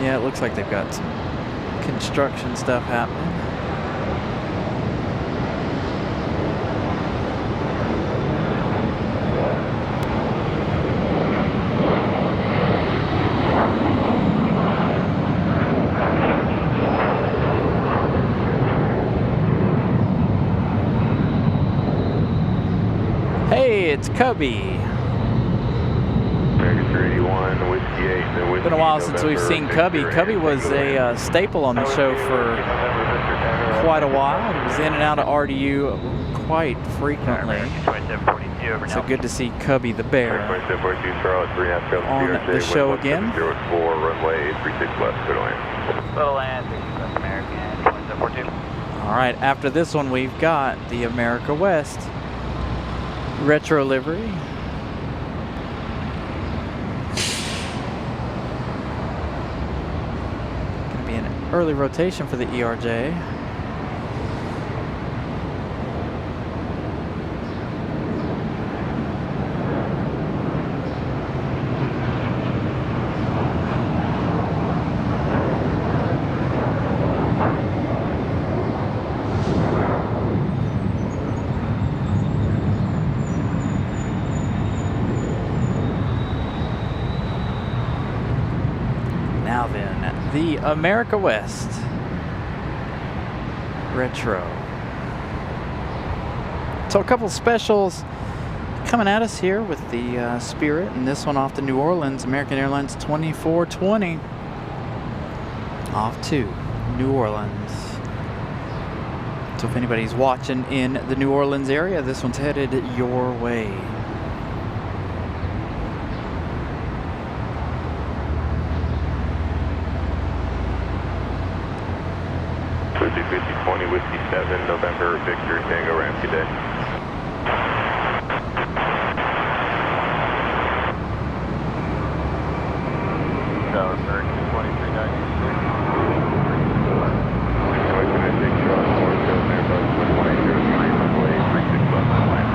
Yeah, it looks like they've got some construction stuff happening. Hey, it's Cubby. American 381, Whiskey 8, and It's been a while since we've seen Cubby. Cubby was a staple on the show for quite a while. He was in and out of RDU quite frequently. So good to see Cubby the Bear on the show again. 04, runway 36 left, go to land. Little land, American 2742. All right, after this one, we've got the America West Retro livery. Gonna be an early rotation for the ERJ. Now then, the America West Retro. So a couple specials coming at us here with the Spirit, and this one off the New Orleans American Airlines 2420 off to New Orleans. So if anybody's watching in the New Orleans area, this one's headed your way. 50-20 Whiskey 7, November, Victor, Tango, ramp, good day. Tower American 2396. 2396, Charlotte, 47, Airbus, 2180, runway 36 left, land.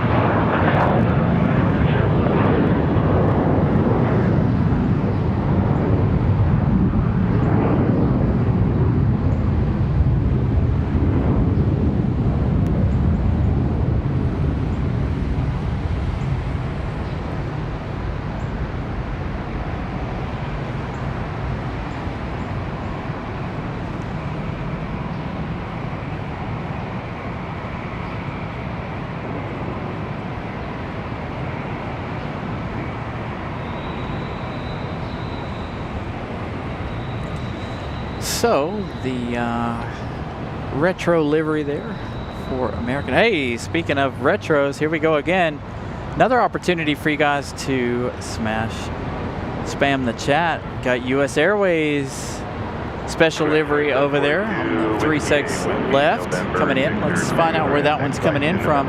So the retro livery there for American. Hey, speaking of retros, here we go again. Another opportunity for you guys to spam the chat. Got U.S. Airways special livery over there on the 36 left coming in. Let's find out where that one's coming in from.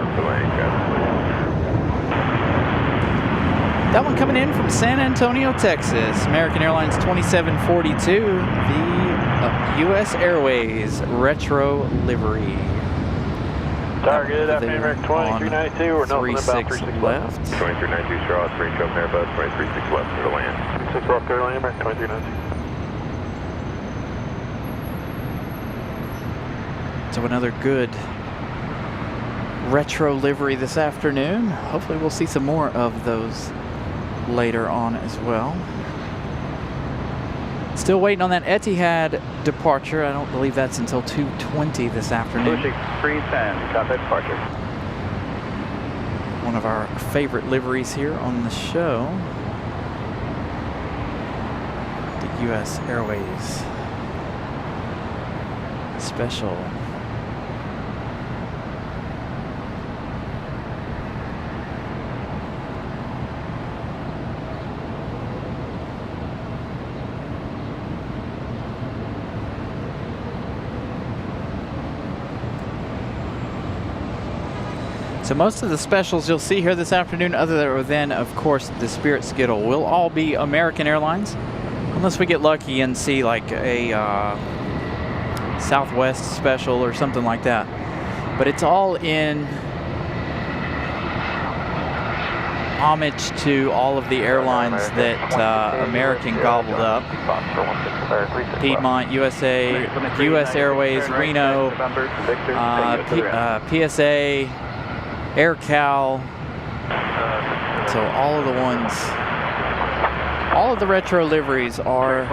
That one coming in from San Antonio, Texas. American Airlines 2742, the U.S. Airways retro livery. Target afternoon, American 2392, we're nothing about 36 36 left. 2392, Charlotte, 3 Copenhagen, Airbus, 236 left, clear to land. 36 Rock Carolina, American 2392. So another good retro livery this afternoon. Hopefully we'll see some more of those later on as well. Still waiting on that Etihad departure. I don't believe that's until 2:20 this afternoon. Pushing 310, copy departure. One of our favorite liveries here on the show. The U.S. Airways special. So most of the specials you'll see here this afternoon, other than, of course, the Spirit Skittle, will all be American Airlines. Unless we get lucky and see like a Southwest special or something like that. But it's all in homage to all of the airlines that American gobbled up. Piedmont, USA, U.S. Airways, Reno, PSA, AirCal, so all of the ones, all of the retro liveries are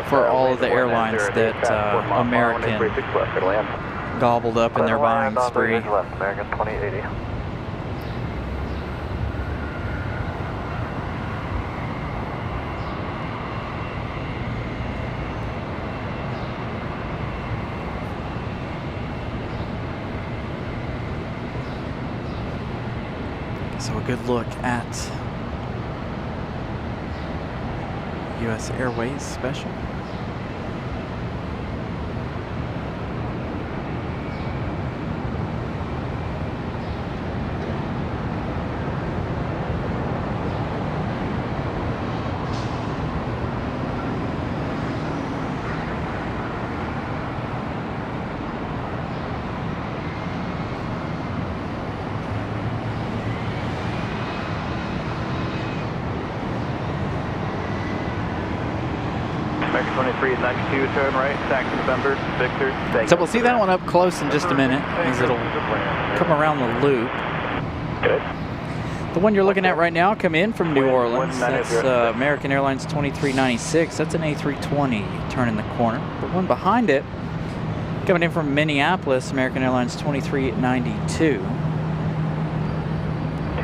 for all of the airlines that American gobbled up in their buying spree. American 2080. So a good look at U.S. Airways special. American 2392, turn right, taxi November, Victor. So we'll see that one up close in just a minute as it'll come around the loop. Good. The one you're looking at right now come in from New Wind Orleans. That's 1906. American Airlines 2396. That's an A320 turning the corner. The one behind it coming in from Minneapolis, American Airlines 2392.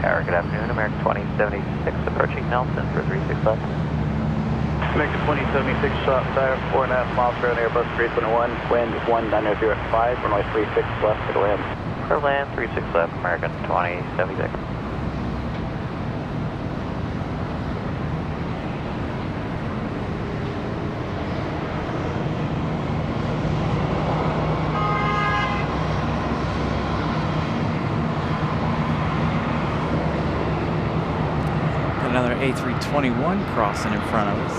Tower, good afternoon. American 2076 approaching Nelson for 36 left. American 2076 shot tower, 4.5 miles per hour, Airbus 321, wind 1905, runway 36 left, clear to land. Clear to land, 36 left, American 2076. Another A321 crossing in front of us.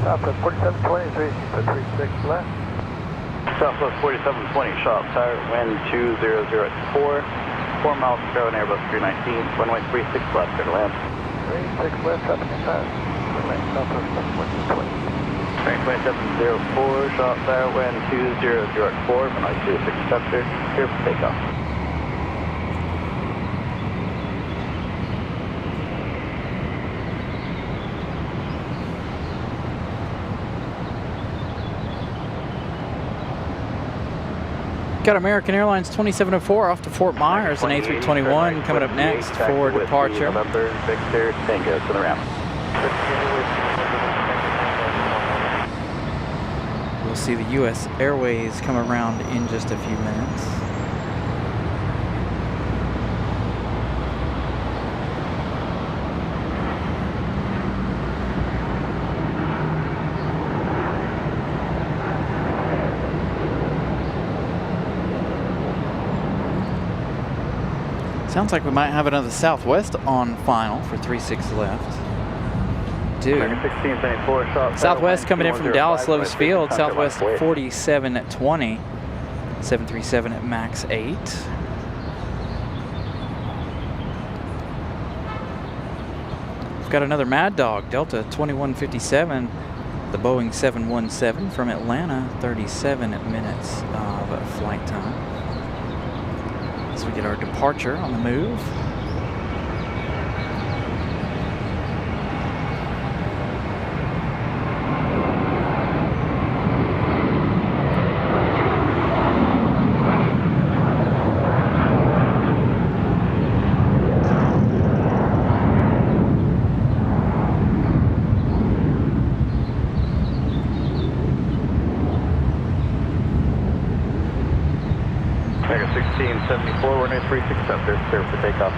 Southwest 4723, 36 left. Southwest 4720 shot tower, wind 2004, 4 miles per hour, Airbus 319, runway 36 left, clear to land. 36 left, traffic inside. Southwest 4720. Train 2704 shot tower, wind 2004, runway 36 left, clear for takeoff. Got American Airlines 2704 off to Fort Myers, an A321 coming up next for departure. November, Victor, Tango to the ramp. We'll see the U.S. Airways come around in just a few minutes. Sounds like we might have another Southwest on final for 36 left. Dude. 1674 shot. Southwest coming in from Dallas Lovis Field. Southwest 4720. 737 at max 8. We've got another Mad Dog, Delta 2157. The Boeing 717 from Atlanta, 37 minutes of flight time. As we get our departure on the move. Tiger 1674, runway 36 clear for takeoff.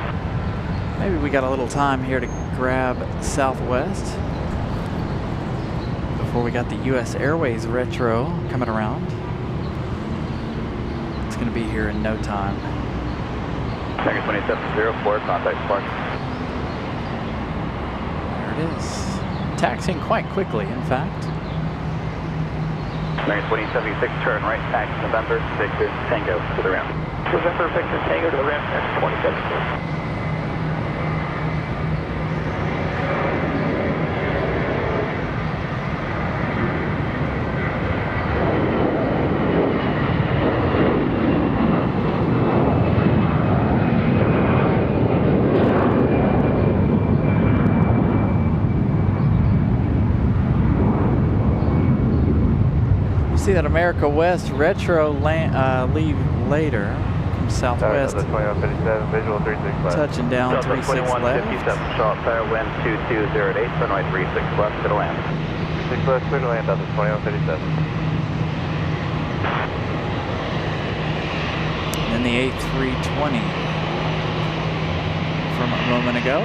Maybe we got a little time here to grab Southwest before we got the U.S. Airways retro coming around. It's going to be here in no time. Tiger 2704, contact Spark. There it is. Taxiing quite quickly, in fact. Tiger 2076, turn right, taxi November, Victor, Tango to the ramp. November, Victor, Tango to the ramp, Tiger 2076. See that America West retro leave later from Southwest. 2157, visual 36 left. Touching down 36 left. 2157, shot tower, wind 2208, runway 36 left, to the land. 6 left, clear to land, Delta 2157. And then the A320 from a moment ago.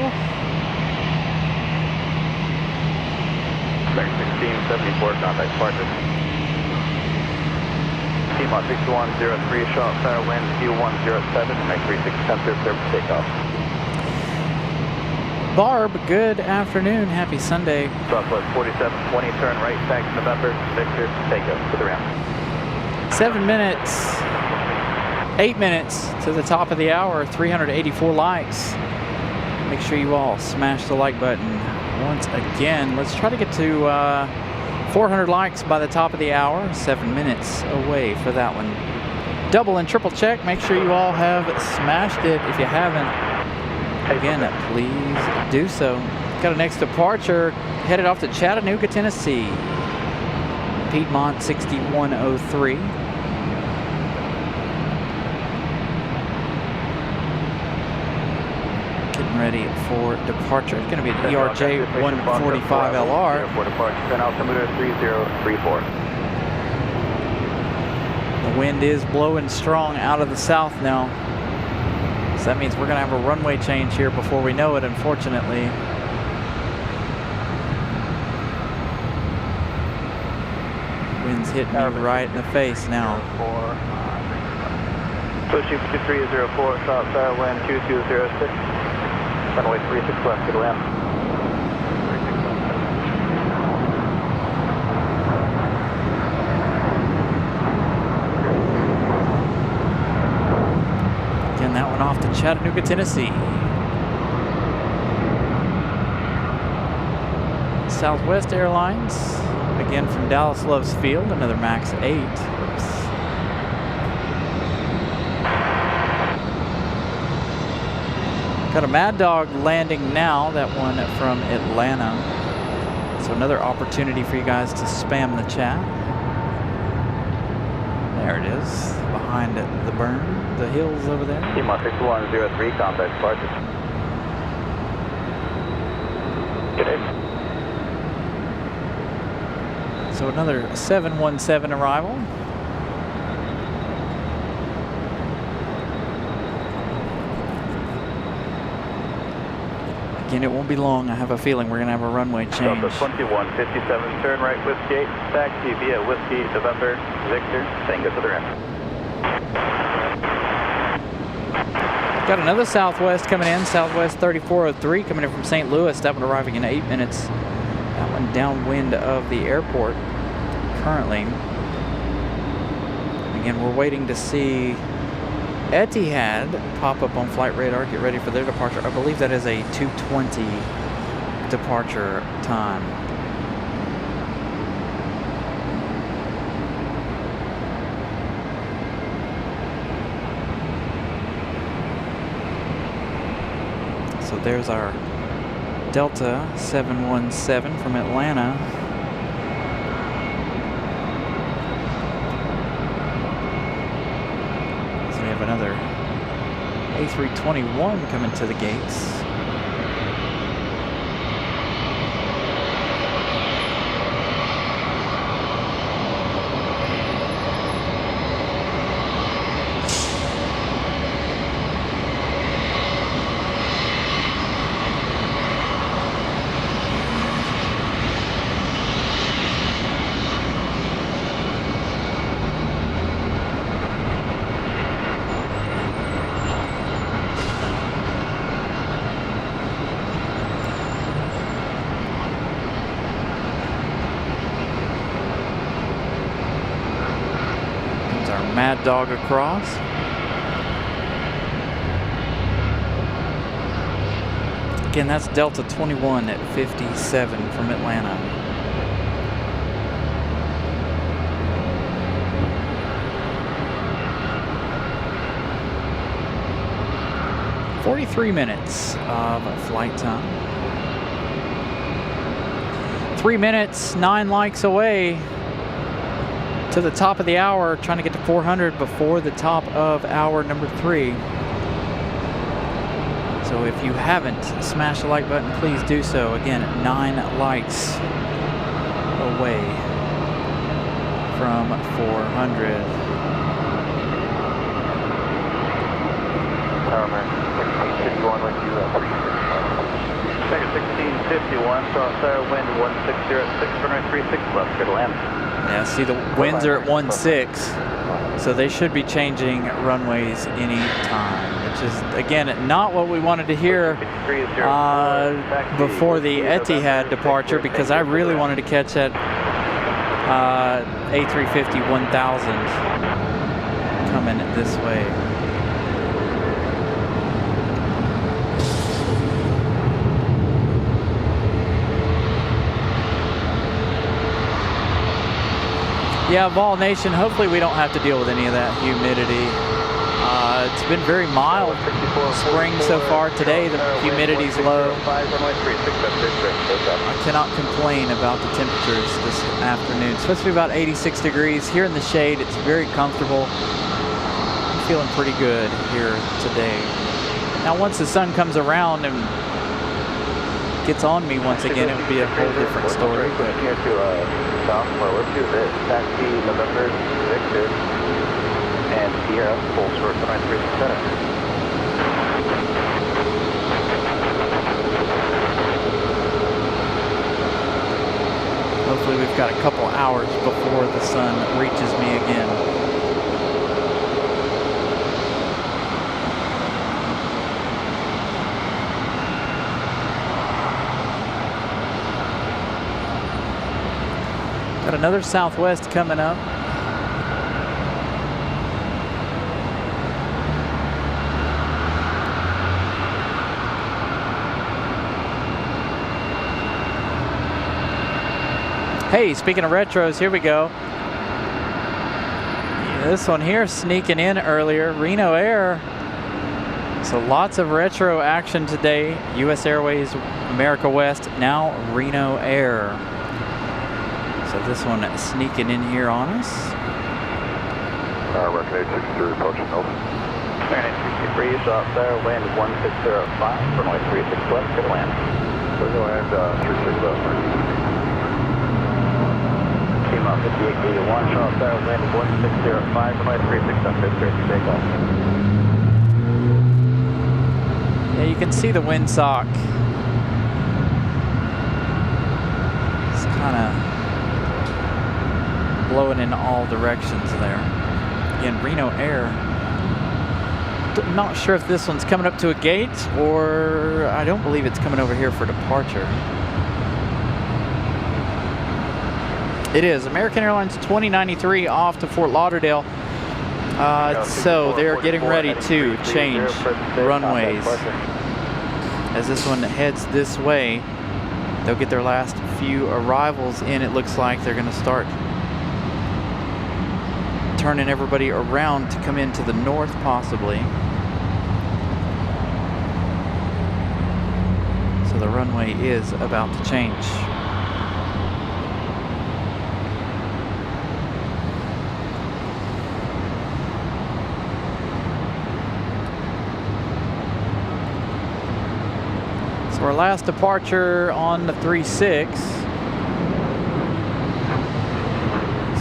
Tiger 1674, contact Spark. T-Mod 6103, shot tower, wind Q107, make 36 clear for takeoff. Barb, good afternoon. Happy Sunday. Southwest 4720, turn right, taxi November, Victor, takeoff to the ramp. 7 minutes 8 minutes to the top of the hour, 384 likes. Make sure you all smash the like button once again. Let's try to get to 400 likes by the top of the hour. 7 minutes away for that one. Double and triple check. Make sure you all have smashed it. If you haven't, again, please do so. Got a next departure headed off to Chattanooga, Tennessee. Piedmont 6103. Getting ready for departure. It's going to be an ERJ 145 LR. For departure, send altimeter 3034. The wind is blowing strong out of the south now. So that means we're going to have a runway change here before we know it, unfortunately. Wind's hitting me right in the face now. Pushing 5304, south side wind 2206. Runway 36 left, good land. Again, that one off to Chattanooga, Tennessee. Southwest Airlines, again from Dallas Loves Field, another MAX 8. Oops. Got a Mad Dog landing now, that one from Atlanta. So another opportunity for you guys to spam the chat. There it is, behind the burn, the hills over there. Piedmont 6103, contact departure. Good day. So another 717 arrival. Again, it won't be long. I have a feeling we're going to have a runway change. Delta 2157, turn right Whiskey 8, taxi via Whiskey November Victor, Tango to the ramp. Got another Southwest coming in, Southwest 3403 coming in from St. Louis. That one arriving in 8 minutes. That one downwind of the airport currently. Again, we're waiting to see Etihad pop up on flight radar, get ready for their departure. I believe that is a 2:20 departure time. So there's our Delta 717 from Atlanta. Another A321 coming to the gates. Mad Dog across. Again, that's Delta 21 at 57 from Atlanta. "43 minutes of flight time. 3 minutes, 9 likes away to the top of the hour, trying to get to 400 before the top of hour number 3. So if you haven't smashed the like button, please do so. Again, 9 likes away from 400. Going with you, 1651, south side wind 160 at 6, runway 36 left, good to land. Yeah, see the winds are at 16, so they should be changing runways any time, which is, again, not what we wanted to hear before the Etihad departure, because I really wanted to catch that A350 1000 coming this way. Yeah, Vol Nation, hopefully we don't have to deal with any of that humidity. It's been very mild spring so far today. The humidity's low. I cannot complain about the temperatures this afternoon. It's supposed to be about 86 degrees. Here in the shade, it's very comfortable. I'm feeling pretty good here today. Now, once the sun comes around and gets on me once again, it would be a whole different story. But here to south, lower to this, taxi November Victor, and Sierra, full short, 937. Hopefully we've got a couple hours before the sun reaches me again. Got another Southwest coming up. Hey, speaking of retros, here we go. Yeah, this one here sneaking in earlier, Reno Air. So lots of retro action today. US Airways, America West, now Reno Air. So this one sneaking in here on us. American 863 approaching over. American 863, shot there, wind 1605, runway 36 left, good land. Good land, 36 left. Came up 5881, shot there, wind 1605, runway 36 left, good takeoff. Yeah, you can see the windsock. It's kind of blowing in all directions there. Again, Reno Air. I'm not sure if this one's coming up to a gate, or I don't believe it's coming over here for departure. It is American Airlines 2093 off to Fort Lauderdale. So they're getting ready to change runways. As this one heads this way, they'll get their last few arrivals in. It looks like they're going to start turning everybody around to come into the north, possibly. So the runway is about to change. So our last departure on the 36.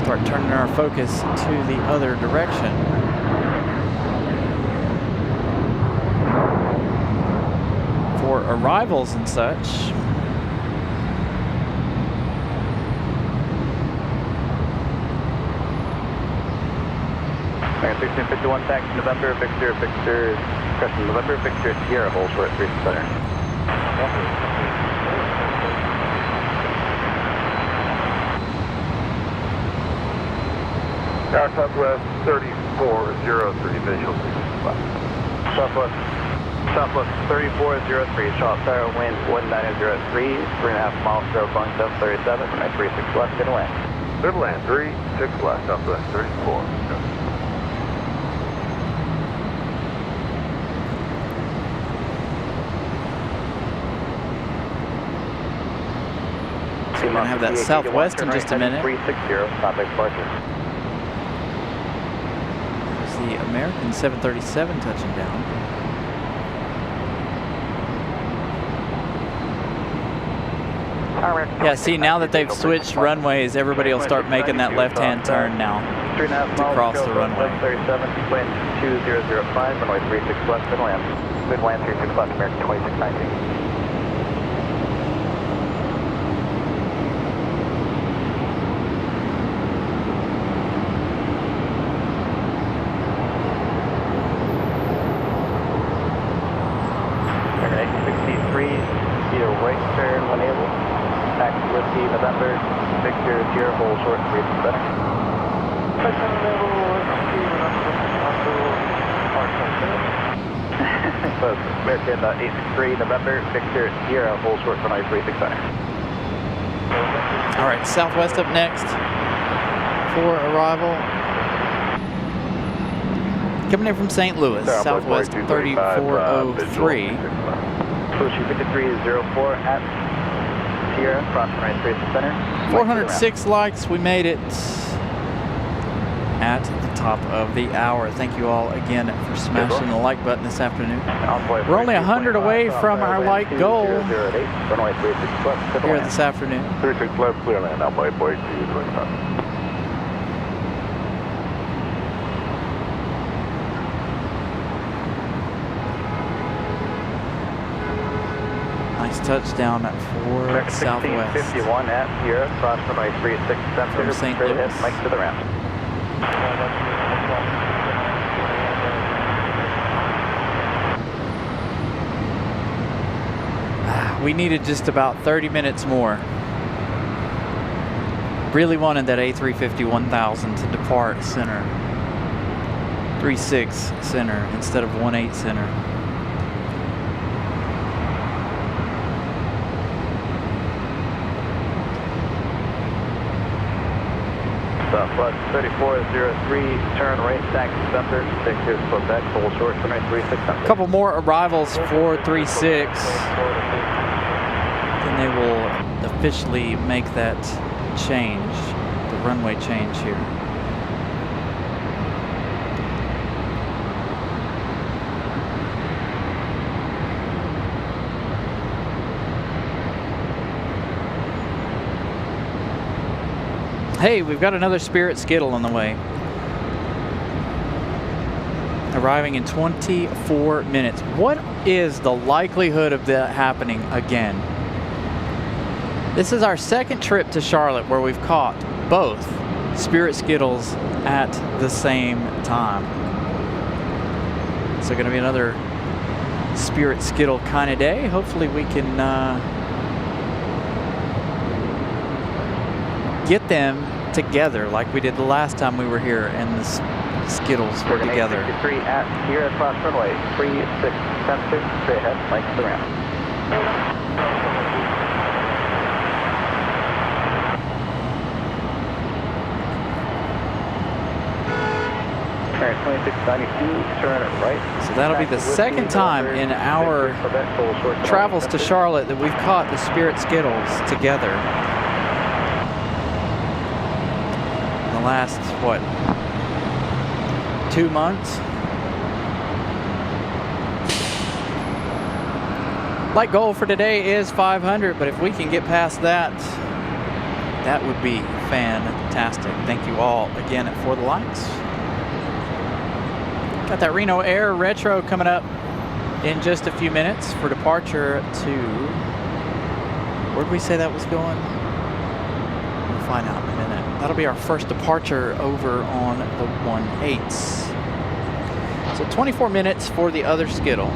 Start turning our focus to the other direction. For arrivals and such. American 1651, taxi November, Victor, Crescent November, Victor, Sierra, hold short, 3 center. Southwest 3403, visual 6 left. Southwest 3403, shot there, wind 1903, 3.5 miles, 0 going 737, runway 36 left, good land. Good land, 36 left, Southwest 34. So we're going to have that Southwest in just a minute. 360, stop departure. There's the American 737 touching down. Yeah, see, now that they've switched runways, everybody will start making that left-hand turn now to cross the runway. 37, wind 2005, runway 36 left, good land. Good land, 36 left, American 2619. November, Victor, Sierra, hold short, 3 center. Close. American 863 November, Victor Sierra, hold short for 936 center. All right, Southwest up next for arrival. Coming in from St. Louis, Southwest 3403. Push 5304 at Sierra, cross for 936 center. 406 likes, we made it at the top of the hour. Thank you all again for smashing the like button this afternoon. We're only 100 away from our like goal here this afternoon. 36 left, clear land, Envoy 4225. Nice touchdown for Southwest. 1651 at Sierra, cross for 936 center. From St. Straight ahead, Louis. Mike to the ramp. We needed just about 30 minutes more. Really wanted that A350-1000 to depart center. 36 center instead of 18 center. Southwest 3403, turn right, taxi center, 6 Quebec, hold short for 936 center. A couple more arrivals for 36. Then they will officially make that change, the runway change here. Hey, we've got another Spirit Skittle on the way. Arriving in 24 minutes. What is the likelihood of that happening again? This is our second trip to Charlotte where we've caught both Spirit Skittles at the same time. So going to be another Spirit Skittle kind of day. Hopefully we can get them together like we did the last time we were here and the Skittles were together. 863 at Sierra, cross runway, 36 center, straight ahead, Mike to the ramp. Turn 2692, turn right. So that'll be the second time in our travels to Charlotte that we've caught the Spirit Skittles together. In the last, what, 2 months? Light goal for today is 500, but if we can get past that, that would be fantastic. Thank you all again for the likes. Got that Reno Air Retro coming up in just a few minutes for departure to, where did we say that was going? We'll find out in a minute. That'll be our first departure over on the 18s. So 24 minutes for the other Skittle.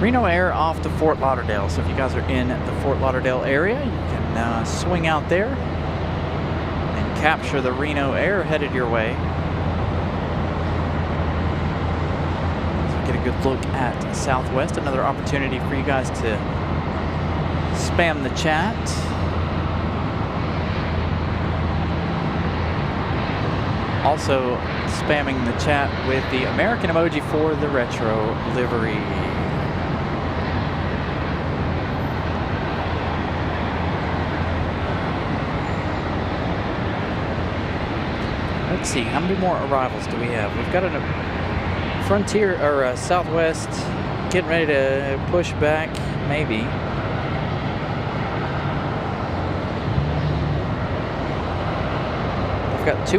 Reno Air off to Fort Lauderdale. So if you guys are in the Fort Lauderdale area, you can swing out there and capture the Reno Air headed your way. So get a good look at Southwest. Another opportunity for you guys to spam the chat. Also spamming the chat with the American emoji for the retro livery. Let's see, how many more arrivals do we have? We've got a Frontier or a Southwest getting ready to push back, maybe. We've got three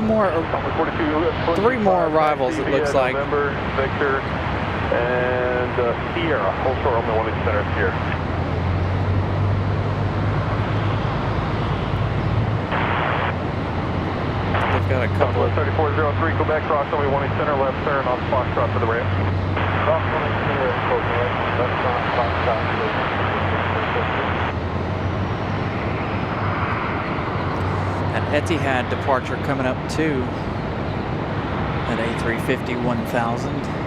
more arrivals, it looks like. November, Victor, and Sierra. Hold short on the 1 center Sierra. We've got a couple of 3403, go back, cross only 1 center, left turn on Foxtrot to the ramp. Cross 1 center, left turn, Foxtrot to the ramp. An Etihad departure coming up too. 350, 1000.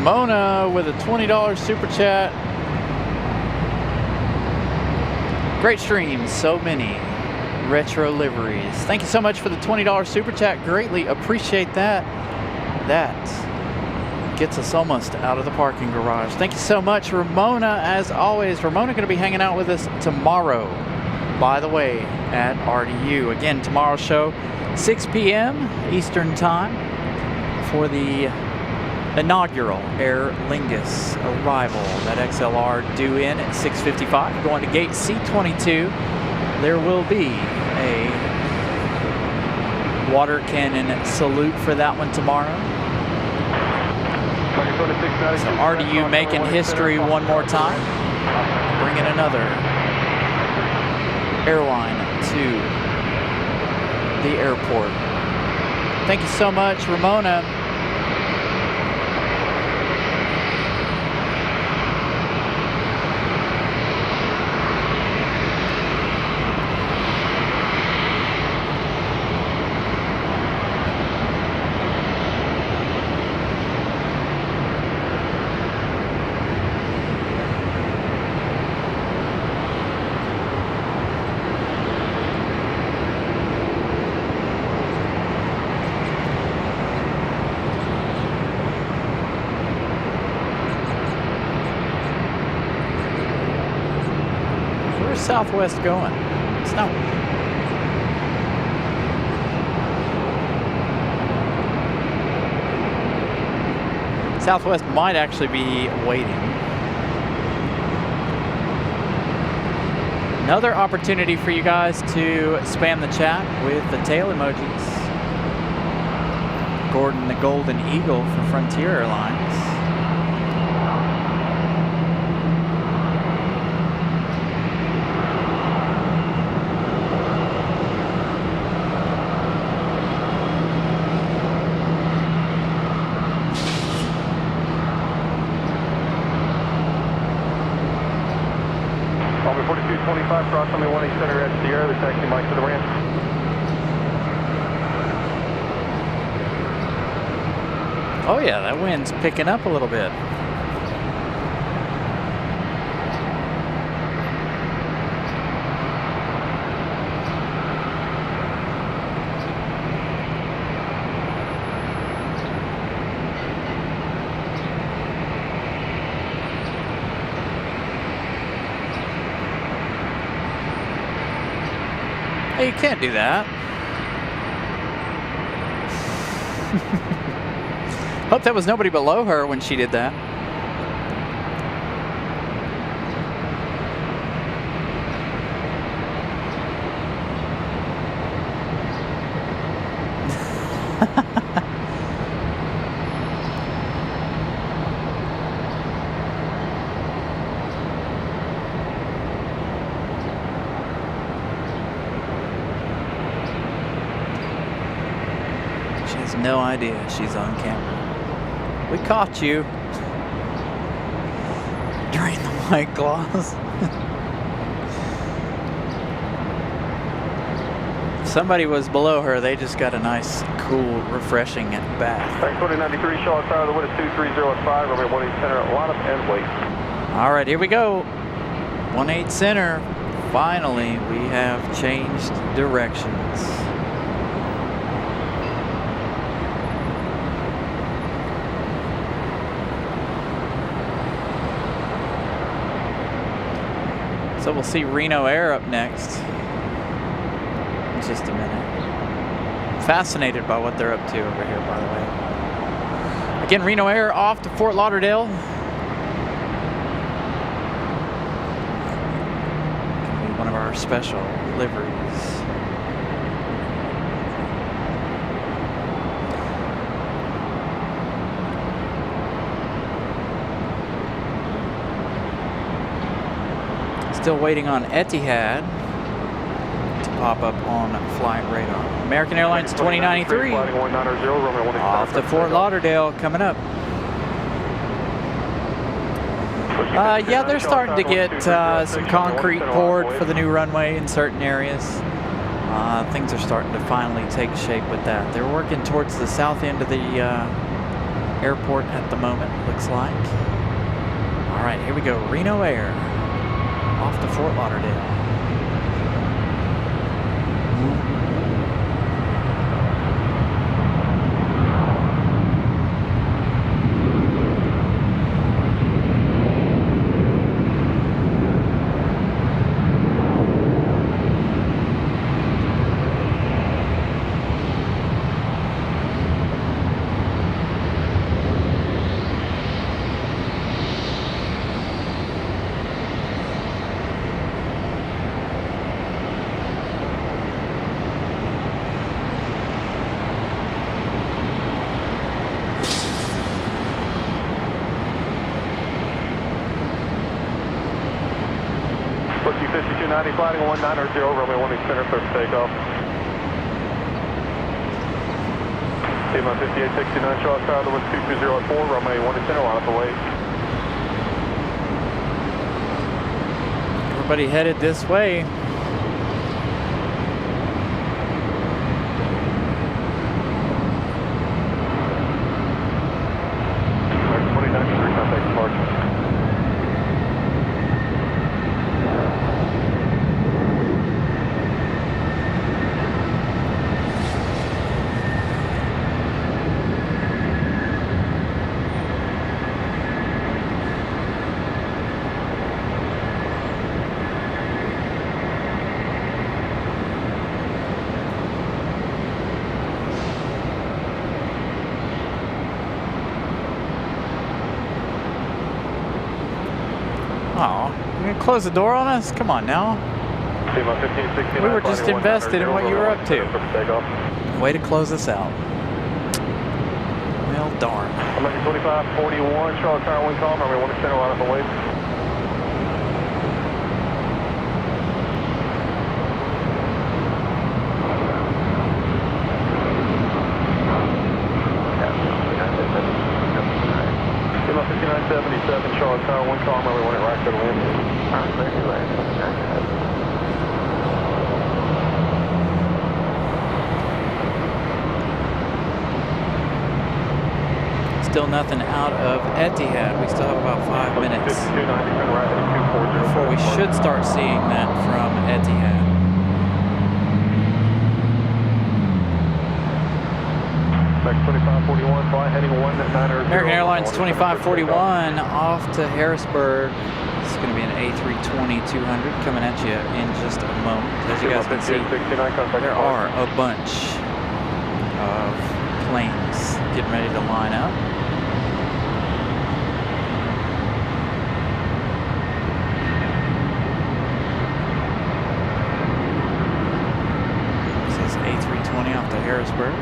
Mona with a $20 super chat. Great stream, so many retro liveries. Thank you so much for the $20 super chat. Greatly appreciate that. That gets us almost out of the parking garage. Thank you so much, Ramona. As always, Ramona going to be hanging out with us tomorrow, by the way, at RDU. Again, tomorrow's show, 6 p.m. Eastern Time for the inaugural Aer Lingus arrival. That XLR due in at 6:55. Going to gate C22. There will be a water cannon salute for that one tomorrow. So RDU making history one more time, bringing another airline to the airport. Thank you so much, Ramona. Southwest going. Snow. Southwest might actually be waiting. Another opportunity for you guys to spam the chat with the tail emojis. Gordon the Golden Eagle for Frontier Airlines. Cross on the 18 center at Sierra, the taxi mic to the ramp. Oh yeah, that wind's picking up a little bit. Hey, you can't do that. Hope that was nobody below her when she did that. No idea she's on camera. We caught you. Drain the white claws. If somebody was below her, they just got a nice, cool, refreshing bath. 2093 Charlotte Tower, the wind is 2305, runway 18 center, line up and wait. All right, here we go. 18 center. Finally, we have changed directions. So we'll see Reno Air up next in just a minute. Fascinated by what they're up to over here, by the way. Again, Reno Air off to Fort Lauderdale. One of our special liveries. Still waiting on Etihad to pop up on flight radar. American Airlines 2093 off to Fort Lauderdale coming up. Yeah, they're starting to get some concrete poured for the new runway in certain areas. Things are starting to finally take shape with that. They're working towards the south end of the airport at the moment, looks like. All right, here we go. Reno Air off to Fort Lauderdale. Flying 190, runway 18 center, clear for takeoff. T-minus 5869, short tower, the 12204, runway 18 center, line up away. Everybody headed this way. Close the door on us? Come on now. We were just invested in what you were up to. Way to close us out. Well, darn. American 2541, Charlotte Tower, wind calm, runway 18 center, line up away. T-minus 5977, Charlotte Tower, wind calm, runway 18 right to the wind. Still nothing out of Etihad. We still have about 5 minutes before we should start seeing that from Etihad. American Airlines 2541 off to Harrisburg. It's going to be an A320-200 coming at you in just a moment. As you guys can see, there are a bunch of planes getting ready to line up. This is A320 off to Harrisburg.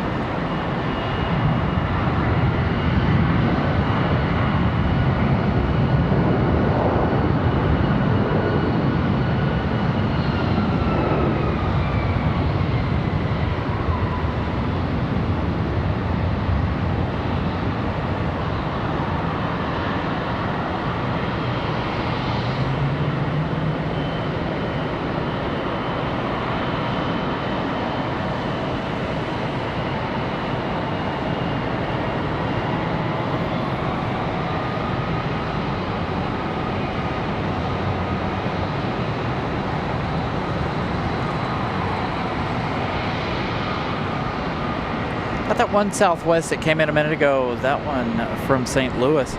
That one Southwest that came in a minute ago, that one from St. Louis,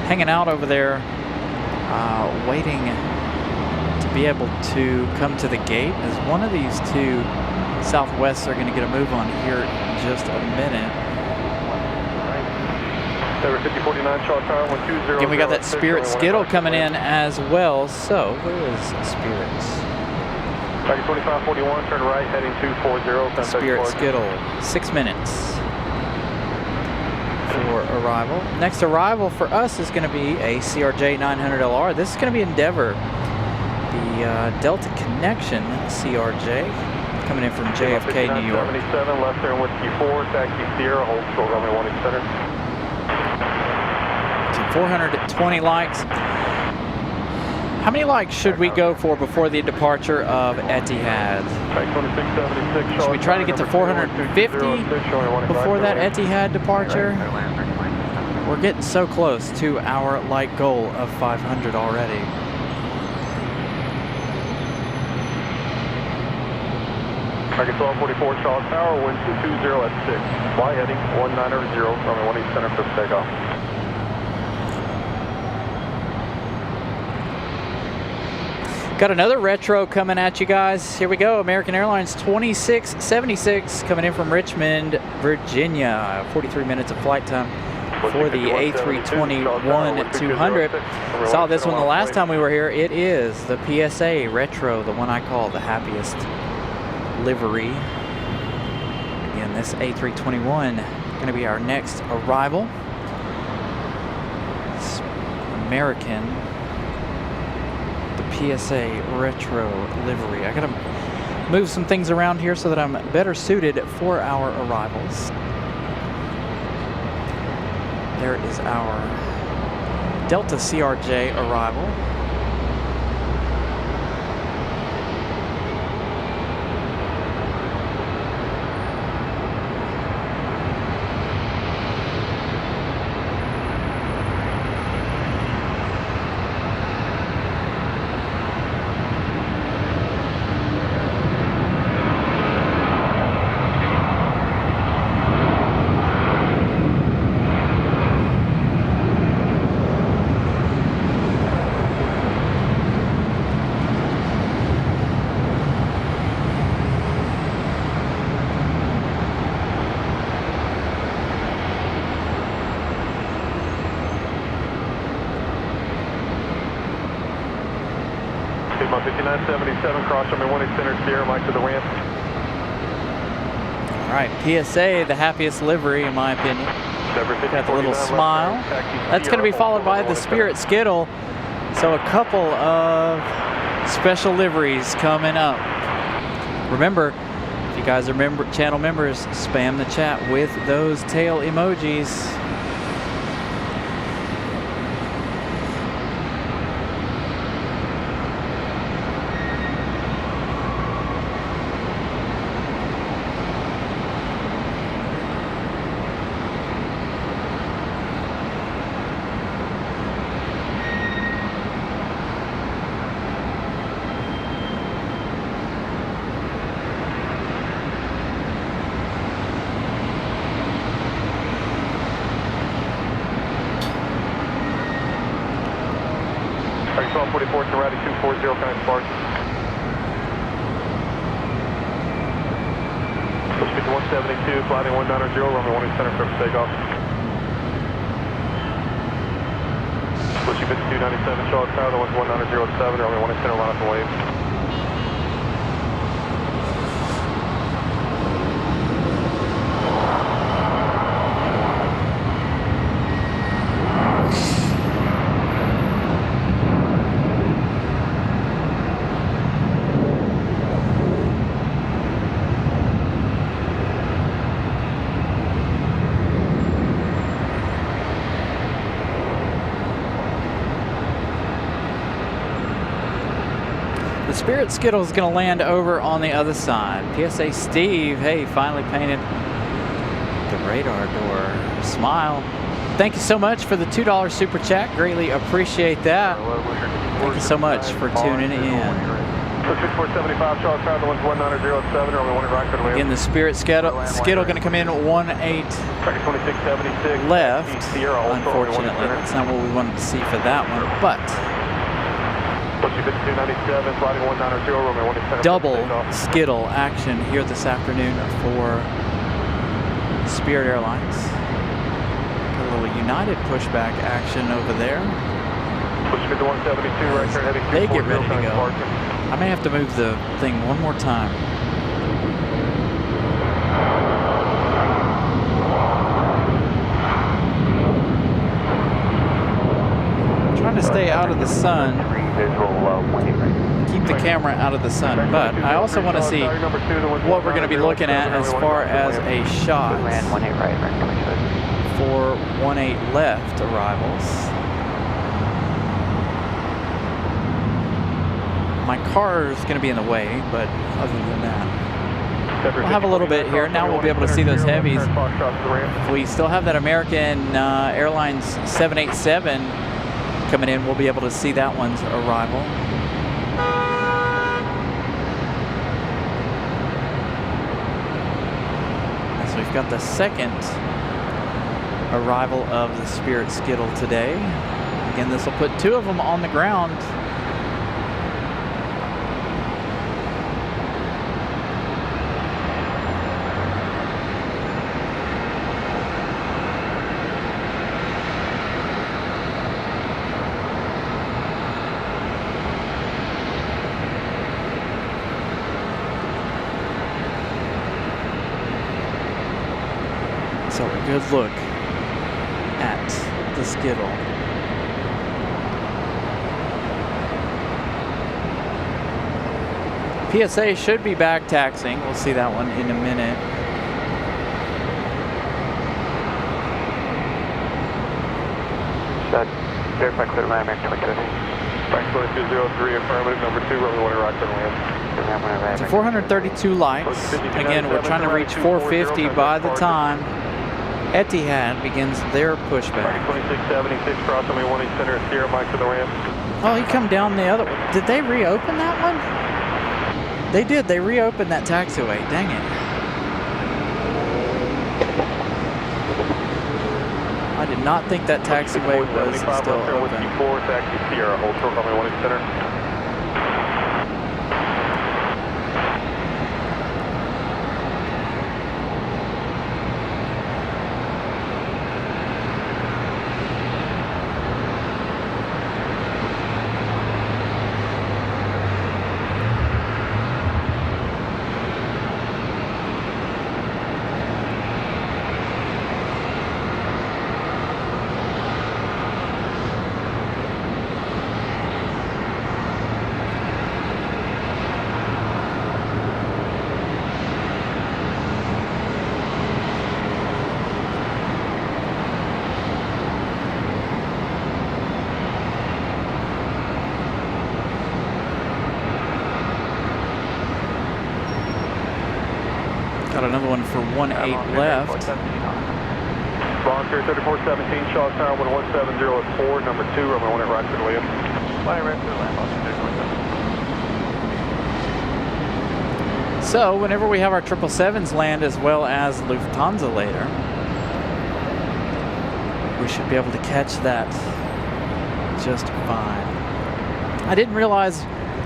hanging out over there, waiting to be able to come to the gate, as one of these two Southwests are going to get a move on here in just a minute. And we got that Spirit Skittle coming in as well. So where is Spirit? 2541, turn right, heading 240. Spirit Skittle, 6 minutes for arrival. Next arrival for us is going to be a CRJ 900LR. This is going to be Endeavor The Delta Connection CRJ coming in from JFK, New York. 77, left turn whiskey 4, taxi Sierra, hold short runway 18 center. 420 likes. How many likes should we go for before the departure of Etihad? Should we try to get to 450 before that Etihad departure? We're getting so close to our like goal of 500 already. Target 1244 Charlotte Tower, wind 220 at 6. Fly heading 190, runway 18 center for takeoff. Got another retro coming at you guys. Here we go. American Airlines 2676 coming in from Richmond, Virginia. 43 minutes of flight time for the A321-200. Saw this one the last time we were here. It is the PSA retro, the one I call the happiest livery. Again, this A321 going to be our next arrival. It's American. PSA retro livery. I gotta move some things around here so that I'm better suited for our arrivals. There is our Delta CRJ arrival. Piedmont 5977, cross runway 18 center, Sierra, Mike to the ramp. All right, PSA, the happiest livery in my opinion. Got the little smile. That's going to be followed by the Spirit Skittle. So a couple of special liveries coming up. Remember, if you guys are channel members, spam the chat with those tail emojis. Target 1244 to Rowdy 240, kind of spark. Speed to 172, flying 190, runway 18 center for takeoff. Pushing 5297, Charlotte Tower, the one's 190 at 7, runway 18 center, line up and wave. The Spirit Skittle is going to land over on the other side. PSA Steve, hey, finally painted the radar door. Smile. Thank you so much for the $2 super chat. Greatly appreciate that. Thank you so much for tuning in. 6475, Charlotte Tower, the one's 190 at 7, runway 18 right, clear to land. Again, the Spirit Skittle going to come in 18 Target 2676. left. Sierra, Unfortunately, that's not what we wanted to see for that one, but double Skittle action here this afternoon for Spirit Airlines. Got a little United pushback action over there. They get ready to go. I may have to move the thing one more time. I'm trying to stay out of the sun. visual 18 right. keep the camera out of the sun, but I also want to see what we're going to be looking at as far as a shot Land 18 right, right. for 18 left arrivals. My car is going to be in the way, but other than that, we'll have a little bit here. Now we'll be able to see those heavies. We still have that American Airlines 787 coming in. We'll be able to see that one's arrival. So we've got the second arrival of the Spirit Skittle today. Again, this will put 2 of them on the ground. So a good look at the Skittle. PSA should be back taxiing. We'll see that one in a minute. Should verify clear to land, American 22. Frank 2203, affirmative, number 2, runway 1 right, turn land. So 432 lights. Again, we're trying to reach 450 by the time Etihad begins their pushback. 2676, cross runway 18 center, Sierra, Mike to the ramp. Oh, he come down the other way. Did they reopen that one? They did. They reopened that taxiway. Dang it. I did not think that taxiway was still open. Taxi Sierra, hold short runway 18 center. Got another one for 18 left. Volunteer 3417, Shaw Tower 11704, number 2, runway 18 right to the land. So whenever we have our 777s land as well as Lufthansa later, we should be able to catch that just fine. I didn't realize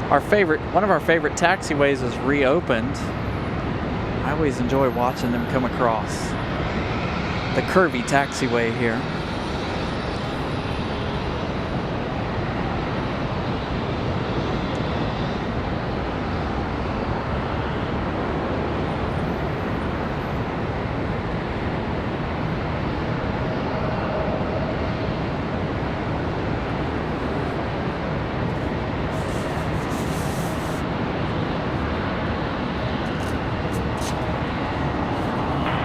one of our favorite taxiways is reopened. I always enjoy watching them come across the curvy taxiway here.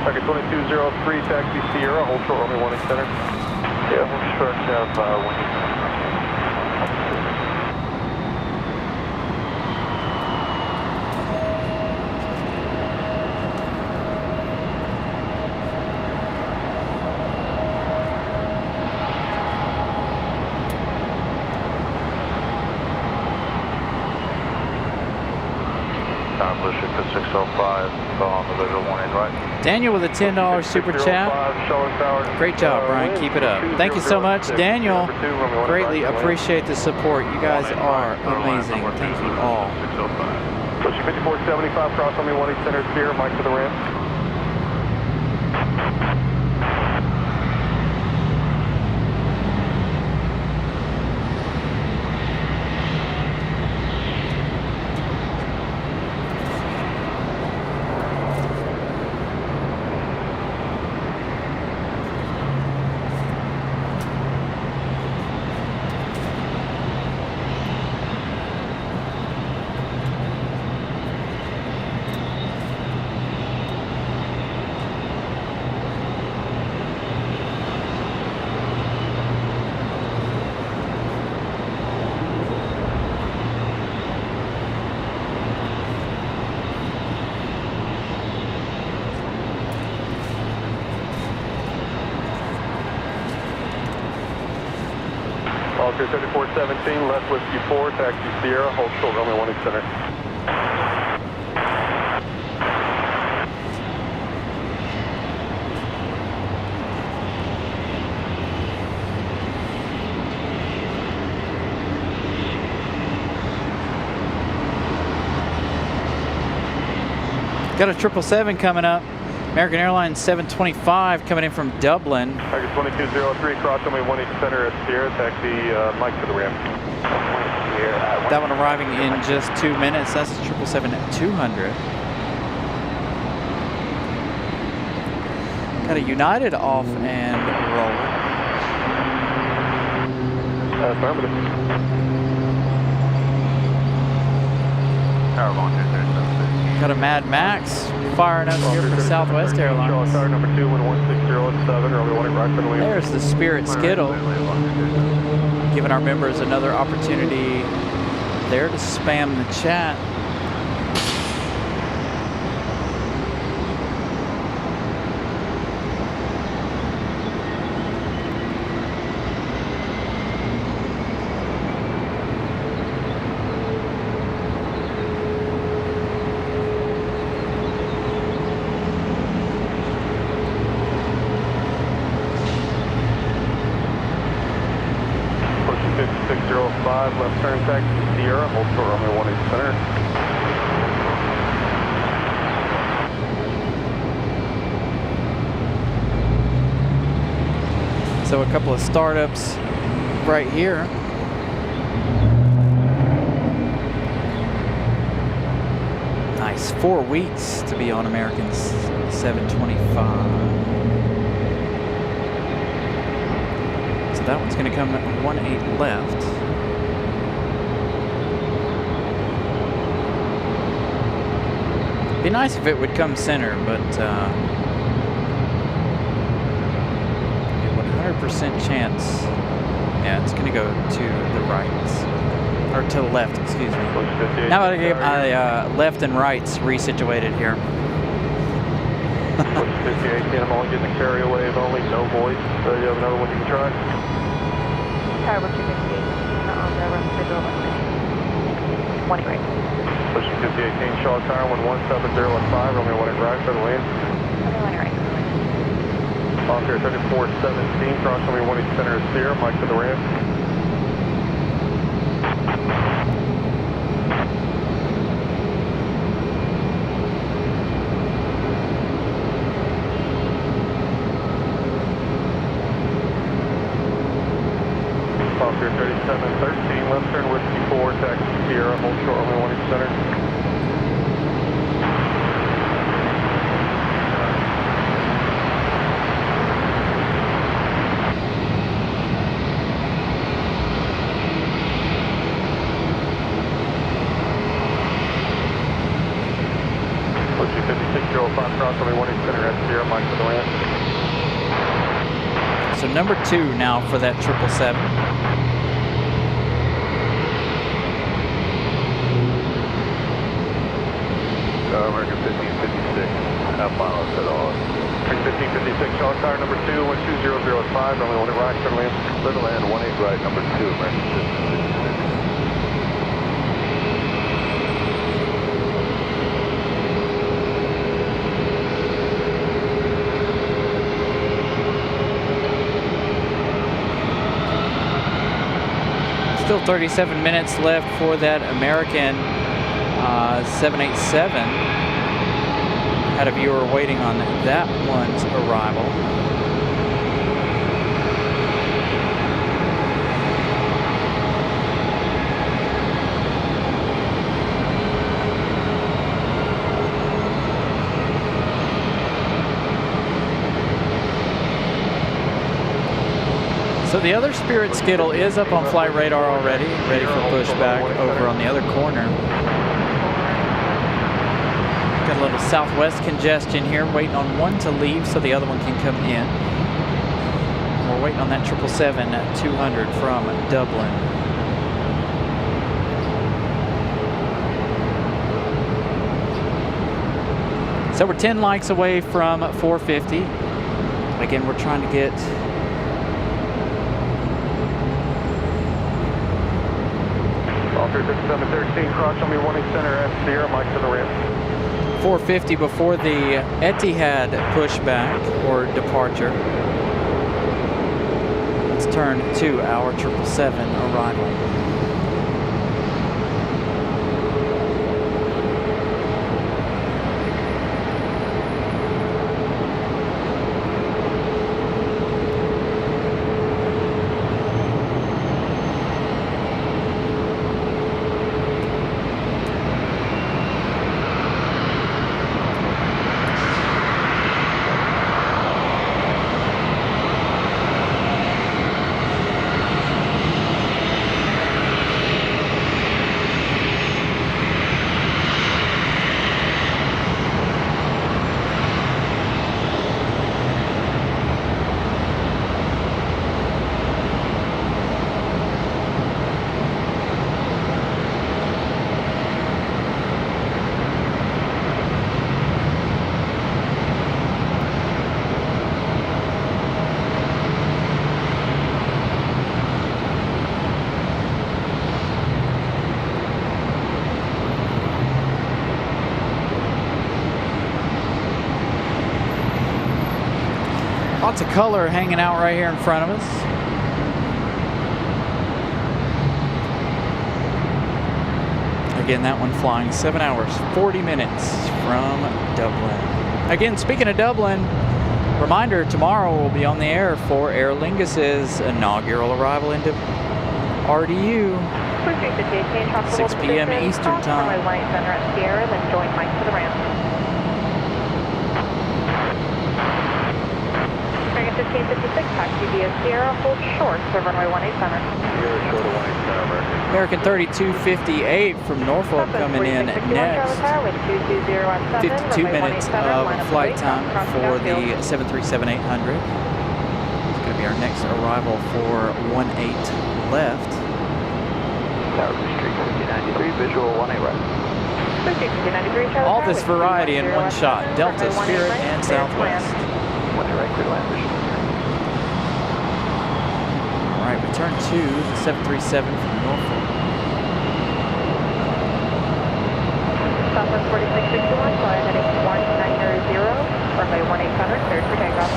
Target 2203, taxi Sierra, hold short runway 18 center. Yeah, hold short of 18. Pushing to 605 on the visual 18 right. Daniel with a $10 super chat. Great job, Brian. Keep it up. Thank you so much, Daniel. Greatly appreciate the support. You guys are amazing. Thank you all. Pushing 5475, cross runway 18 center, Sierra, Mike to the ramp. Foster 3417, left whiskey 4, taxi Sierra, hold short runway 18 center. Got a 777 coming up. American Airlines 725 coming in from Dublin. Tiger 2203, cross runway 18 center at Sierra, taxi Mike to the ramp. That one arriving in just 2 minutes. That's the 777-200. Got a United off and rolling. Affirmative. Tower going 237. Got a Mad Max firing up here for Southwest Airlines. Tower number 2, 11607, early warning right for the lead. There's the Spirit Skittle, giving our members another opportunity there to spam the chat. Left turn taxi Sierra, hold short runway 18 center. So a couple of startups right here. Nice, 4 weeks to be on American's 725. So that one's going to come at 18 left. Be nice if it would come center, but 100% chance. Yeah, it's gonna go to the right, or to the left. Excuse me. Now I get my left and rights resituated here. 58, I'm only getting a carrier wave only, no voice. So you have another one you can try. Tower 258 on the run schedule. 20 right. Pushing 5018, Shaw Tower, 11705, runway 18 right for the land. Runway 18 right. Foster 3417, cross runway 18 center is Sierra, Mike to the ramp. Foster 3713, left turn whiskey 4, taxi Sierra, hold short runway 18 center. Pushing 5605, cross runway 18 center at Sierra, Mike to the ramp. So number 2 now for that 777. American 1556, half mile at all. 1556, Shaw Tower, number 2, 12005, runway 18 right, clear to land. Clear to land, 18 right, number 2, American 1556. Still 37 minutes left for that American 787. Had a viewer waiting on that one's arrival. So the other Spirit Skittle is up on flight radar already, ready for pushback over on the other corner. Got a little Southwest congestion here, waiting on one to leave so the other one can come in. We're waiting on that 777-200 from Dublin. So we're 10 likes away from 450. Again, we're trying to get 6713, cross on me 18 center at Sierra, Mike to the ramp. 450 before the Etihad pushback or departure. Let's turn to our 777 arrival. Lots of color hanging out right here in front of us. Again, that one flying 7 hours, 40 minutes from Dublin. Again, speaking of Dublin, reminder, tomorrow we'll be on the air for Aer Lingus's inaugural arrival into RDU. 6 p.m. Eastern Time. Runway 18 center at Sierra, then join Mike to the ramp. 1556, taxi via Sierra, hold short to runway 18 center. Sierra short of 18 center, American. American 3258 from Norfolk coming in next. 52 minutes of flight time for the 737-800. It's going to be our next arrival for 18 left. Tower Street 5093, visual 18 right. All this variety in one shot. Delta, Spirit, and Southwest. 18 right, clear land. All right, return to the 737 from Norfolk. Southwest 4661, fly heading 190, runway 1800, cleared for takeoff.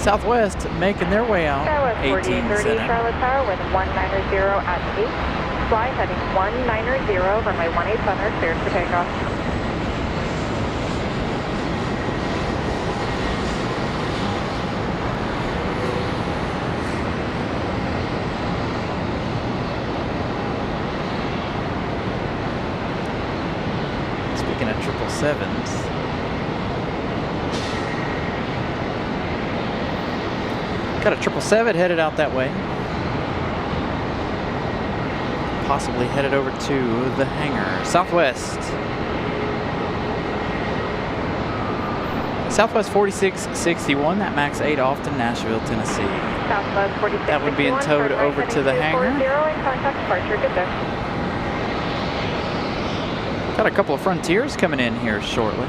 Southwest making their way out. Southwest 18 4830, center. Charlotte Tower with 190 at 8. Fly heading 190, runway 18 center, cleared for takeoff. Speaking of 777s, got a 777 headed out that way. Possibly headed over to the hangar. Southwest. Southwest 4661, that MAX 8 off to Nashville, Tennessee. Southwest 4661. That one being towed over to the hangar. And contact departure, good day. Got a couple of Frontiers coming in here shortly.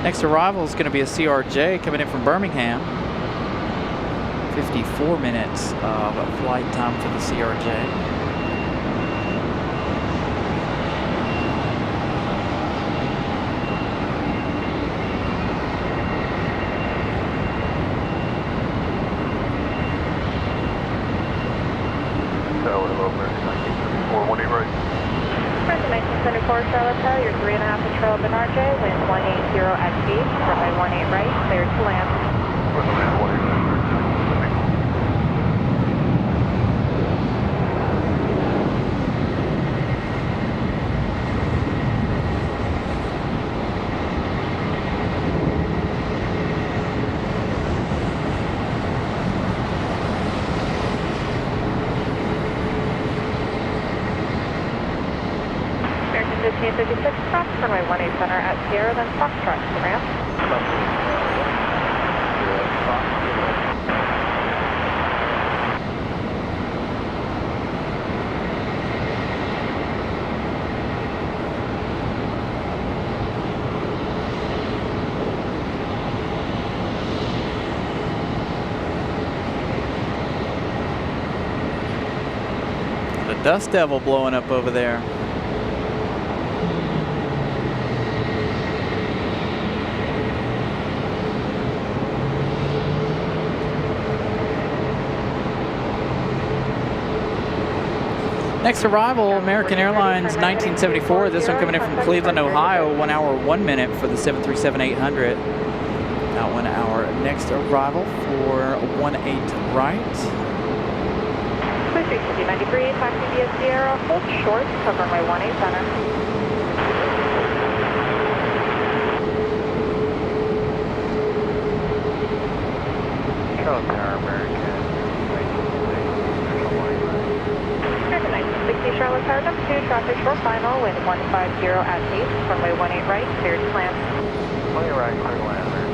Next arrival is going to be a CRJ coming in from Birmingham. 54 minutes of flight time for the CRJ. Tower, hello, American 1934, 18 right. Present 1974, Charlotte Tower, your 3.5 control Bernard J, wind 180 at 8, runway 18 right, cleared to land. With the land 1 American 1556, cross runway 18 center at Sierra, then Foxtrot to the ramp. The Dust Devil blowing up over there. Next arrival, American Airlines 1974. This one coming in from Cleveland, Ohio. 1 hour, 1 minute for the 737-800. Now 1 hour. Next arrival for 18 right. Clear 393, taxi via Sierra, hold short, cover my 18 center. Charlotte Tower, American. 1960 Charlotte Tower, number 2, traffic short final, wind 150 at 8, runway 18 right, cleared to land. 20 right, clear to land, American.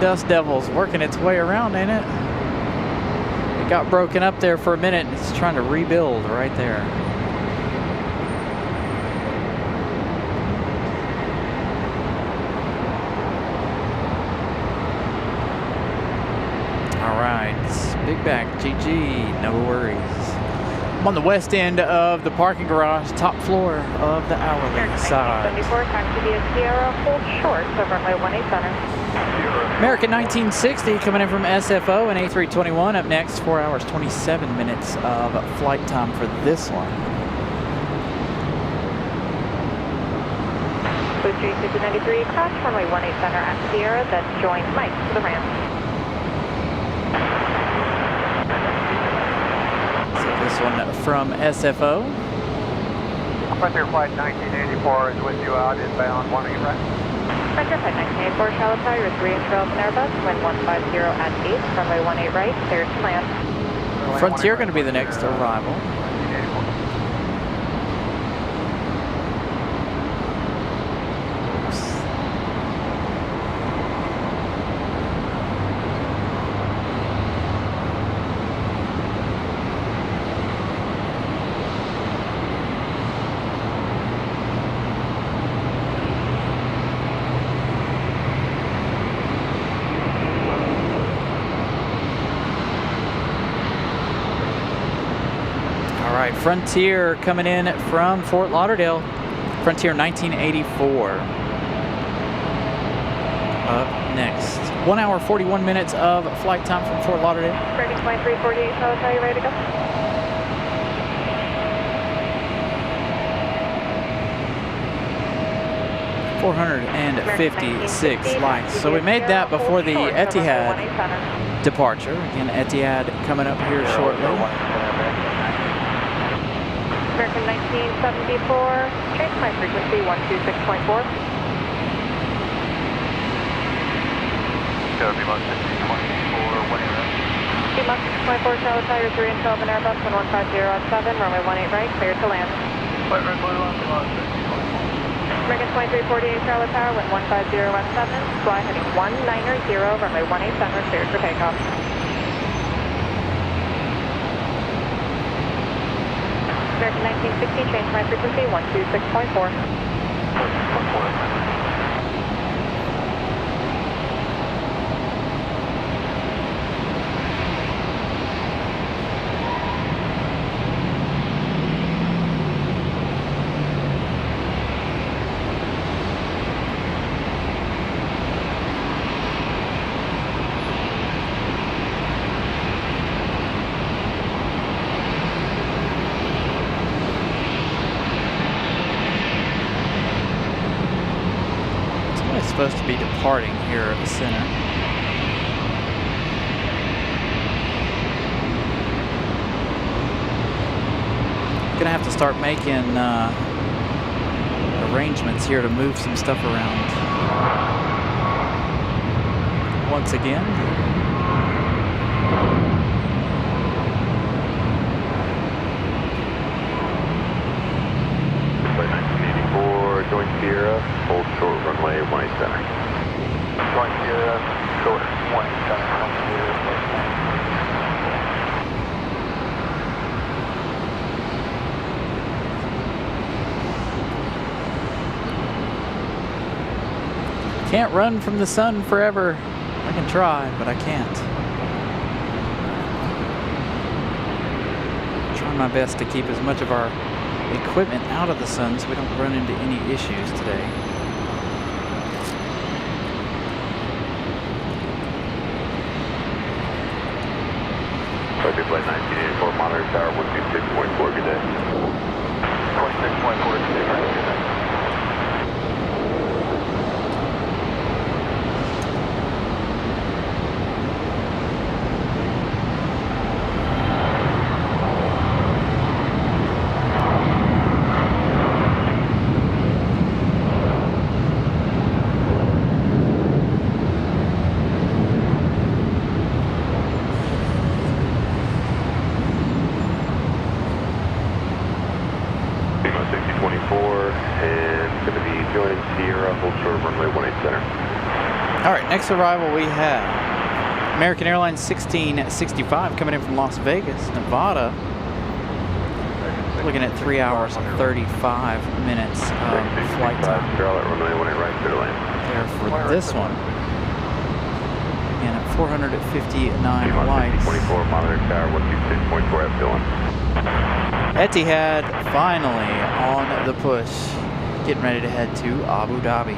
Dust Devil's working its way around, ain't it? It got broken up there for a minute and it's trying to rebuild right there. All right, big back, GG, no worries. I'm on the west end of the parking garage, top floor of the hourly side. 74, taxi via Sierra, hold short, cover my 18 center. American 1960 coming in from SFO and A321 up next. 4 hours, 27 minutes of flight time for this one. Blue 393, cross runway 18 center at Sierra, then join Mike to the ramp. So this one from SFO. Frontier Flight 1984 is with you out inbound 18 right. Frontier Flight 1984, Charlotte Tower, your 3 inch rails and Airbus, wind 150 at 8, runway 18 right, cleared to land. Frontier going to be the next arrival. Frontier coming in from Fort Lauderdale. Frontier 1984. Up next. 1 hour, 41 minutes of flight time from Fort Lauderdale. American 2348, Charlotte Tower, you ready to go? $456 likes. So we made that before the Etihad departure. Again, Etihad coming up here shortly. American 1974, change my frequency 126.4. Gotta be about 6024, when you're Lima 6.4, Charlotte Tower, 3 and 12 and Airbus, 150 at 7, runway 18 right, cleared to land. Flight red blue on about 6024. American 2348, Charlotte Tower, wind 150 at 7, fly heading 190, runway 18 center, cleared for takeoff. American 1960, change my frequency 126.4. supposed to be departing here at the center. Gonna have to start making arrangements here to move some stuff around. Once again. Flight 1984, Joint Sierra, hold short runway 18 center. Joint Sierra, short 18 center, 1 Can't run from the sun forever. I can try, but I can't. Trying my best to keep as much of our equipment out of the sun so we don't run into any issues today. Flight 1984, monitor tower 126.4, good day. 26.4, good day. Next arrival we have American Airlines 1665 coming in from Las Vegas, Nevada. Looking at 3 hours and 35 minutes of flight time there for this one. And at 459 flights. 24 monitor tower 126.4 F Dylan. Etihad finally on the push, getting ready to head to Abu Dhabi.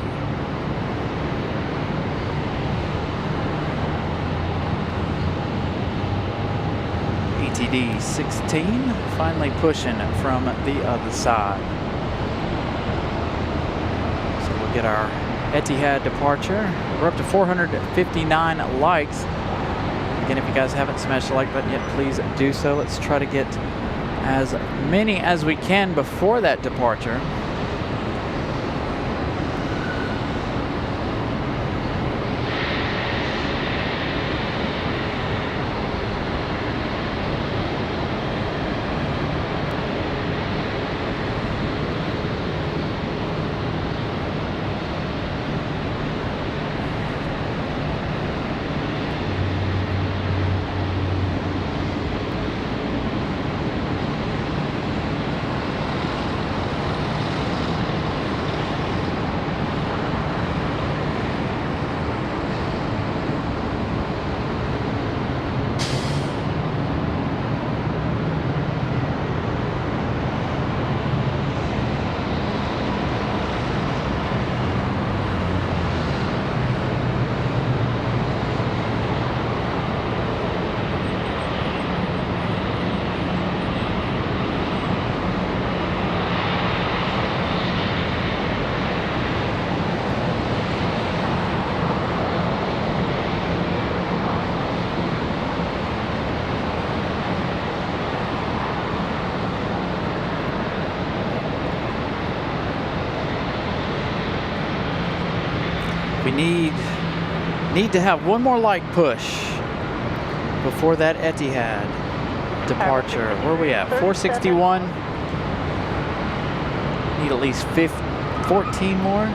ATD 16 finally pushing from the other side. So we'll get our Etihad departure. We're up to 459 likes. Again, if you guys haven't smashed the like button yet, please do so. Let's try to get as many as we can before that departure. We need to have one more like push before that Etihad departure. Where are we at? 461. Need at least 14 more.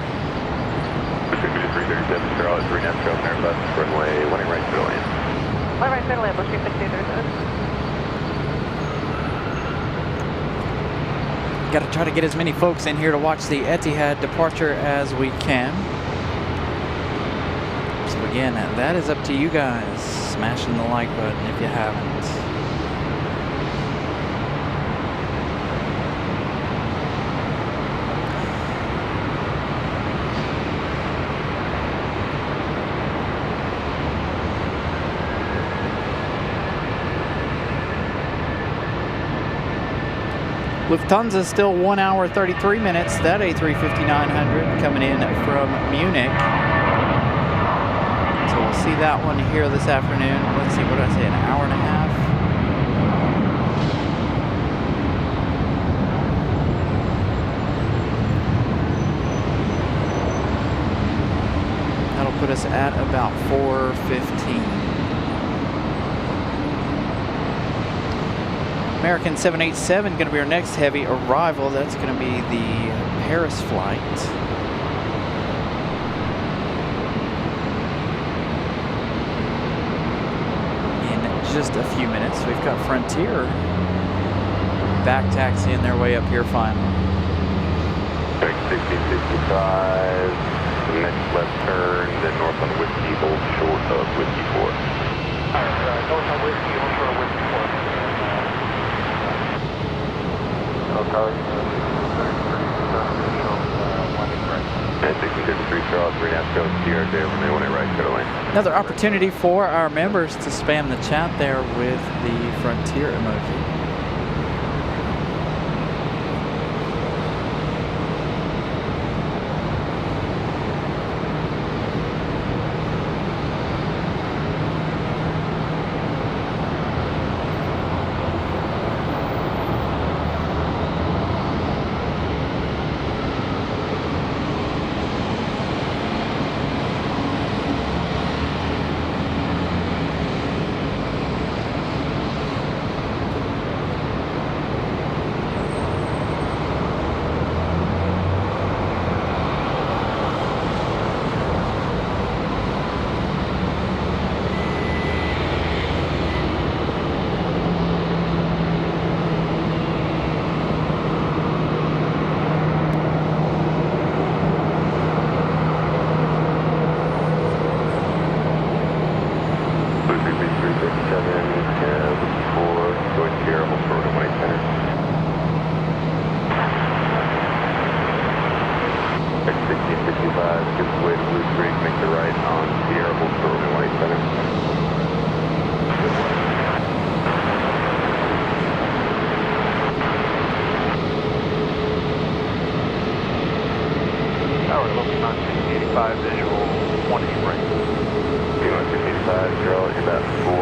337, Charlotte, 3 Nest, Airbus, runway 18 right to land. 1 right to land, push 360, Got to try to get as many folks in here to watch the Etihad departure as we can. So again, that is up to you guys. Smashing the like button if you haven't. Lufthansa still 1 hour 33 minutes. That A350-900 coming in from Munich. see that one here this afternoon. Let's see, what did I say, an hour and a half? That'll put us at about 4:15. American 787 going to be our next heavy arrival. That's going to be the Paris flight. Just a few minutes. We've got Frontier back taxiing their way up here finally. 1665, next left turn, then north on Whiskey, hold short of Whiskey 4. Alright, north on Whiskey, hold short of Whiskey 4. And 1653 Charles, 3 half go, TRJ, runway 18 right, go to lane. Another opportunity for our members to spam the chat there with the Frontier emoji.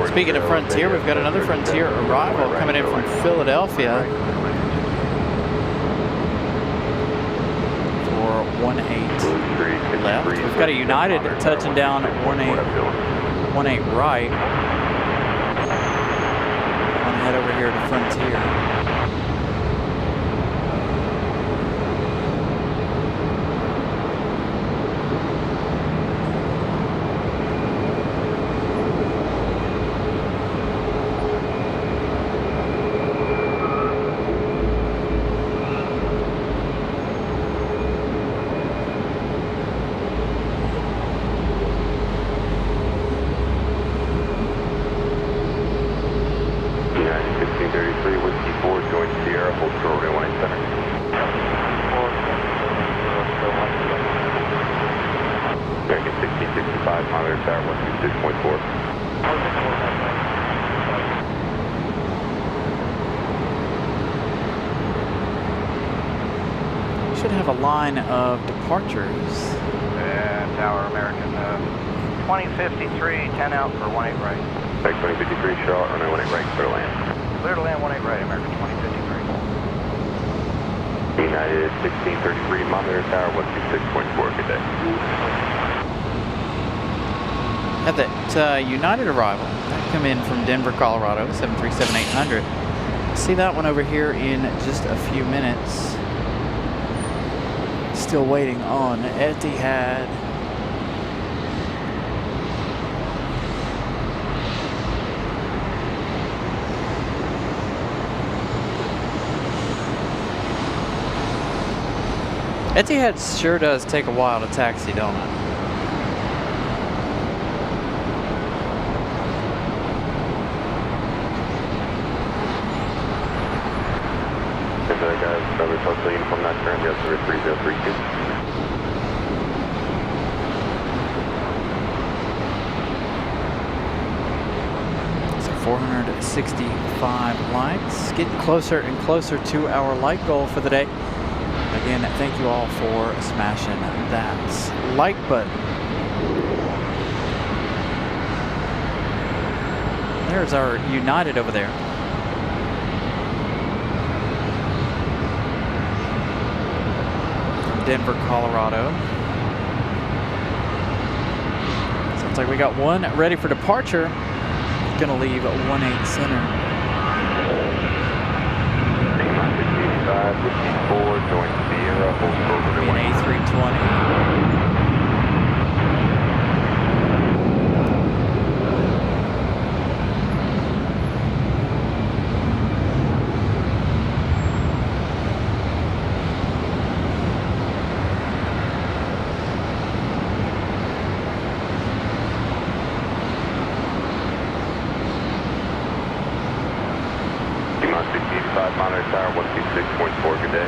Speaking of Frontier, we've got another Frontier arrival coming in from Philadelphia for 18 left. We've got a United touching down at 18 right. I'm gonna head over here to Frontier. Should have a line of departures. Tower American 2053, 10 out for 18 right. Back 2053, Charlotte, runway 18 right, clear to land. Clear to land 18 right, American 2053. United 1633, monitor tower 126.4, good day. Had that United arrival that come in from Denver, Colorado, 737-800. See that one over here in just a few minutes. Still waiting on Etihad. Etihad sure does take a while to taxi, don't it? Guys, another social uniform not turned, yes, 3032. So 465 likes. Getting closer and closer to our like goal for the day. Again, thank you all for smashing that like button. There's our United over there. From Denver, Colorado. Sounds like we got one ready for departure. Gonna leave at 18 center. 5554, join Sierra, hold over to An A320. Monitor Tower 126.4, good day.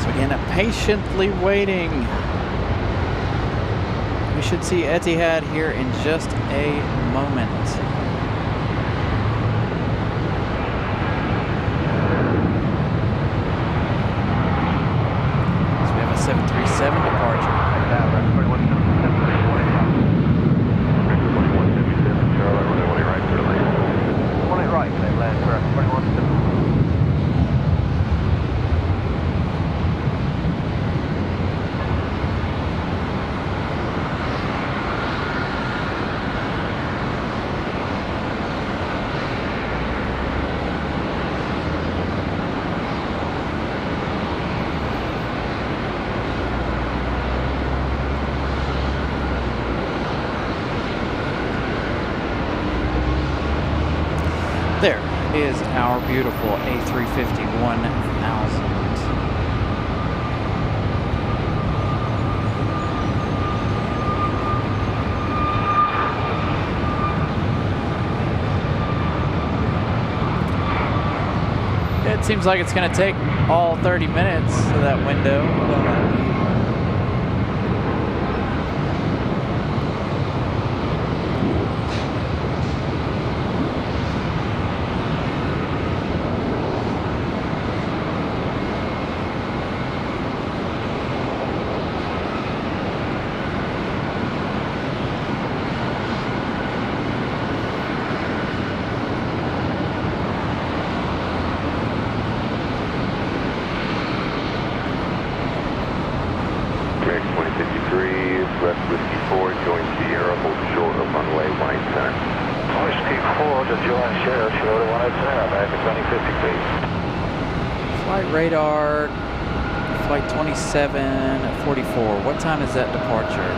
So again, patiently waiting. We should see Etihad here in just a moment. So we have a 737 departure. There is our beautiful A350-1000. It seems like it's going to take all 30 minutes of that window. West Whiskey 4, join Sierra, hold short of runway 18 center. Whiskey 4 to join Sierra, short of 18 center, back at 2050 feet. Flight radar, flight 2744. What time is that departure?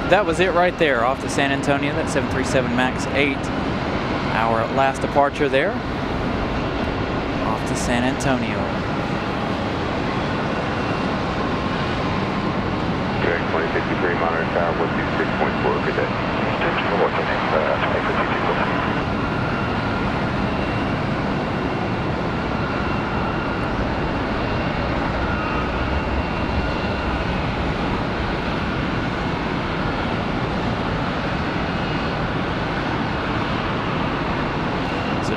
That was it right there, off to San Antonio. That 737 MAX 8. Our last departure there. Off to San Antonio. Direct 2053, monitor tower 126.4, good day. 6-4, connect 2052.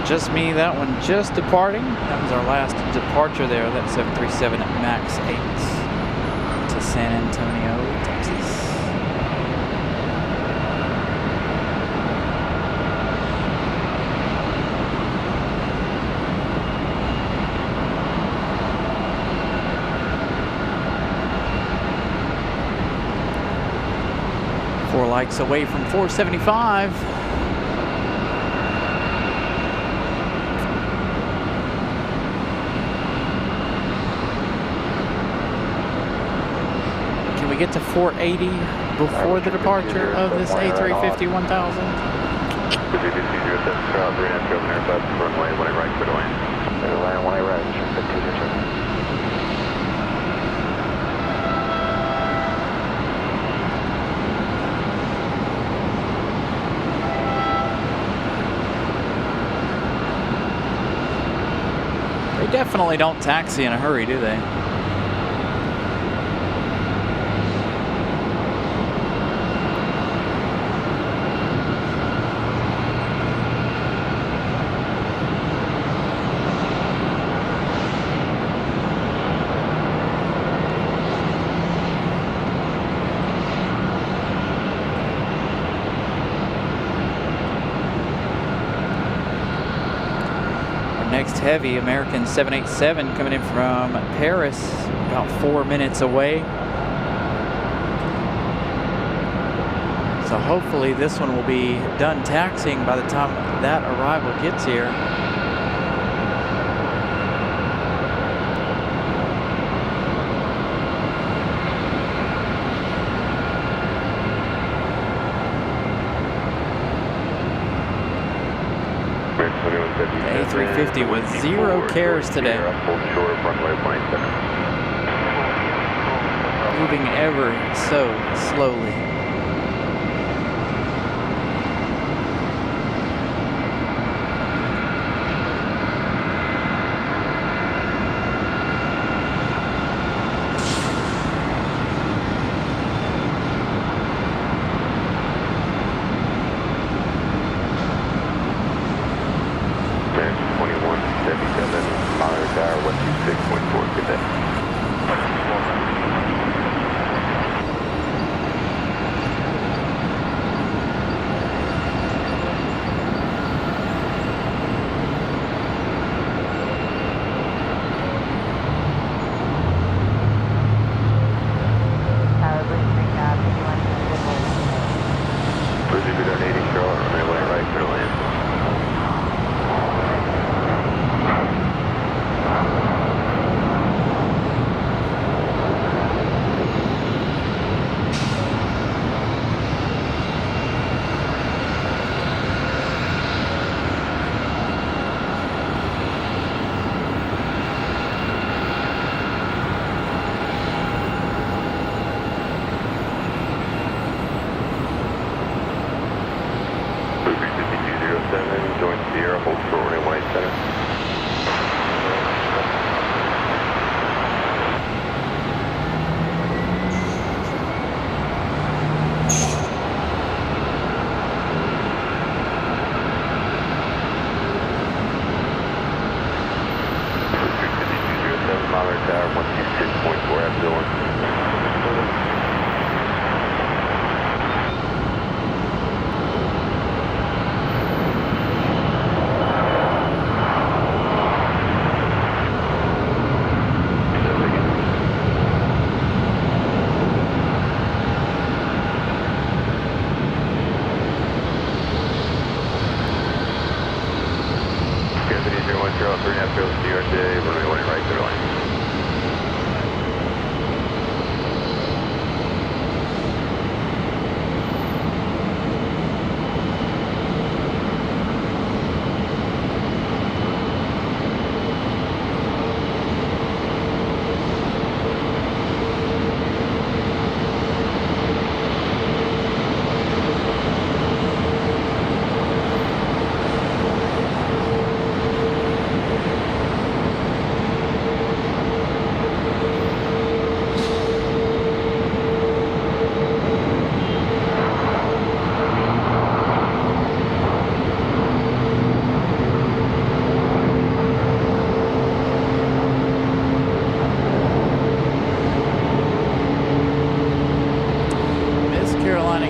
Just me, that one just departing. That was our last departure there, that 737 MAX 8 to San Antonio, Texas. Four likes away from 475. Get to 480 before the departure of this A350-1000. Runway 1 right, clear to land. Clear to land, 1 right, 52. They definitely don't taxi in a hurry, do they? heavy. American 787 coming in from Paris, about 4 minutes away. So hopefully this one will be done taxiing by the time that arrival gets here. A350 with 0 cares today. Moving ever so slowly.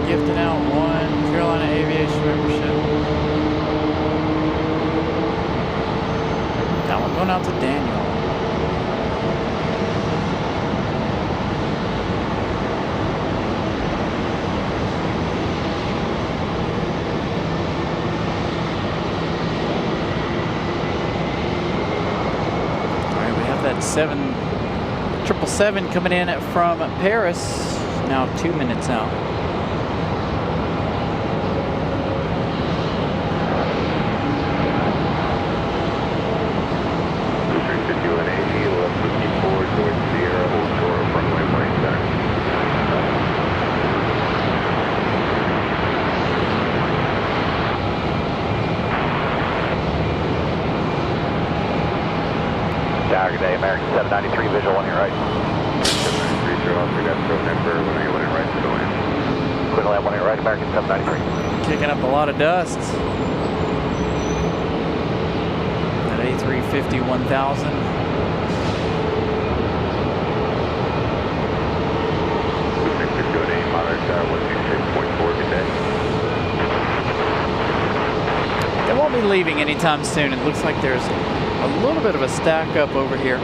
Gifting out 1 Carolina Aviation membership. That one going out to Daniel. All right, we have that 777 coming in from Paris. Now 2 minutes out. Tower, good day. American 793, visual on your right. 793, show off. We got throat number, when are you on your right to go in? Clear lab on your right, American 793. Kicking up a lot of dust. That A350 1000. They won't be leaving anytime soon. It looks like there's a little bit of a stack up over here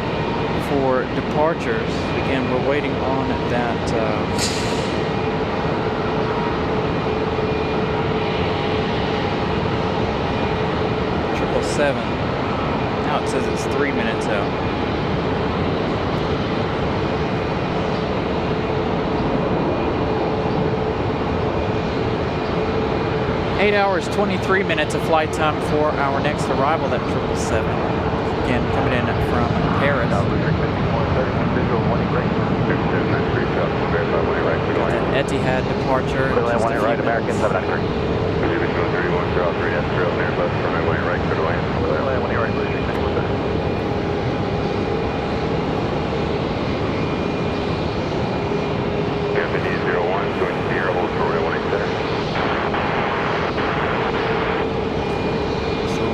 for departures. Again, we're waiting on that 777. Now it says it's 3 minutes out. 8 hours, 23 minutes of flight time for our next arrival, that 777. Again, coming in from Paris. That Etihad departure. One eight right, American 793. Aviation 131, Charles 3, that's trail near bus, runway 1 right, clear to land. One eight right, Lucy, thank you. Infinity 01, going to the air hold for runway 18 center.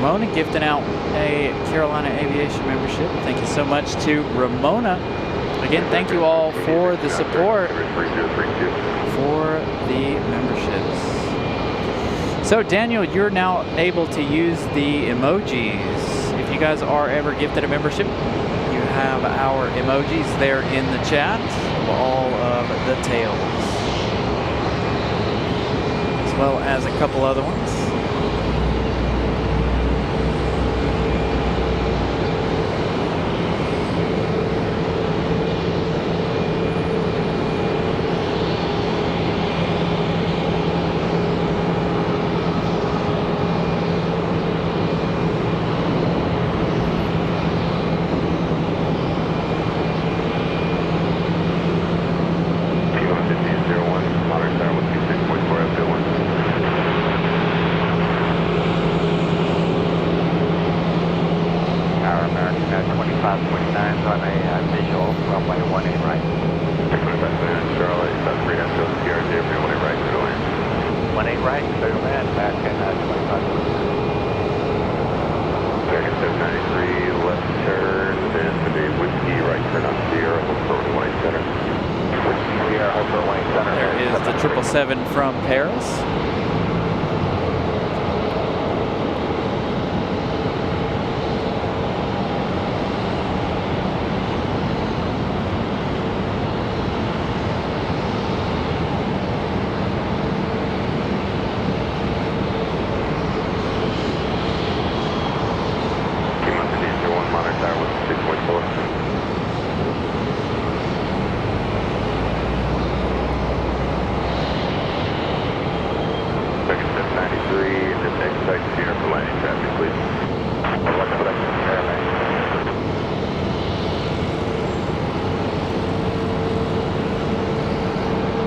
Ramona gifting out a Carolina Aviation membership. Thank you so much to Ramona. Again, thank you all for the support for the memberships. So Daniel, you're now able to use the emojis. If you guys are ever gifted a membership, you have our emojis there in the chat of all of the tails, as well as a couple other ones. From Paris.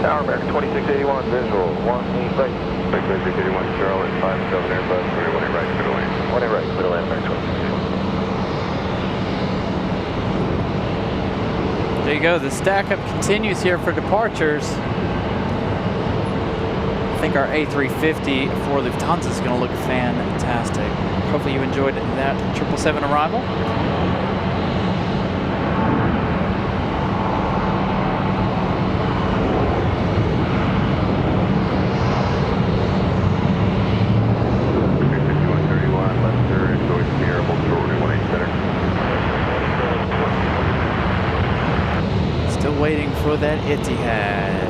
Tower American 2681, visual, 1 right. 2681, Charlotte, 57 Airbus, 1 right, clear to land. 1 eight right, clear to land, American 2681. There you go, the stack up continues here for departures. I think our A350 for Lufthansa is going to look fantastic. Hopefully you enjoyed that 777 arrival. Waiting for that Etihad.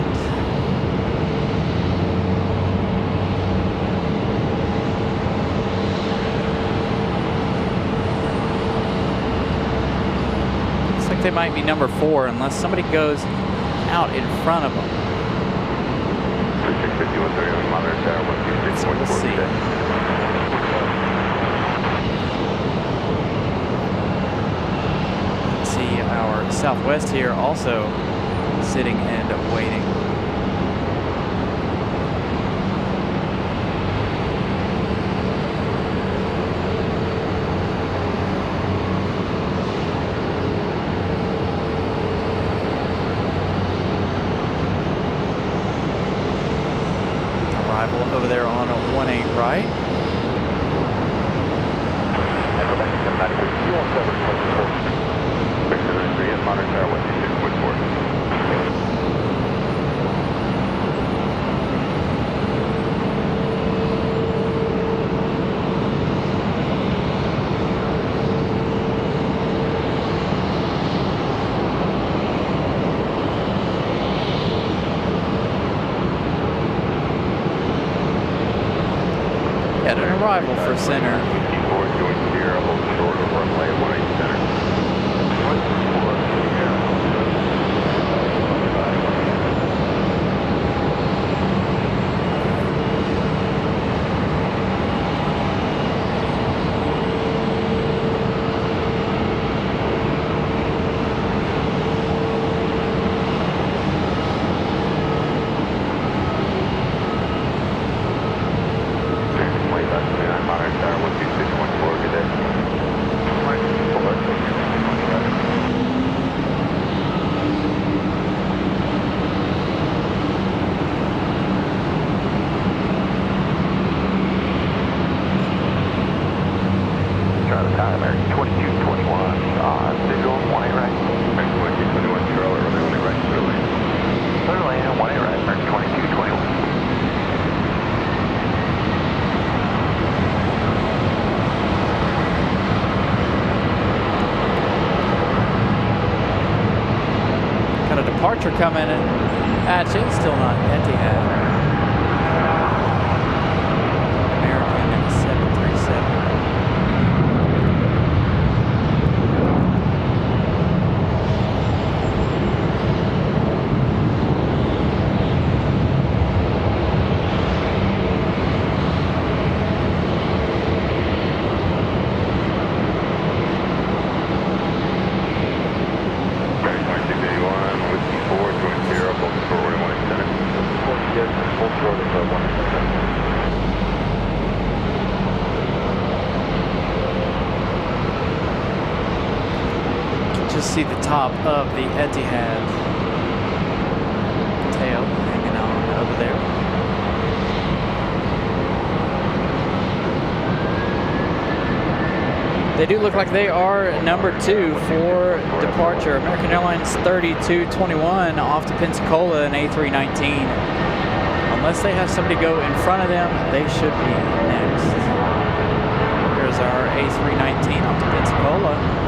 Looks like they might be number 4 unless somebody goes out in front of them. So we'll see. See our Southwest here also sitting and waiting. Arrival over there on a 18 right. Modern Tower 126.4. arrival for center. 54 joint Sierra, hold short of runway 18 center. Departure coming in at you. Still not Etihad. American 737. Just see the top of the Etihad tail hanging on over there. They do look like they are number 2 for departure. American Airlines 3221 off to Pensacola in A319. Unless they have somebody go in front of them, they should be next. Here's our A319 off to Pensacola.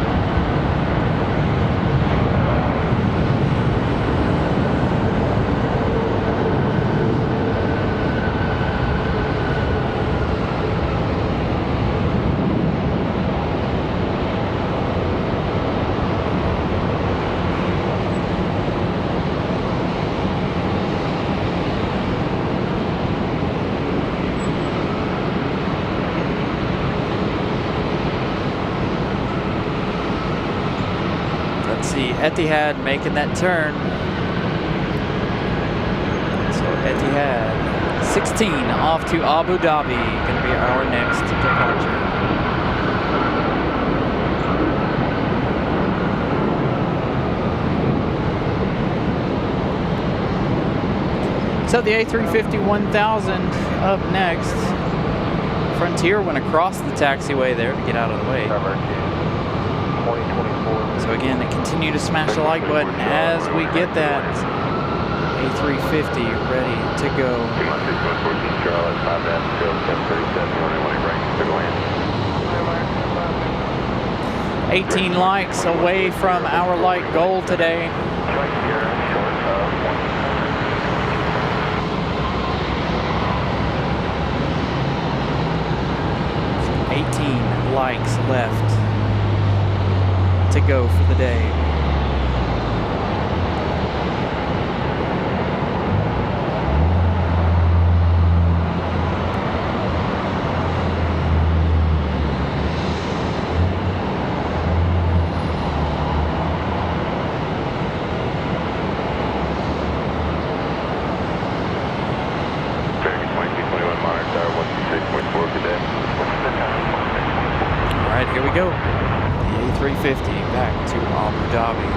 Etihad making that turn. So Etihad 16 off to Abu Dhabi, going to be our next departure. So the A350-1000 up next. Frontier went across the taxiway there to get out of the way. So again, continue to smash the like button as we get that A350 ready to go. 18 likes away from our like goal today. 18 likes left to go for the day. All right, here we go. The A350 back to Abu Dhabi.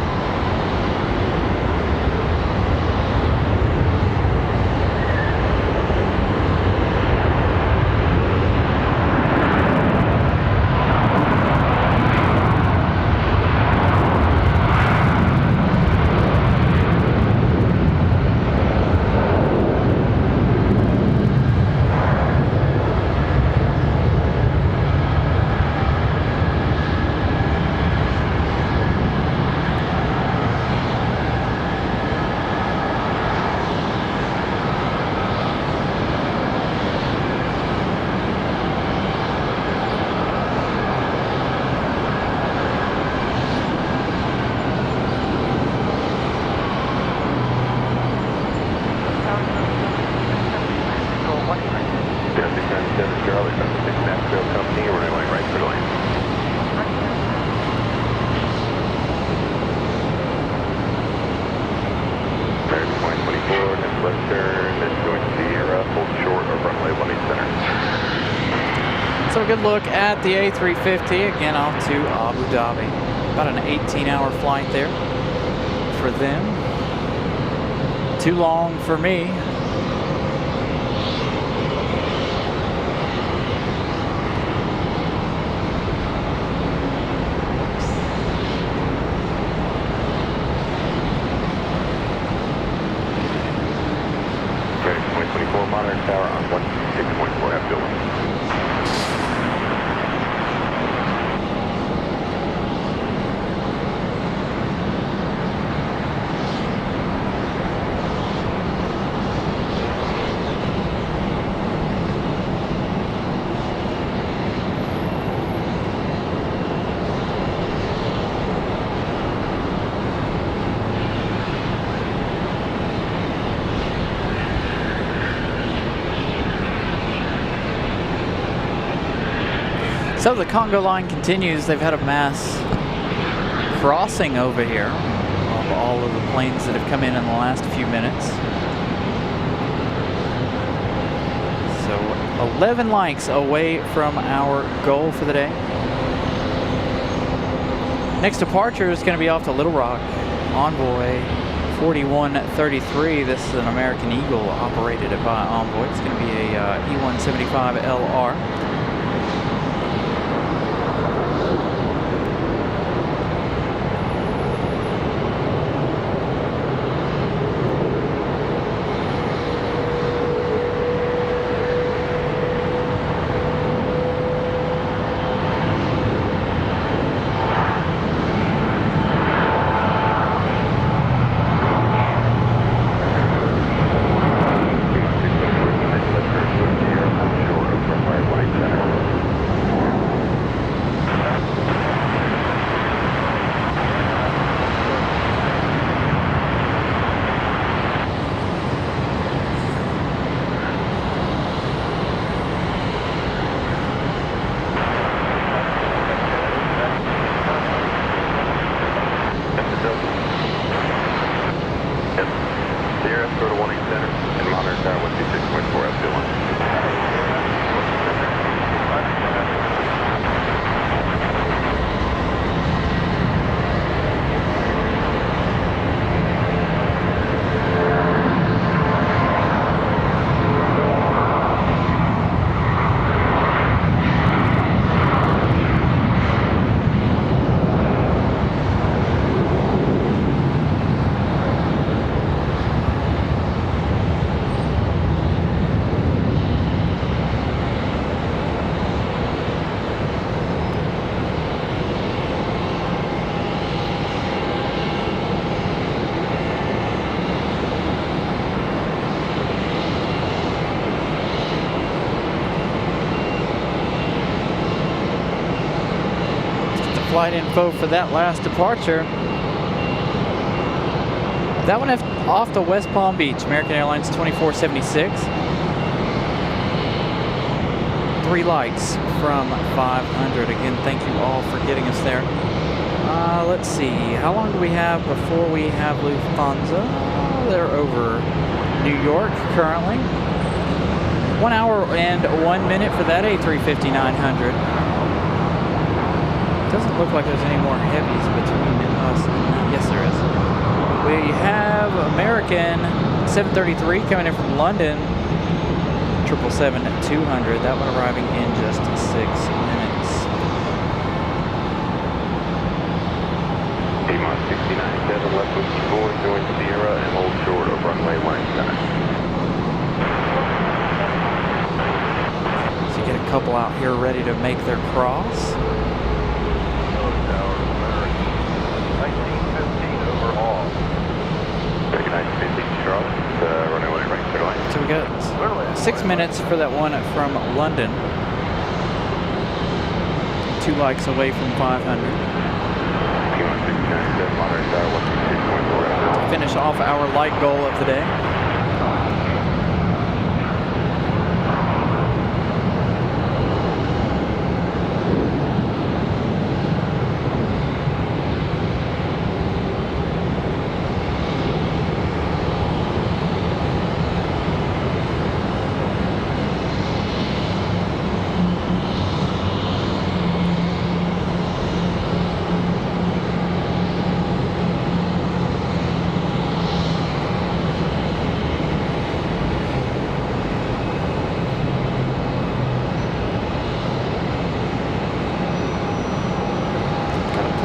left turn, going Sierra, hold short of runway 18 center. So a good look at the A350, again off to Abu Dhabi. About an 18-hour flight there for them. Too long for me. Ready, 2024 monitor tower on 16.4 half building. So the Congo line continues. They've had a mass crossing over here of all of the planes that have come in the last few minutes. So 11 likes away from our goal for the day. Next departure is going to be off to Little Rock, Envoy 4133. This is an American Eagle operated by Envoy. It's going to be a E175LR. Flight info for that last departure. That one off to West Palm Beach, American Airlines 2476. 3 likes from 500. Again, thank you all for getting us there. Let's see, how long do we have before we have Lufthansa? They're over New York currently. 1 hour and 1 minute for that A350-900. Doesn't look like there's any more heavies between us and that. Yes, there is. We have American 733 coming in from London, 777-200. That one arriving in just 6 minutes. T-Mod 69.7, left with 4, join Sierra and hold short of runway 19 center. So you get a couple out here ready to make their cross. 1915 overall. Take 1915 Charlotte, runway right clear line. So we got 6 minutes for that one from London. 2 likes away from 500. To finish off our light goal of the day.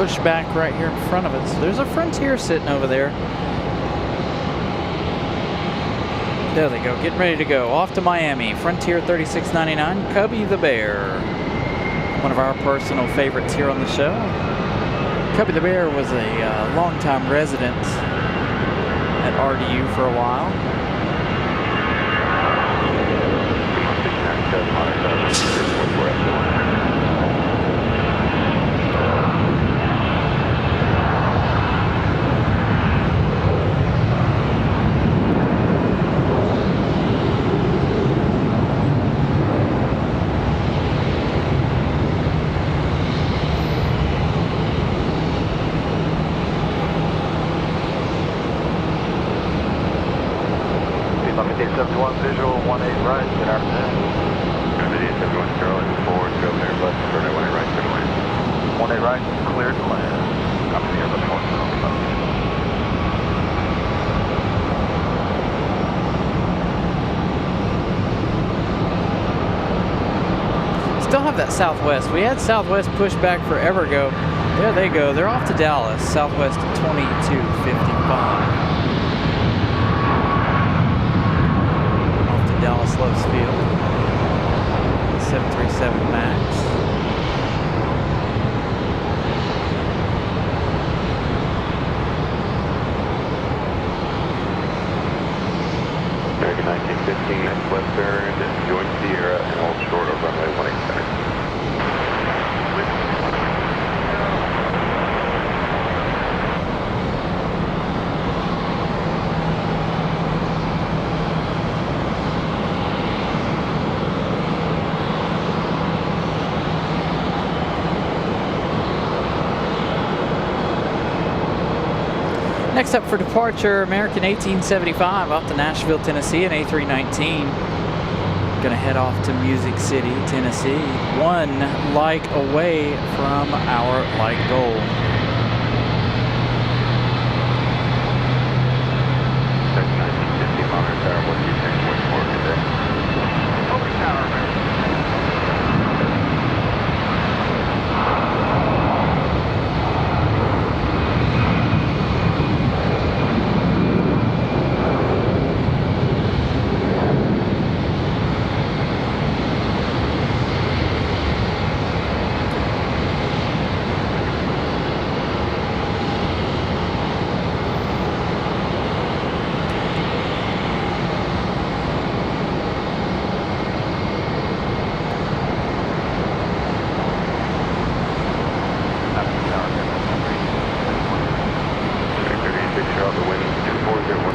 pushback right here in front of us. There's a Frontier sitting over there. There they go, getting ready to go. Off to Miami, Frontier 3699, Cubby the Bear. One of our personal favorites here on the show. Cubby the Bear was a longtime resident at RDU for a while. Visual 18 right, good afternoon. Aviation 71 Charlie, forward, go there, left, turn right, right, clear to land. 18 right, clear to land. Copy the other point. Still have that Southwest. We had Southwest pushed back forever ago. There they go. They're off to Dallas. Southwest 2255. Dallas Loves Field, 737 MAX. American 1915, next left turn, join Sierra and hold short of runway 18 center. Next up for departure, American 1875 off to Nashville, Tennessee, an A319. Gonna head off to Music City, Tennessee. One light away from our light goal. American 1950, Monitor Tower, 126.4 today. Over tower, American.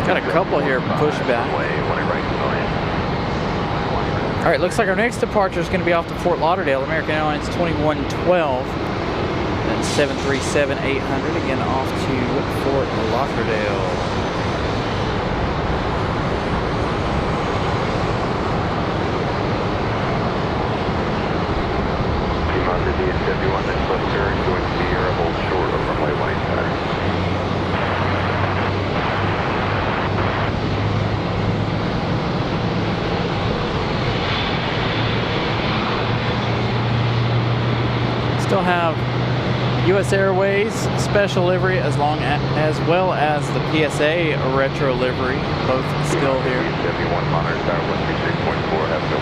Got a couple here pushback. All right, looks like our next departure is going to be off to Fort Lauderdale, American Airlines 2112. That's 737-800, again off to Fort Lauderdale. Under DSW1, next left turn, join Sierra, hold short of runway 18 center. Still have U.S. Airways special livery as well as the PSA retro livery, both still here. DSW1, Monitor Tower, 136.4, have no.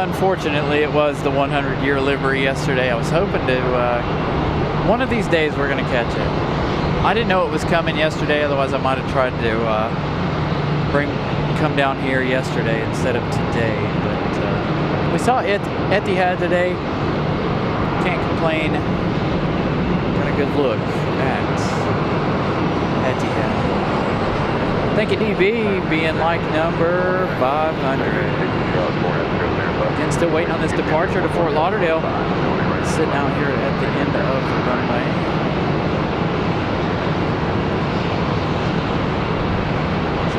Unfortunately, it was the 100-year livery yesterday. I was hoping to, one of these days we're going to catch it. I didn't know it was coming yesterday, otherwise I might have tried to come down here yesterday instead of today. But we saw Etihad today. Can't complain. Got a good look at Etihad. Thank you, DB, being like number 500. Again, still waiting on this departure to Fort Lauderdale. Sitting out here at the end of the runway.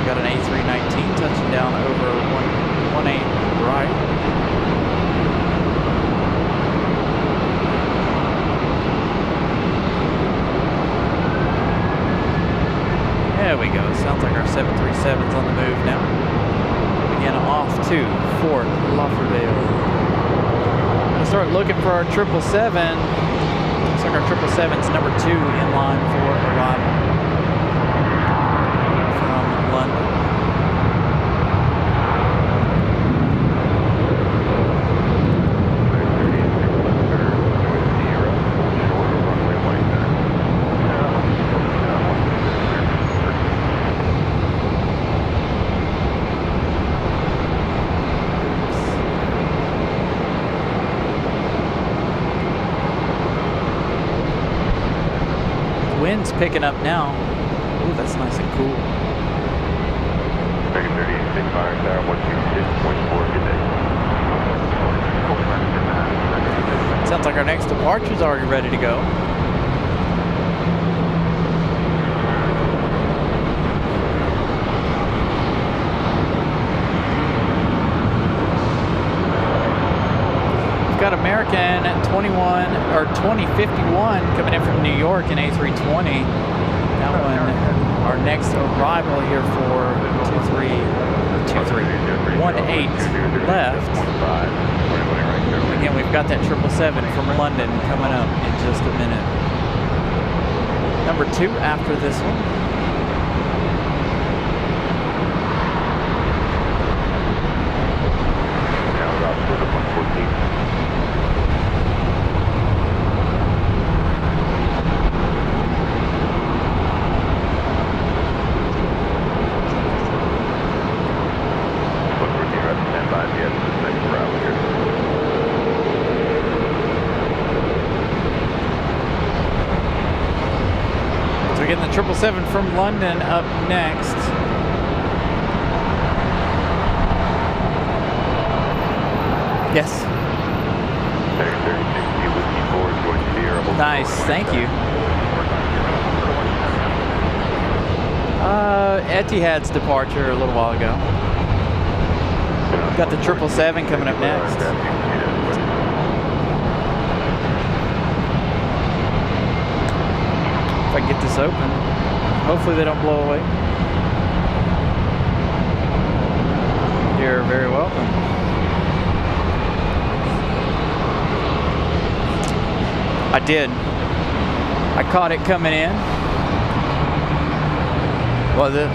got an A319 touching down over 18 right. There we go. Sounds like our 737's on the move now. Again, off to Fort Lauderdale. Gonna start looking for our 777. Looks like our 777's number 2 in line for arrival from London. Wind's picking up now. Ooh, that's nice and cool. American 38, fire tower 126.4, good day. Sounds like our next departure's already ready to go. We've got American 2051 coming in from New York in A320. That one, our next arrival here for 18 left. Again, we've got that 777 from London coming up in just a minute. Number 2 after this one. Now route to the 114. Getting the 777 from London up next. Yes. Nice, thank you. Etihad's departure a little while ago. Got the 777 coming up next. If I can get this open, hopefully they don't blow away. You're very welcome. I did. I caught it coming in. Was it?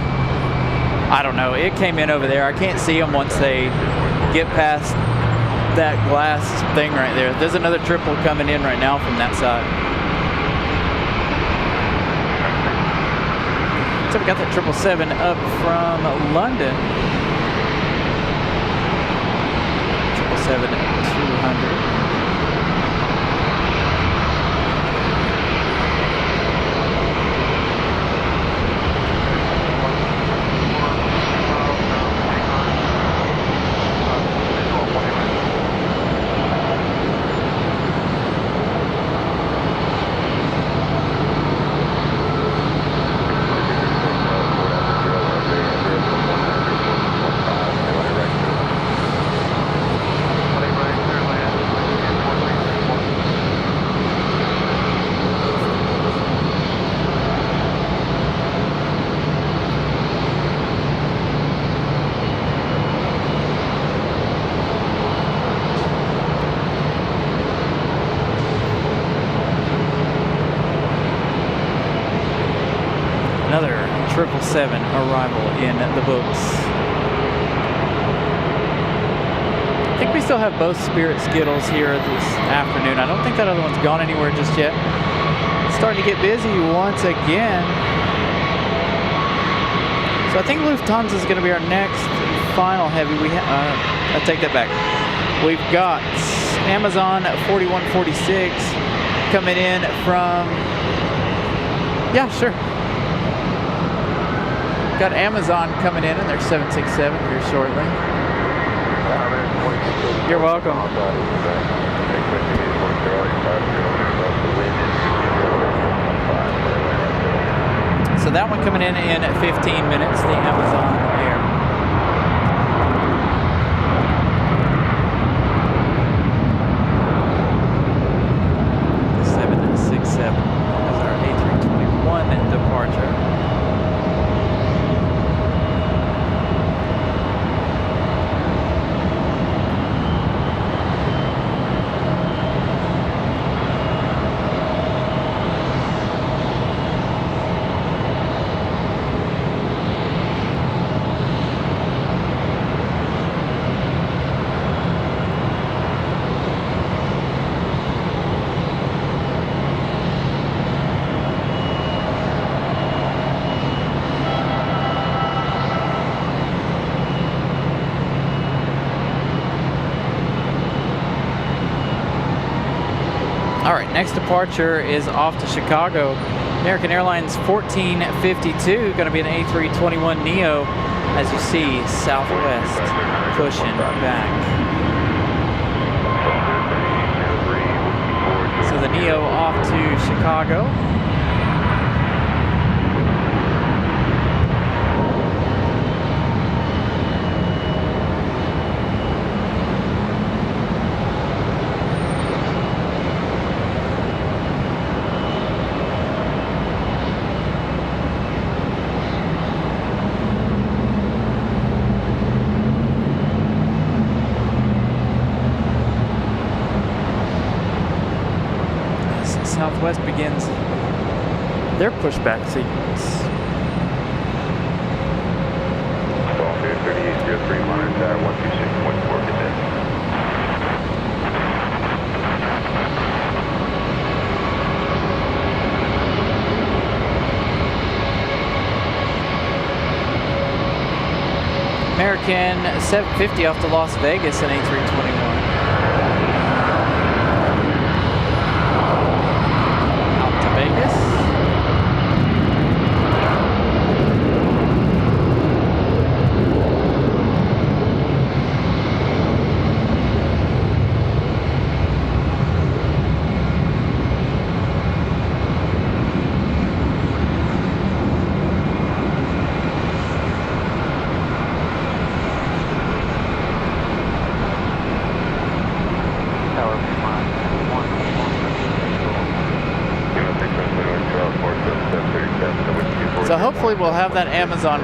I don't know. It came in over there. I can't see them once they get past that glass thing right there. There's another triple coming in right now from that side. So we got that 777 up from London. 777-200. Another 777 arrival in the books. I think we still have both Spirit Skittles here this afternoon. I don't think that other one's gone anywhere just yet. It's starting to get busy once again. So I think Lufthansa is going to be our next and final heavy. I take that back. We've got Amazon 4146 coming in from, yeah, sure. Got Amazon coming in their 767 here shortly. You're welcome. So that one coming in 15 minutes, the Amazon Air. The 767 is our A321 departure. All right, next departure is off to Chicago. American Airlines 1452, going to be an A321neo, as you see, Southwest pushing back. So the neo off to Chicago. Southwest begins their pushback sequence. Stall 3803, monitor tower 126.4, good day. American 750 off to Las Vegas in A321. So hopefully we'll have that Amazon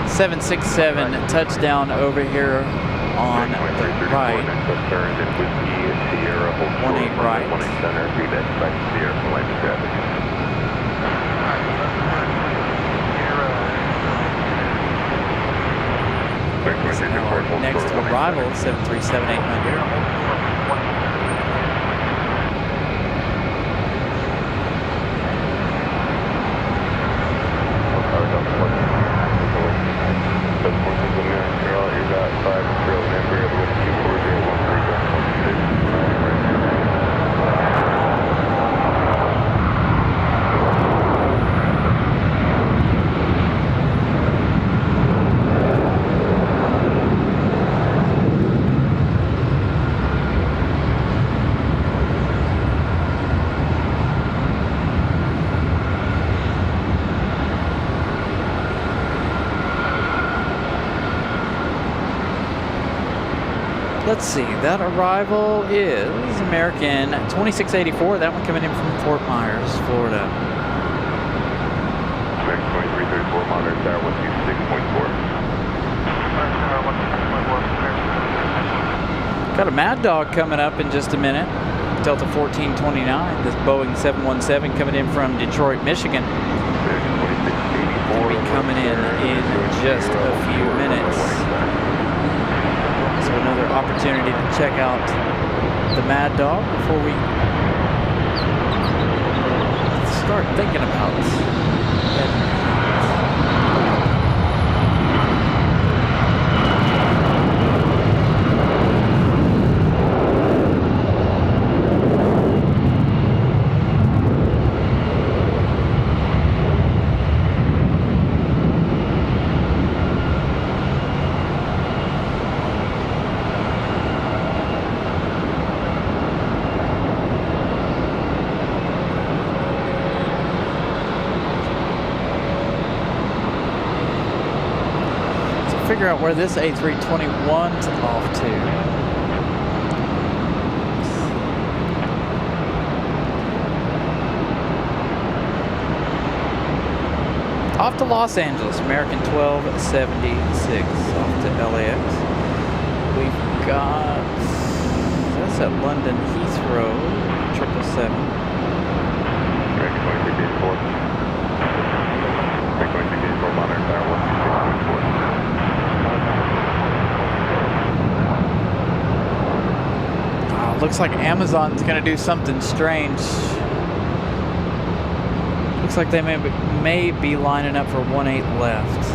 767 touchdown over here on the right. 18 right. Next arrival 737-800. Let's see, that arrival is American 2684. That one coming in from Fort Myers, Florida. American 2334, monitor tower 126.4. Got a Mad Dog coming up in just a minute. Delta 1429, this Boeing 717 coming in from Detroit, Michigan. Will be coming in just a few minutes. So another opportunity to check out the Mad Dog before we start thinking about heading. figure out where this A321's off to. Off to Los Angeles, American 1276, off to LAX. We've got, that's at London Heathrow, 777. American 2684. American 2684, monitor tower 126.4. Looks like Amazon's going to do something strange. Looks like they may be lining up for 18 left.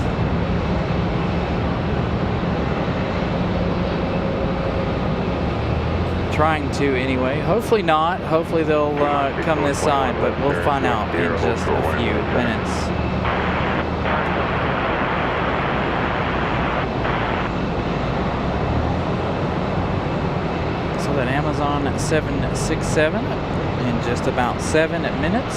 Trying to anyway. Hopefully not. Hopefully they'll come this side, but we'll find out in just a few minutes. So that Amazon 767 in just about 7 minutes.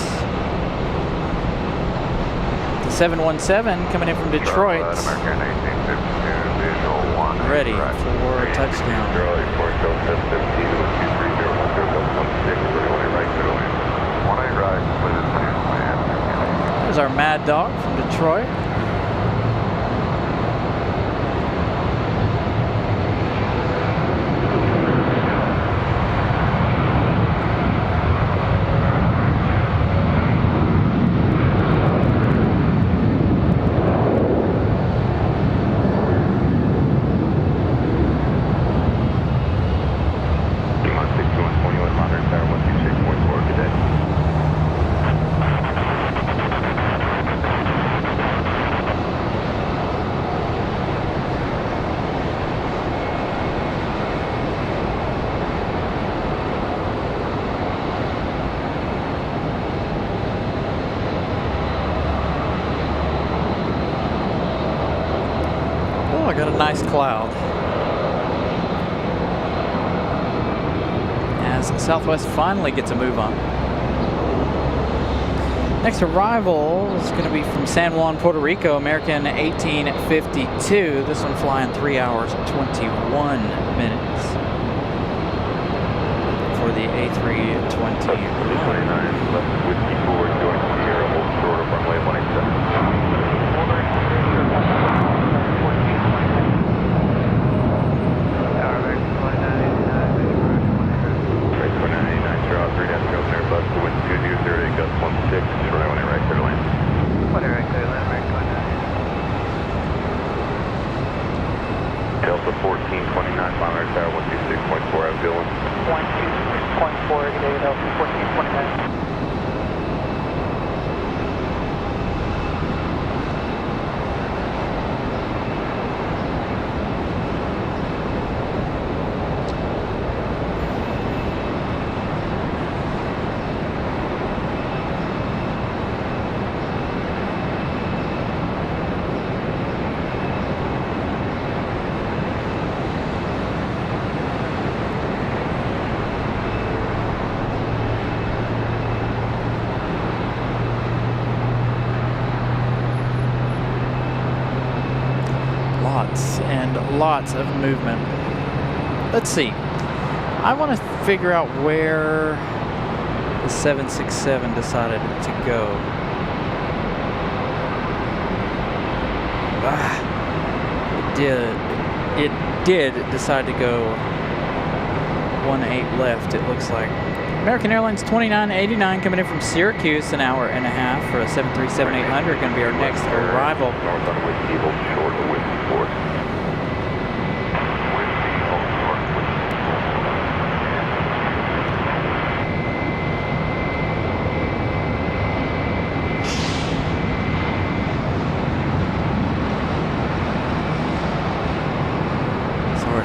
717 coming in from Detroit, ready for touchdown. There's our Mad Dog from Detroit. I got a nice cloud. As Southwest finally gets a move on. Next arrival is going to be from San Juan, Puerto Rico, American 1852. This one flying 3 hours, 21 minutes for the A320. 29 left whiskey forward, join Sierra, hold short of runway 187. Delta 1429, monitor tower 126.4, I'm feeling. 126.4, today, Delta 1429. Lots of movement. Let's see. I want to figure out where the 767 decided to go. It did decide to go 18 left, it looks like. American Airlines 2989 coming in from Syracuse, an hour and a half for a 737-800. Going to be our next arrival. North on whiskey, hold short of whiskey forward.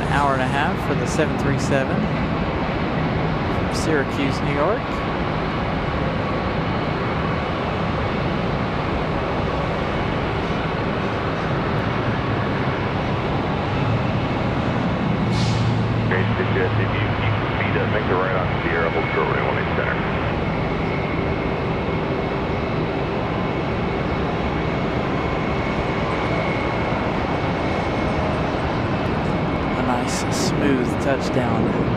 Hour and a half for the 737 from Syracuse, New York. Okay, suggest if you speed up, make the right on Sierra, hold short runway 18 center. smooth touchdown.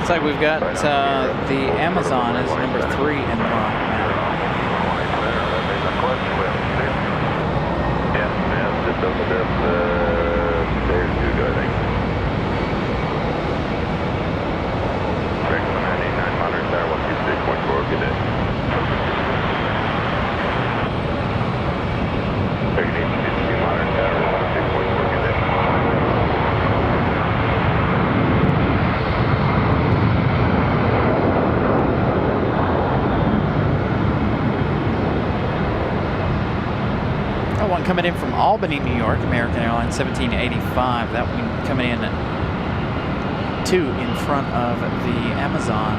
Looks like we've got the Amazon as number 3 in the line. Yeah, just opened up a day or two ago, I think. Correct, 189 monitor tower, 126.4, good day. 3852 monitor tower, 126.4, good day. One coming in from Albany, New York, American Airlines 1785. That one coming in 2 in front of the Amazon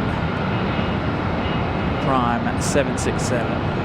Prime 767.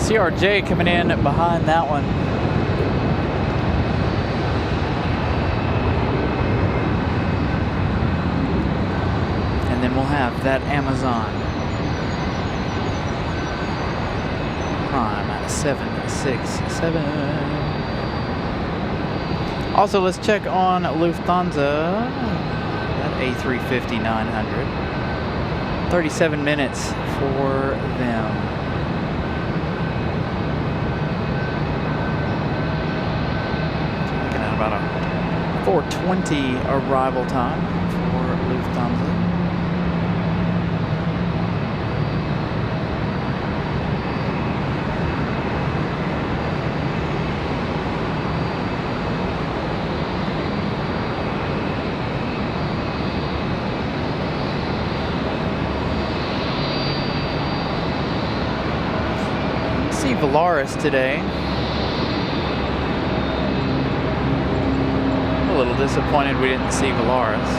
CRJ coming in behind that one. And then we'll have that Amazon Prime 767. Also, let's check on Lufthansa at A350-900. 37 minutes for them. About a 4:20 arrival time for Lufthansa. See Volaris today. A little disappointed we didn't see Volaris.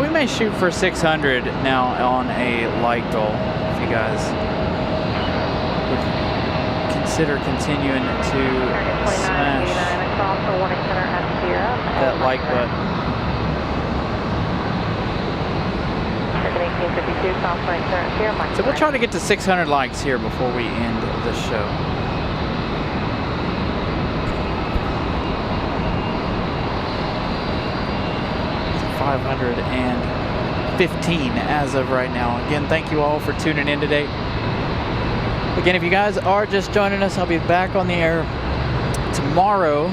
We may shoot for 600 now on a light goal. If you guys would consider continuing to smash that like button. So we'll try to get to 600 likes here before we end the show. 515 as of right now. Again, thank you all for tuning in today. Again, if you guys are just joining us, I'll be back on the air tomorrow,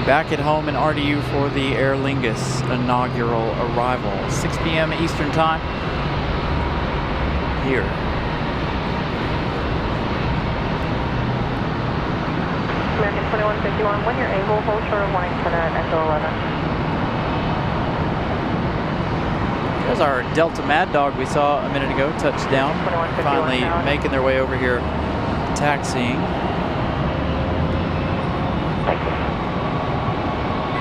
back at home in RDU for the Aer Lingus inaugural arrival, 6 p.m. Eastern Time, here. American 2151, when you're able, hold short of 1 center at Echo 11. There's our Delta Mad Dog we saw a minute ago, touchdown. Finally making their way over here, taxiing. Thank you.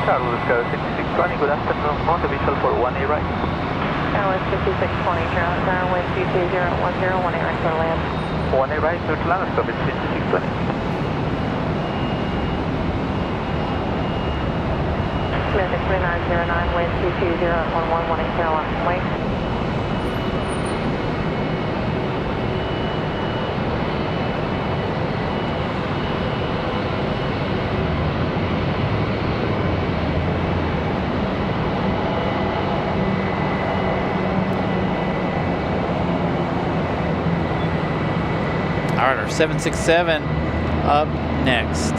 Charles, 6620, good afternoon. Mount visual for 1A right. Airlines 5620, Charles, runway 220, 1018 right for land. 1A right, to land, stop at 5620. American 2909, wind 220 at 1118 left, wait. All right, our 767 up next.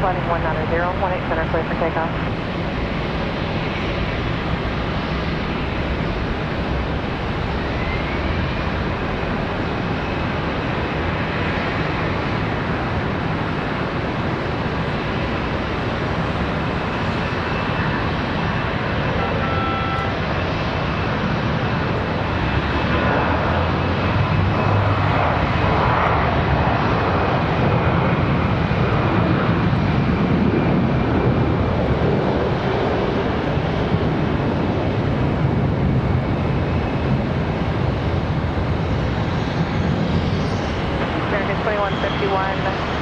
Flighting 190, 18 center, clear for takeoff.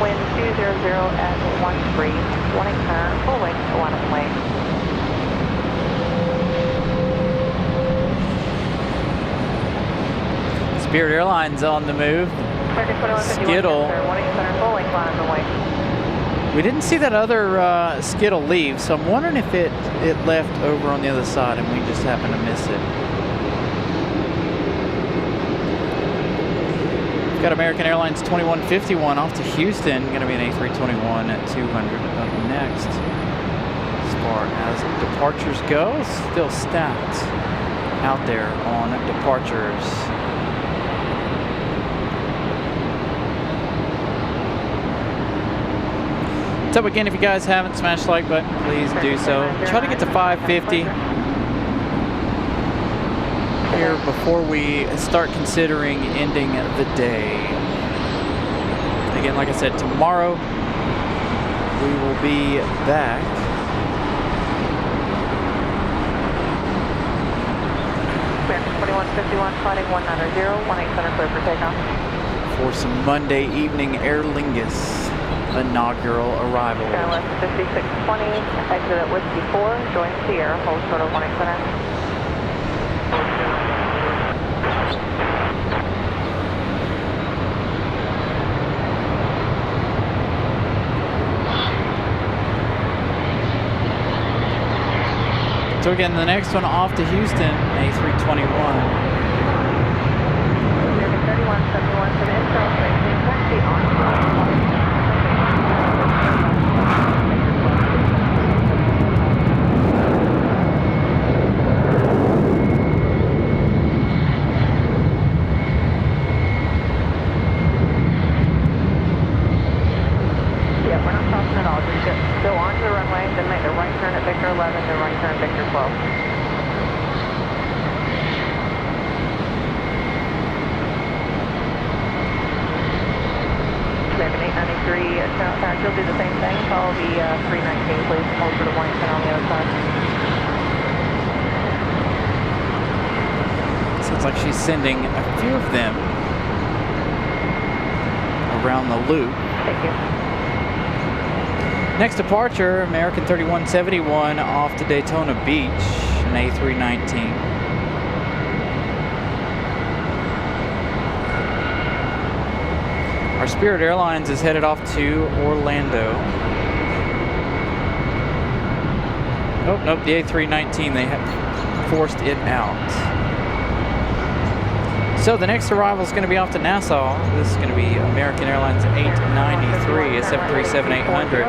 Wind 200 at 13, 18 center, full length, 11 lane. Spirit Airlines on the move. Skittle. 18 center, full length, line of way. We didn't see that other Skittle leave, so I'm wondering if it left over on the other side and we just happened to miss it. Got American Airlines 2151 off to Houston. Going to be an A321 at 200 up next. As far as departures go, still stacked out there on departures. So again, if you guys haven't smashed the like button, please do so. Try to get to 550 here before we start considering ending the day. Again, like I said, tomorrow we will be back. American 2151, flighting 190, 18 center, clear for takeoff. For some Monday evening Aer Lingus inaugural arrival. Airlines 5620, exit at Whiskey 4, join Sierra, hold short of 18 center. So again, the next one off to Houston, A321. American 3171 for the internal tracing, taxi on. Yeah, we're not crossing at all. Just go onto the runway, then make a right turn at Victor 11, then right turn at Victor 12. American 893, you'll do the same thing. Follow the 319, please. Hold for the 18 on the other side. Sounds like she's sending a few of them around the loop. Thank you. Next departure, American 3171 off to Daytona Beach, an A319. Our Spirit Airlines is headed off to Orlando. Oh, nope, the A319, they have forced it out. So the next arrival is going to be off to Nassau. This is going to be American Airlines 893, a 737-800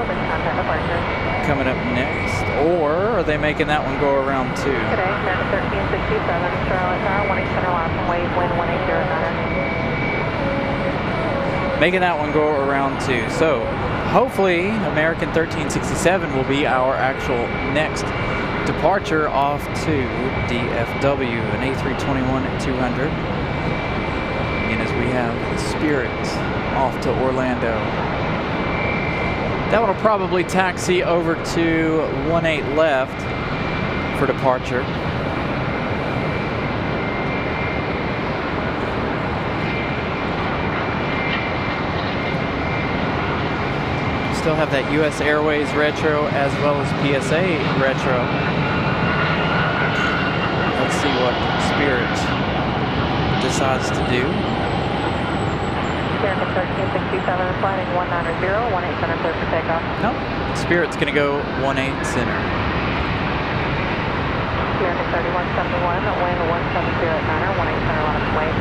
coming up next. Or are they making that one go around too? Today, American 1367, Charlotte Tower, 18 center, last and wave, wind 1809. Making that one go around too. So hopefully American 1367 will be our actual next departure off to DFW, an A321 at 200. in as we have Spirit off to Orlando. That one will probably taxi over to 18 left for departure. Still have that US Airways retro as well as PSA retro. Let's see what Spirit decides to do. American 1367, flight 190, 18 center, clear for takeoff. Nope. Spirit's going to go 18 center. American 3171, wind 170 at 9er, 18 center, line of wait.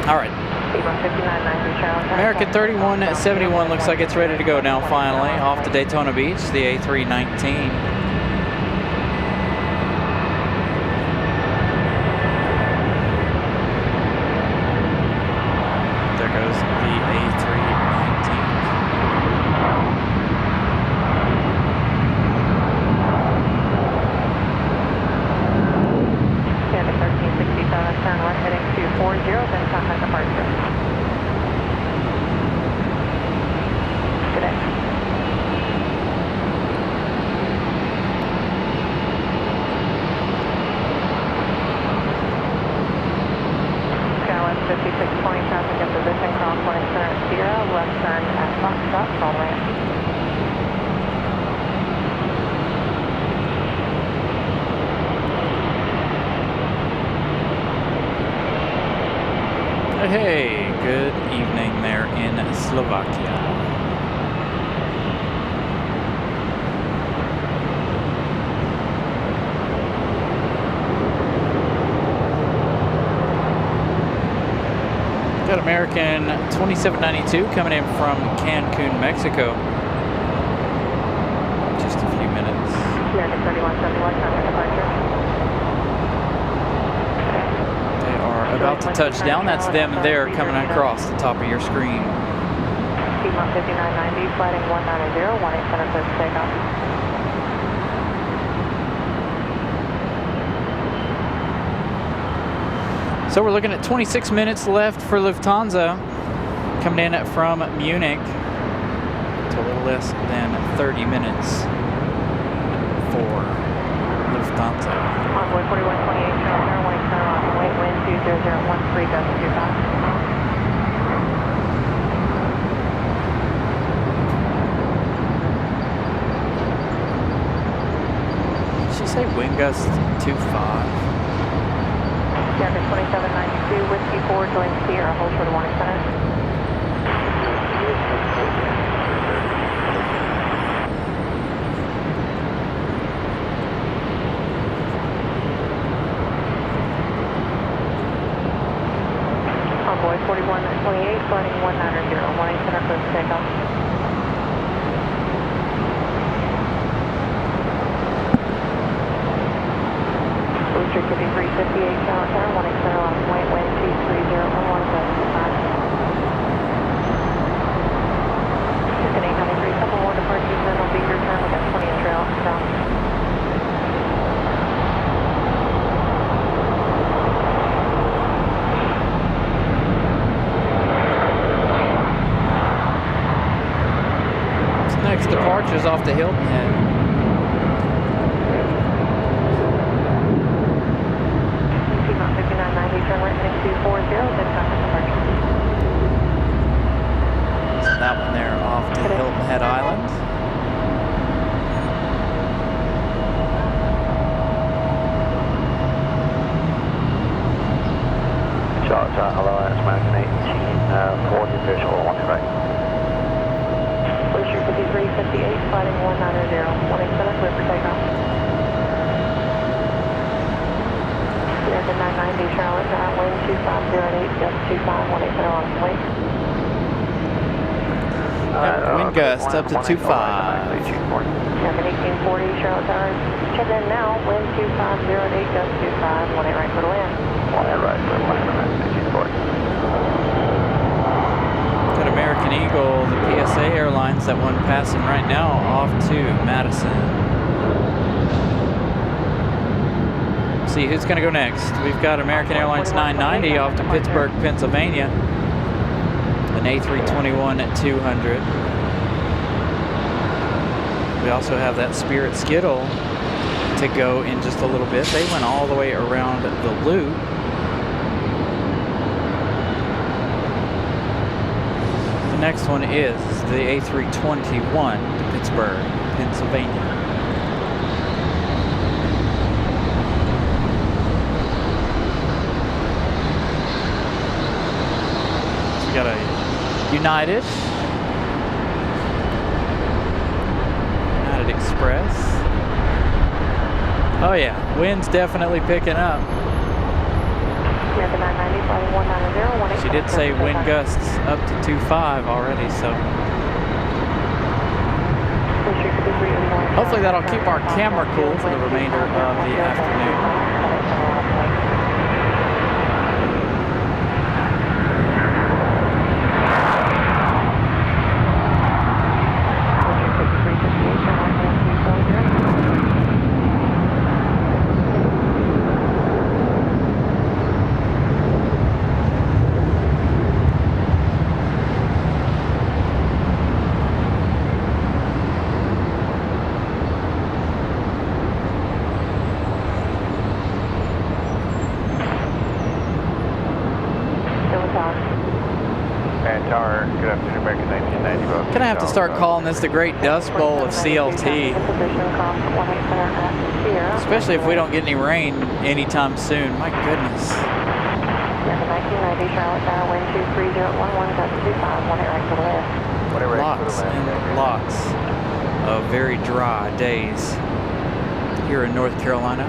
All right. American 3171 looks like it's ready to go now finally. Off to Daytona Beach, the A319. There goes the A319. Standard 1367, turn right heading 240, then contact departure. Good day. Skywest 5620, traffic in position, cross 20 center at Sierra, left turn at Foxtrot, all ramp. Hey, good evening there in Slovakia. Got American 2792 coming in from Cancun, Mexico. Just a few minutes. American 3171, contact departure. About to touch down. That's them there coming across the top of your screen. Piedmont 5990, flighting 190, 18 center, clear for takeoff. So we're looking at 26 minutes left for Lufthansa. Coming in from Munich. It's a little less than 30 minutes for Lufthansa. Envoy 4128, Charlie, 18 center, line of wait, wind 20013, gust 25. Did she say wind gust 25? American 2792, Whiskey 4, join Sierra, hold for the warning center. Envoy 4128, flighting 190, 18 center, clear for takeoff. Booster to be 358, Charlotte Tower, 18 center, line of wait, wind 23011, gust 25. Houston 893, couple more departures, then will be your turn. We got 20 in trail, south. Next departure's off to Hilton Head. Piedmont 5990, turn right heading 240, then contact departure. So that one there off to Hilton Head Island. 58, sliding 190, 1 center, clear for takeoff. American 990, Charlotte, wind 2508, gust 25, 18 center on way. Wind gust up to 25. American 1840, Charlotte Tower, check in now, wind 2508, gust 25, 18 right for the land. 18 right for the land, 1840. Got American Eagle, the PSA Airlines, that one passing right now off to Madison. See who's going to go next. We've got American Airlines 990 off to Pittsburgh, Pennsylvania. An A321 at 200. We also have that Spirit Skittle to go in just a little bit. They went all the way around the loop. The next one is the A321 to Pittsburgh, Pennsylvania. So we got a United Express. Oh yeah, wind's definitely picking up. American 990, flight 190, 18 She did say wind gusts up to 25 already, so hopefully that'll keep our camera cool for the remainder of the afternoon. Gonna have to start calling this the Great Dust Bowl of CLT. Especially if we don't get any rain anytime soon. My goodness. Lots and lots of very dry days here in North Carolina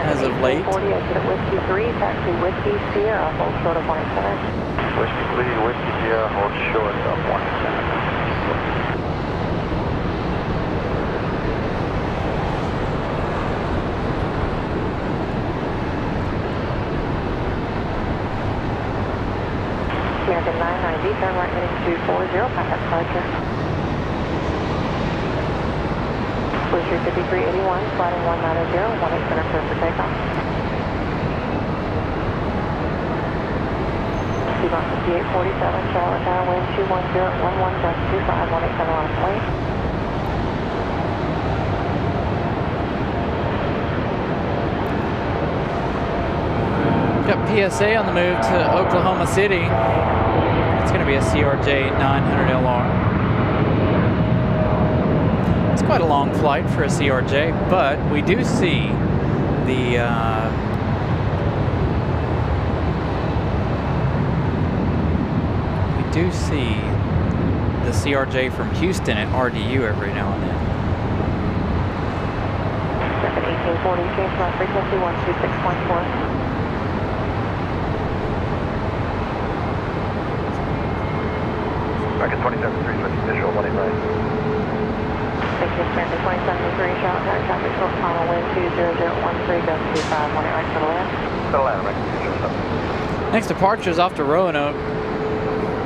as of late. Whiskey 3, taxi Whiskey Sierra, hold short of 1 center. Whiskey 3, Whiskey Sierra, hold short of 1 center. American 990, turn right heading 240, contact departure. Blue Street 5381, sliding 190, 18 center, clear for takeoff. Seabot 5847, Charlotte Tower, wind 21011, gust 25, 18 center on way. Got PSA on the move to Oklahoma City. It's going to be a CRJ 900LR. It's quite a long flight for a CRJ, but we do see the CRJ from Houston at RDU every now and then. 1840, change my frequency 126.4. American 27-3, initial 1 right. Thank you, American 27-3, Charlotte Tower, traffic short, final wind 20013, gust 25, 18 right for the land. For the land, American. Next departure is off to Roanoke.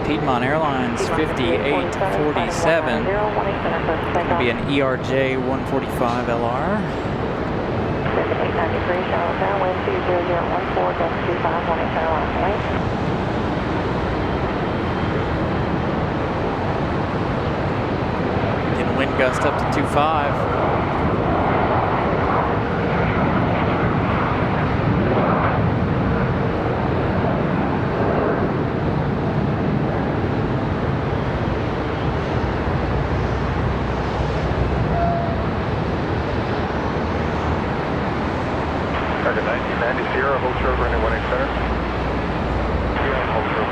Piedmont Airlines 5847. Going to be an ERJ 145 LR. 893, Charlotte Tower, wind 20014, gust 25, 18 center on way. Wind gust up to 25. American 1990 Sierra, hold short running 18 center. Yeah, hold short.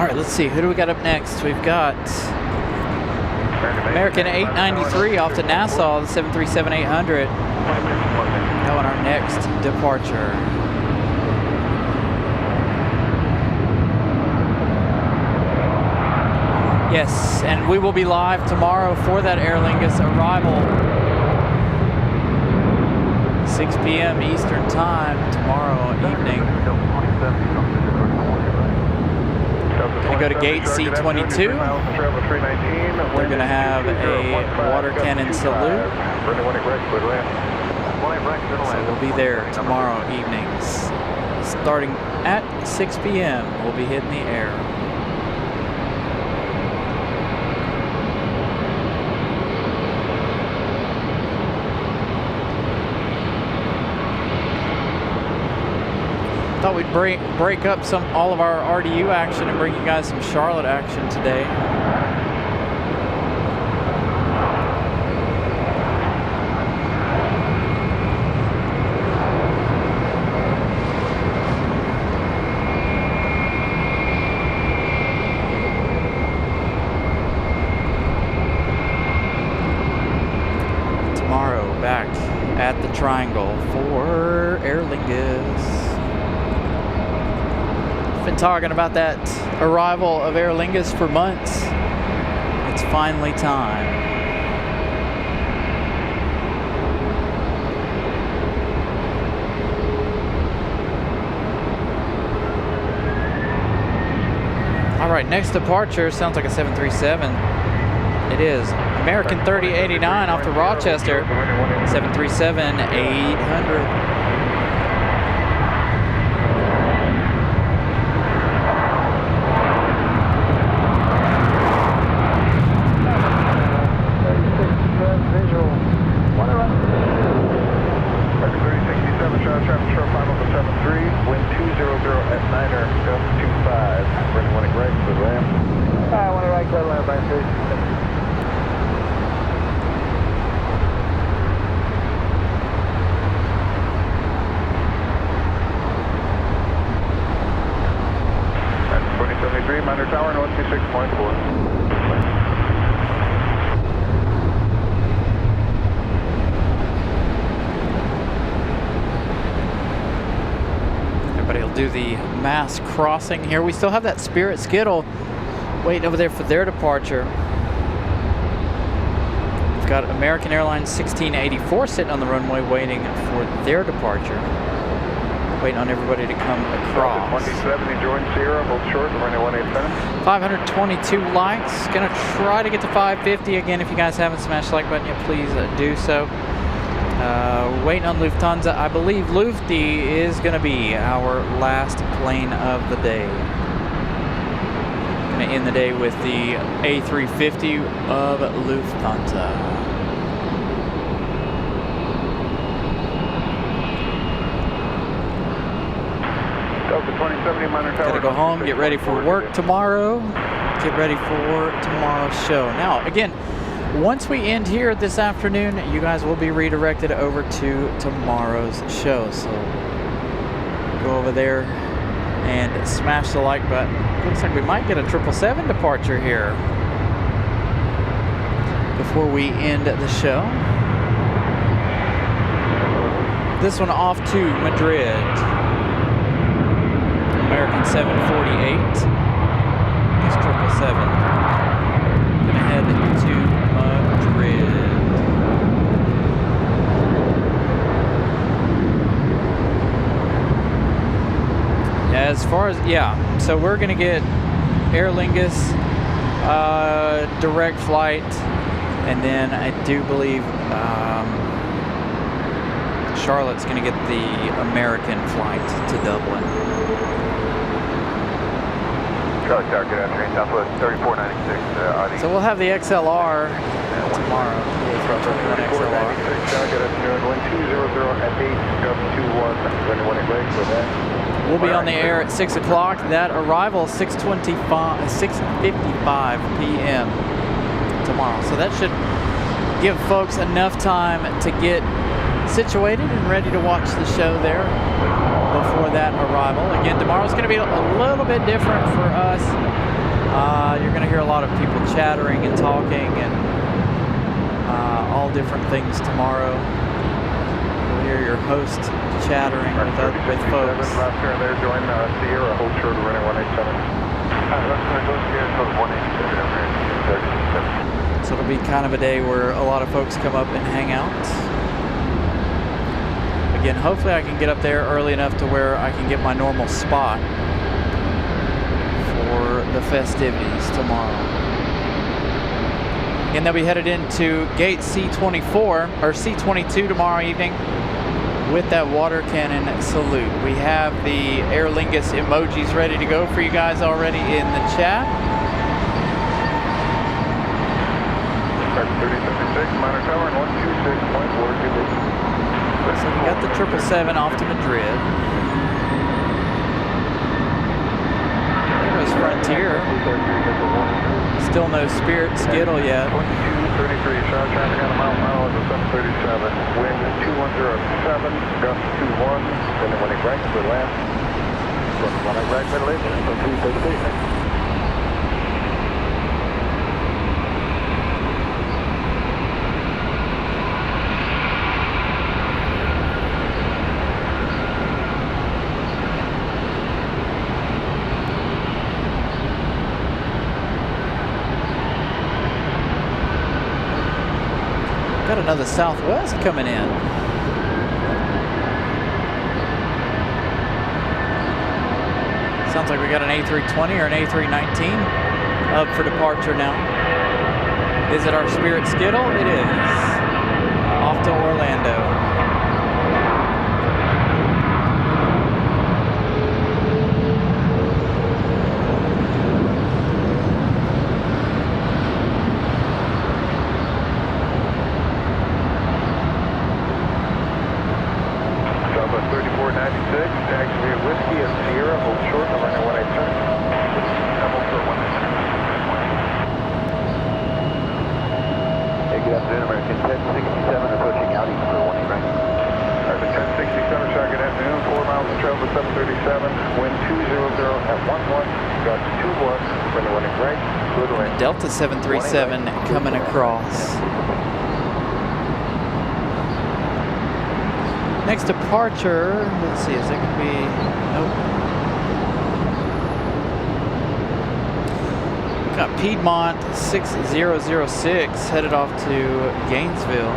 All right, let's see. Who do we got up next? We've got American 893 off to Nassau, the 737-800. Now on our next departure. Yes, and we will be live tomorrow for that Aer Lingus arrival. 6 p.m. Eastern Time tomorrow evening. Gonna go to gate C22. We're gonna have a water cannon salute. So we'll be there tomorrow evenings. Starting at 6 p.m. we'll be hitting the air. Thought we'd break up all of our RDU action and bring you guys some Charlotte action today. Tomorrow back at the Triangle for Aer Lingus. Been talking about that arrival of Aer Lingus for months. It's finally time. All right, next departure sounds like a 737. It is American 3089 off to Rochester, 737-800. Tower, North 26.4. Everybody will do the mass crossing here. We still have that Spirit Skittle waiting over there for their departure. We've got American Airlines 1684 sitting on the runway waiting for their departure. Waiting on everybody to come across. 170, join Sierra, hold short, runway 187. 522 likes. Gonna try to get to 550 again. If you guys haven't smashed the like button yet, please do so. Waiting on Lufthansa. I believe Lufty is gonna be our last plane of the day. Gonna end the day with the A350 of Lufthansa. Gotta go home, get ready for work tomorrow, get ready for tomorrow's show. Now, again, once we end here this afternoon, you guys will be redirected over to tomorrow's show. So go over there and smash the like button. Looks like we might get a 777 departure here before we end the show. This one off to Madrid. American 748. This 777. Gonna head to Madrid. As far as, so we're gonna get Aer Lingus direct flight, and then I do believe Charlotte's gonna get the American flight to Dublin. Charlotte Tower, good afternoon. Southwest 3496, So we'll have the XLR tomorrow. XLR. Good afternoon. 1200 at 8, 21 We'll be on the air at 6 o'clock. That arrival 6:55 p.m. tomorrow. So that should give folks enough time to get situated and ready to watch the show there before that arrival. Again, tomorrow's going to be a little bit different for us. You're going to hear a lot of people chattering and talking and all different things tomorrow. You'll hear your host chattering with folks. Last turn there, join Sierra, hold short of running 187. So it'll be kind of a day where a lot of folks come up and hang out. Again, hopefully I can get up there early enough to where I can get my normal spot for the festivities tomorrow. Again, they'll be headed into gate C24 or C22 tomorrow evening with that water cannon salute. We have the Aer Lingus emojis ready to go for you guys already in the chat. 3076, minor tower and 126.4. So we got the 777 off to Madrid. There goes Frontier. Still no Spirit Skittle yet. 2233, shot traffic on a mile over 737. Wind 2107, gust 21. Then when it right to the left. When I right middle eight, so 268. Got another Southwest coming in. Sounds like we got an A320 or an A319 up for departure now. Is it our Spirit Skittle? It is. Off to Orlando. Delta 737 coming across. Next departure, let's see, is it going to be, nope. Got Piedmont 6006 headed off to Gainesville.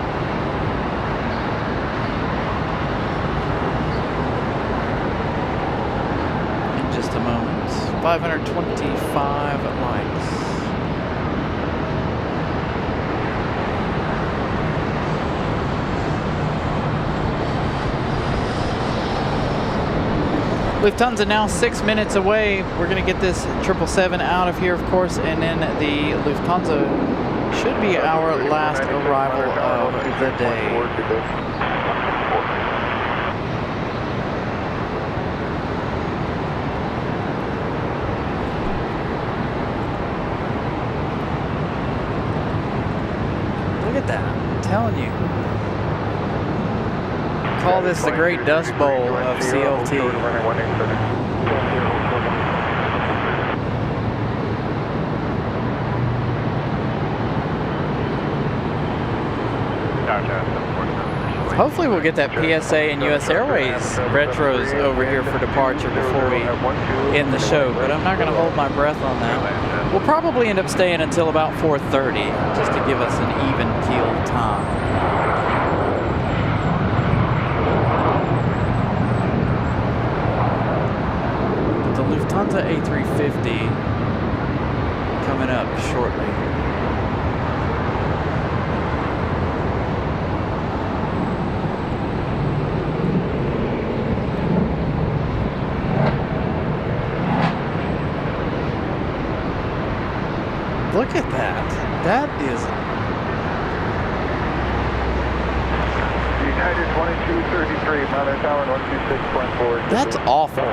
In just a moment. 525 likes. Lufthansa now 6 minutes away. We're going to get this 777 out of here, of course, and then the Lufthansa should be our last arrival of the day. Look at that, I'm telling you. Call this the Great Dust Bowl of CLT. Hopefully we'll get that PSA and US Airways retros over here for departure before we end the show, but I'm not going to hold my breath on that. We'll probably end up staying until about 4:30 just to give us an even keel time. Lufthansa A350 coming up shortly. Look at that. That is United 2233, Mother Tower 126.4. That's awful.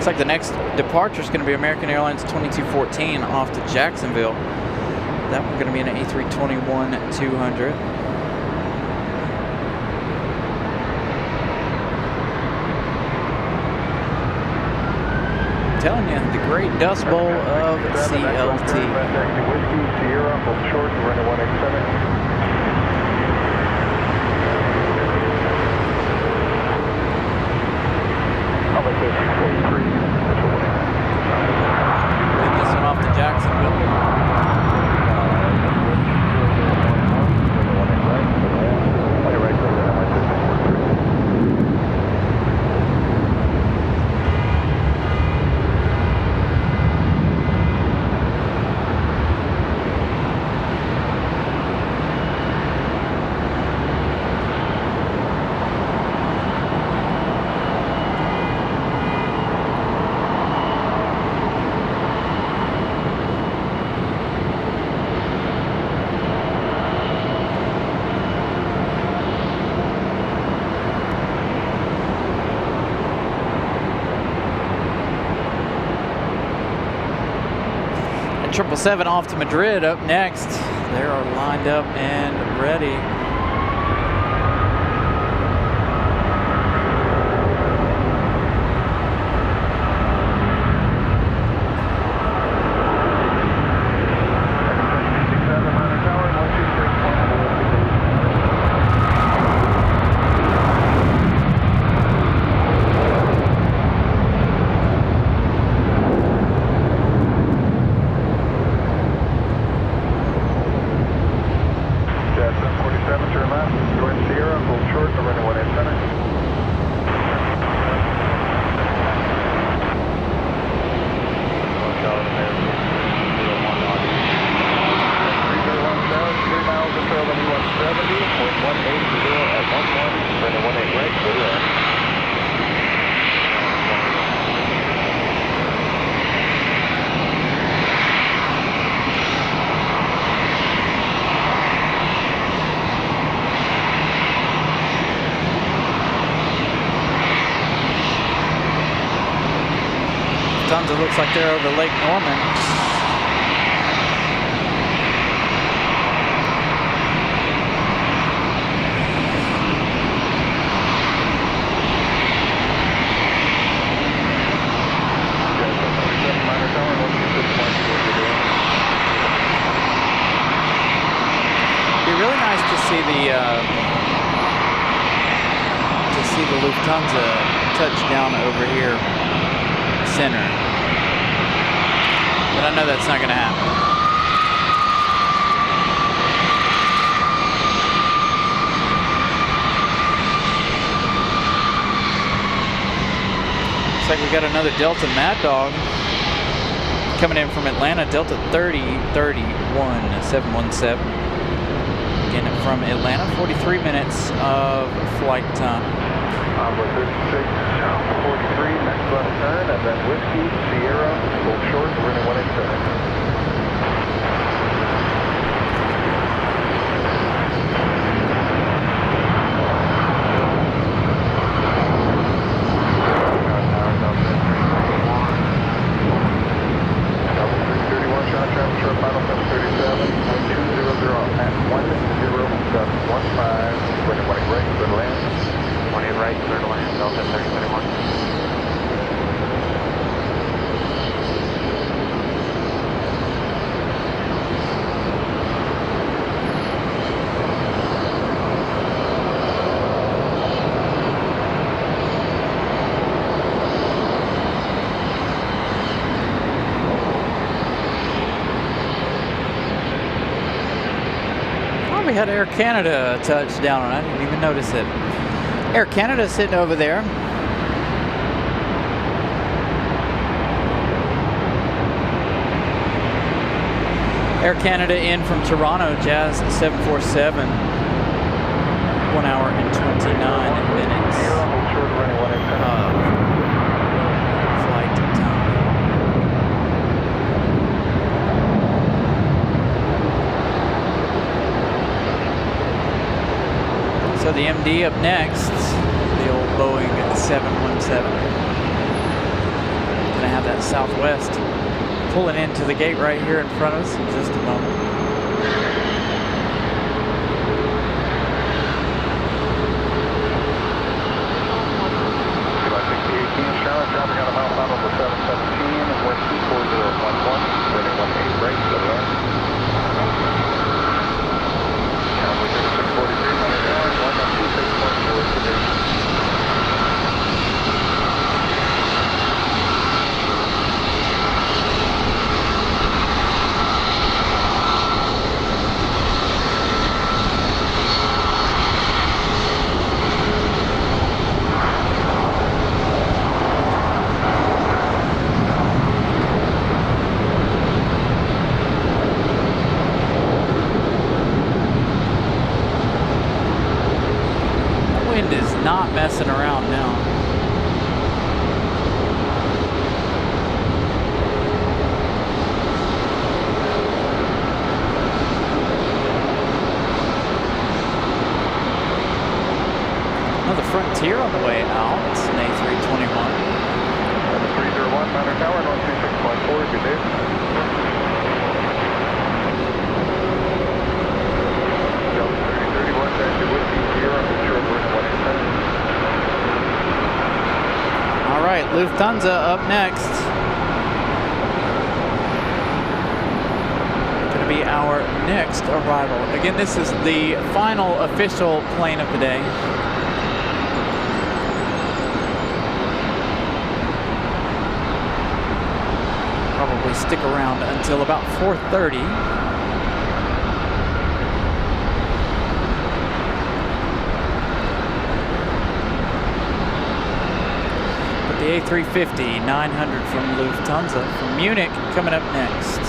Looks like the next departure is going to be American Airlines 2214 off to Jacksonville. That one's going to be an A321-200. Telling you, the great Dust Bowl of CLT. Whiskey, Sierra, hold short, running 187. I'll make this 43. Get this one off to Jacksonville. And 777 off to Madrid up next. They are lined up and ready. It looks like they're over Lake Norman. It'd be really nice to see the Lufthansa touchdown over here center. But I know that's not going to happen. Looks like we got another Delta Mad Dog coming in from Atlanta, Delta 301-717. Again, from Atlanta, 43 minutes of flight time. 43, next left turn, and then Whiskey, Sierra, hold short, running 187. We had Air Canada touchdown on. I didn't even notice it. Air Canada sitting over there. Air Canada in from Toronto, Jazz 747. 1 hour and 29 minutes. Flight time. So the MD up next, the old Boeing 717. southwest. Pulling into the gate right here in front of us in just a moment. Charlotte, dropping out of mile final for 717, wind 24011, turning 18 brakes, good luck. Cowboy 643, 100 hours, 126.4 today. Not messing around now. Another Frontier on the way out. It's an A321. 301, Miner Tower, 126.4, good day. Delta 3031, Dr. Whiskey, Sierra, Short Wind 187. All right, Lufthansa up next. Going to be our next arrival. Again, this is the final official plane of the day. Probably stick around until about 4:30. The A350-900 from Lufthansa from Munich coming up next.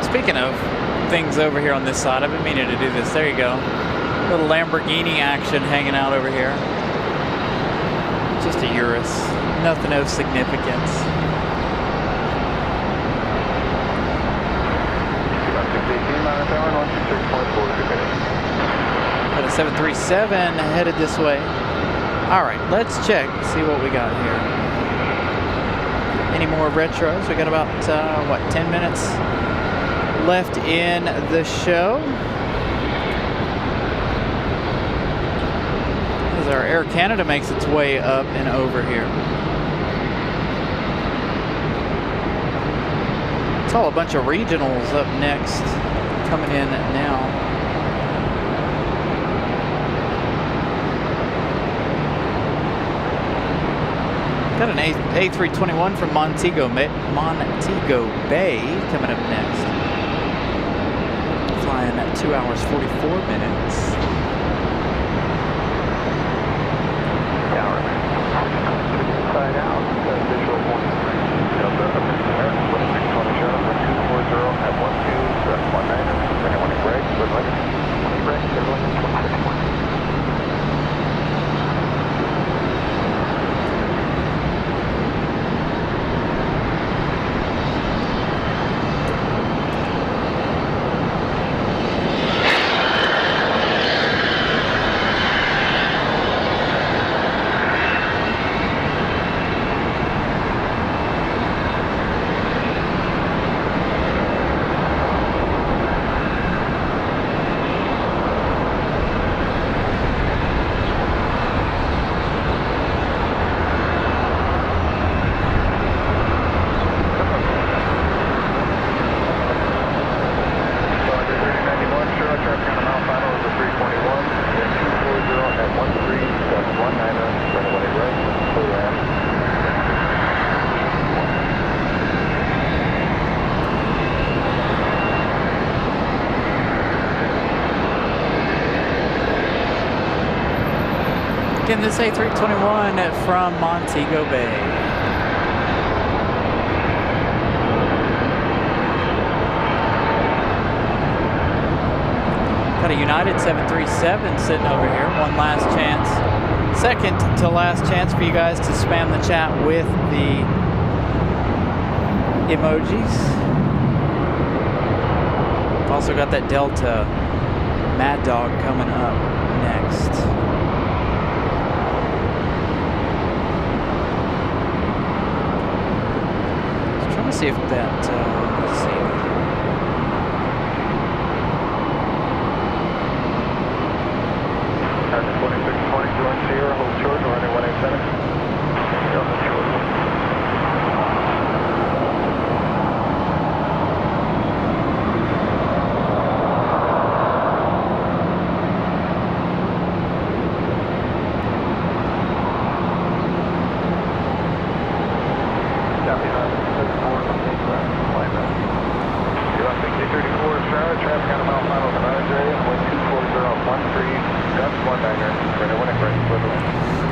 Speaking of things over here on this side, I've been meaning to do this. There you go. Little Lamborghini action hanging out over here. Just a Urus. Nothing of significance. Got a 737 headed this way. All right, let's check, see what we got here. Any more retros? We got about, 10 minutes left in the show. As our Air Canada makes its way up and over here. It's all a bunch of regionals up next, coming in now. Got an A321 from Montego Bay coming up next. Flying at 2 hours 44 minutes. Side out, visual 43. Delta American 2620 Charlotte, 1240 at 12, 19, 20 brakes, good luck. 20 brakes, good luck, 2620. in this A321 from Montego Bay. Got a United 737 sitting over here. One last chance. Second to last chance for you guys to spam the chat with the emojis. Also got that Delta Mad Dog coming up next. Just trying to see if that, let's see. Target 2620, join Sierra, hold short, running 187. Still hold short.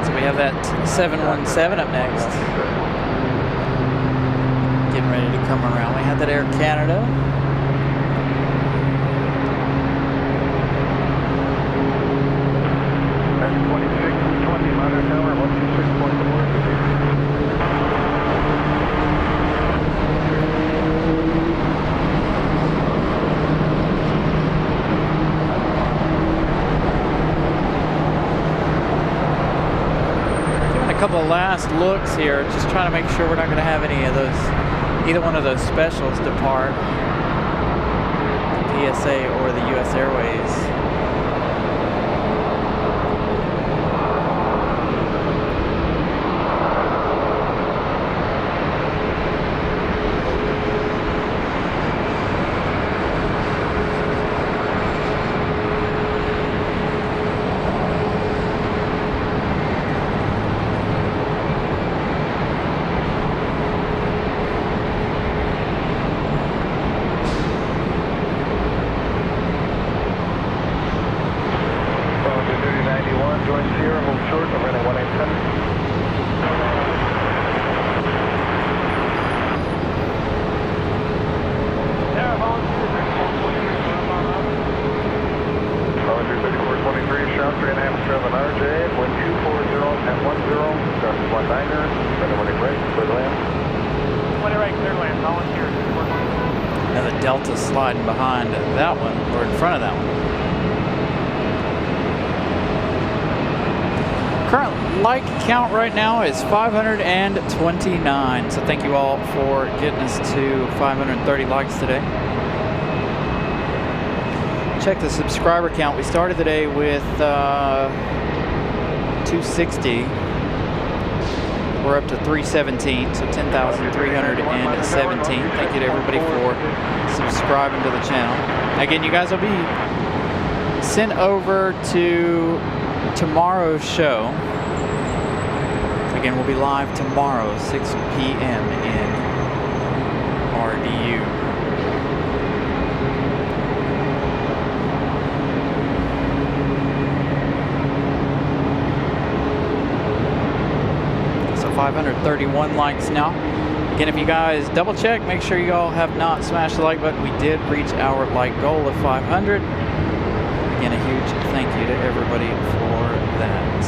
So we have that 717 up next. Getting ready to come around. We had that Air Canada. That's 2620, minor tower, 126.4. Couple of last looks here, just trying to make sure we're not going to have any of those, either one of those specials depart, the PSA or the US Airways. Delta sliding behind that one, or in front of that one. Current like count right now is 529. So thank you all for getting us to 530 likes today. Check the subscriber count. We started the day with 260. We're up to 317, so 10,317. Thank you to everybody for subscribing to the channel. Again, you guys will be sent over to tomorrow's show. Again, we'll be live tomorrow, 6 p.m. in RDU. So 531 likes now. Again, if you guys double check, make sure you all have not smashed the like button. We did reach our like goal of 500. Again, a huge thank you to everybody for that.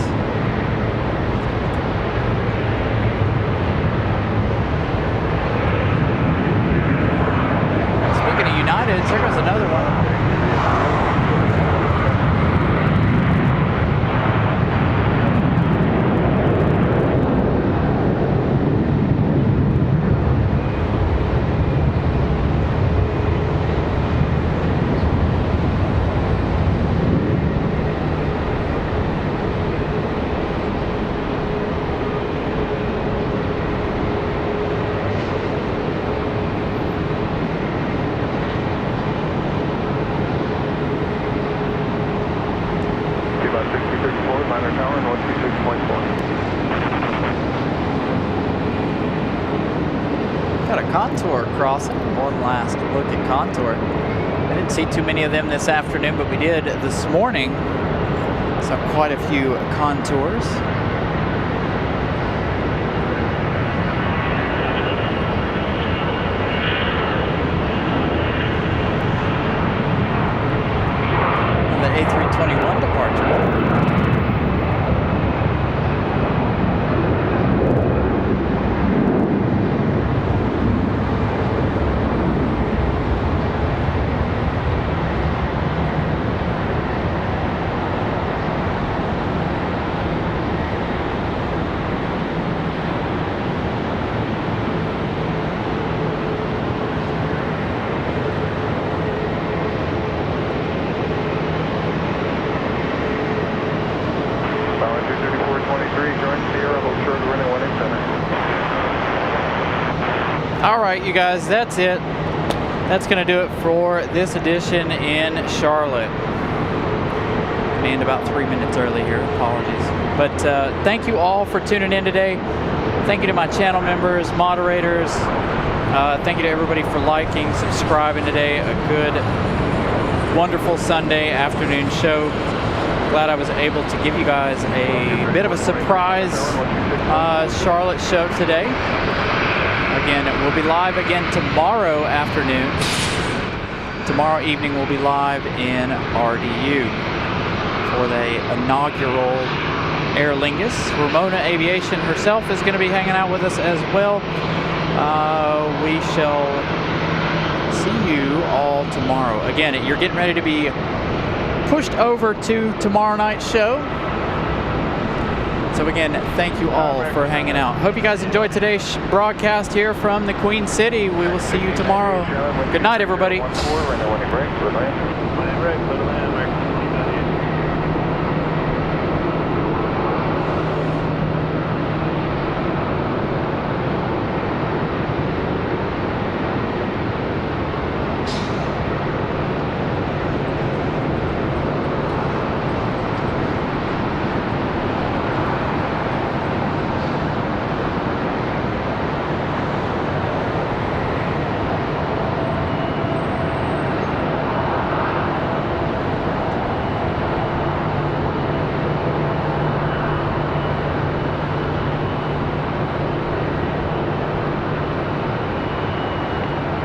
Speaking of United, there goes another one. Contour crossing. One last look at Contour. I didn't see too many of them this afternoon, but we did this morning So quite a few contours. And the A321 departure. All right, you guys, that's it. That's going to do it for this edition in Charlotte. And about 3 minutes early here, apologies. But thank you all for tuning in today. Thank you to my channel members, moderators. Thank you to everybody for liking, subscribing today. A good, wonderful Sunday afternoon show. Glad I was able to give you guys a bit of a surprise Charlotte show today. Again, we'll be live again tomorrow afternoon. Tomorrow evening we'll be live in RDU for the inaugural Aer Lingus. Ramona Aviation herself is going to be hanging out with us as well. We shall see you all tomorrow. Again, you're getting ready to be pushed over to tomorrow night's show. So again, thank you all for hanging out. Hope you guys enjoyed today's broadcast here from the Queen City. We will see you tomorrow. Good night, everybody.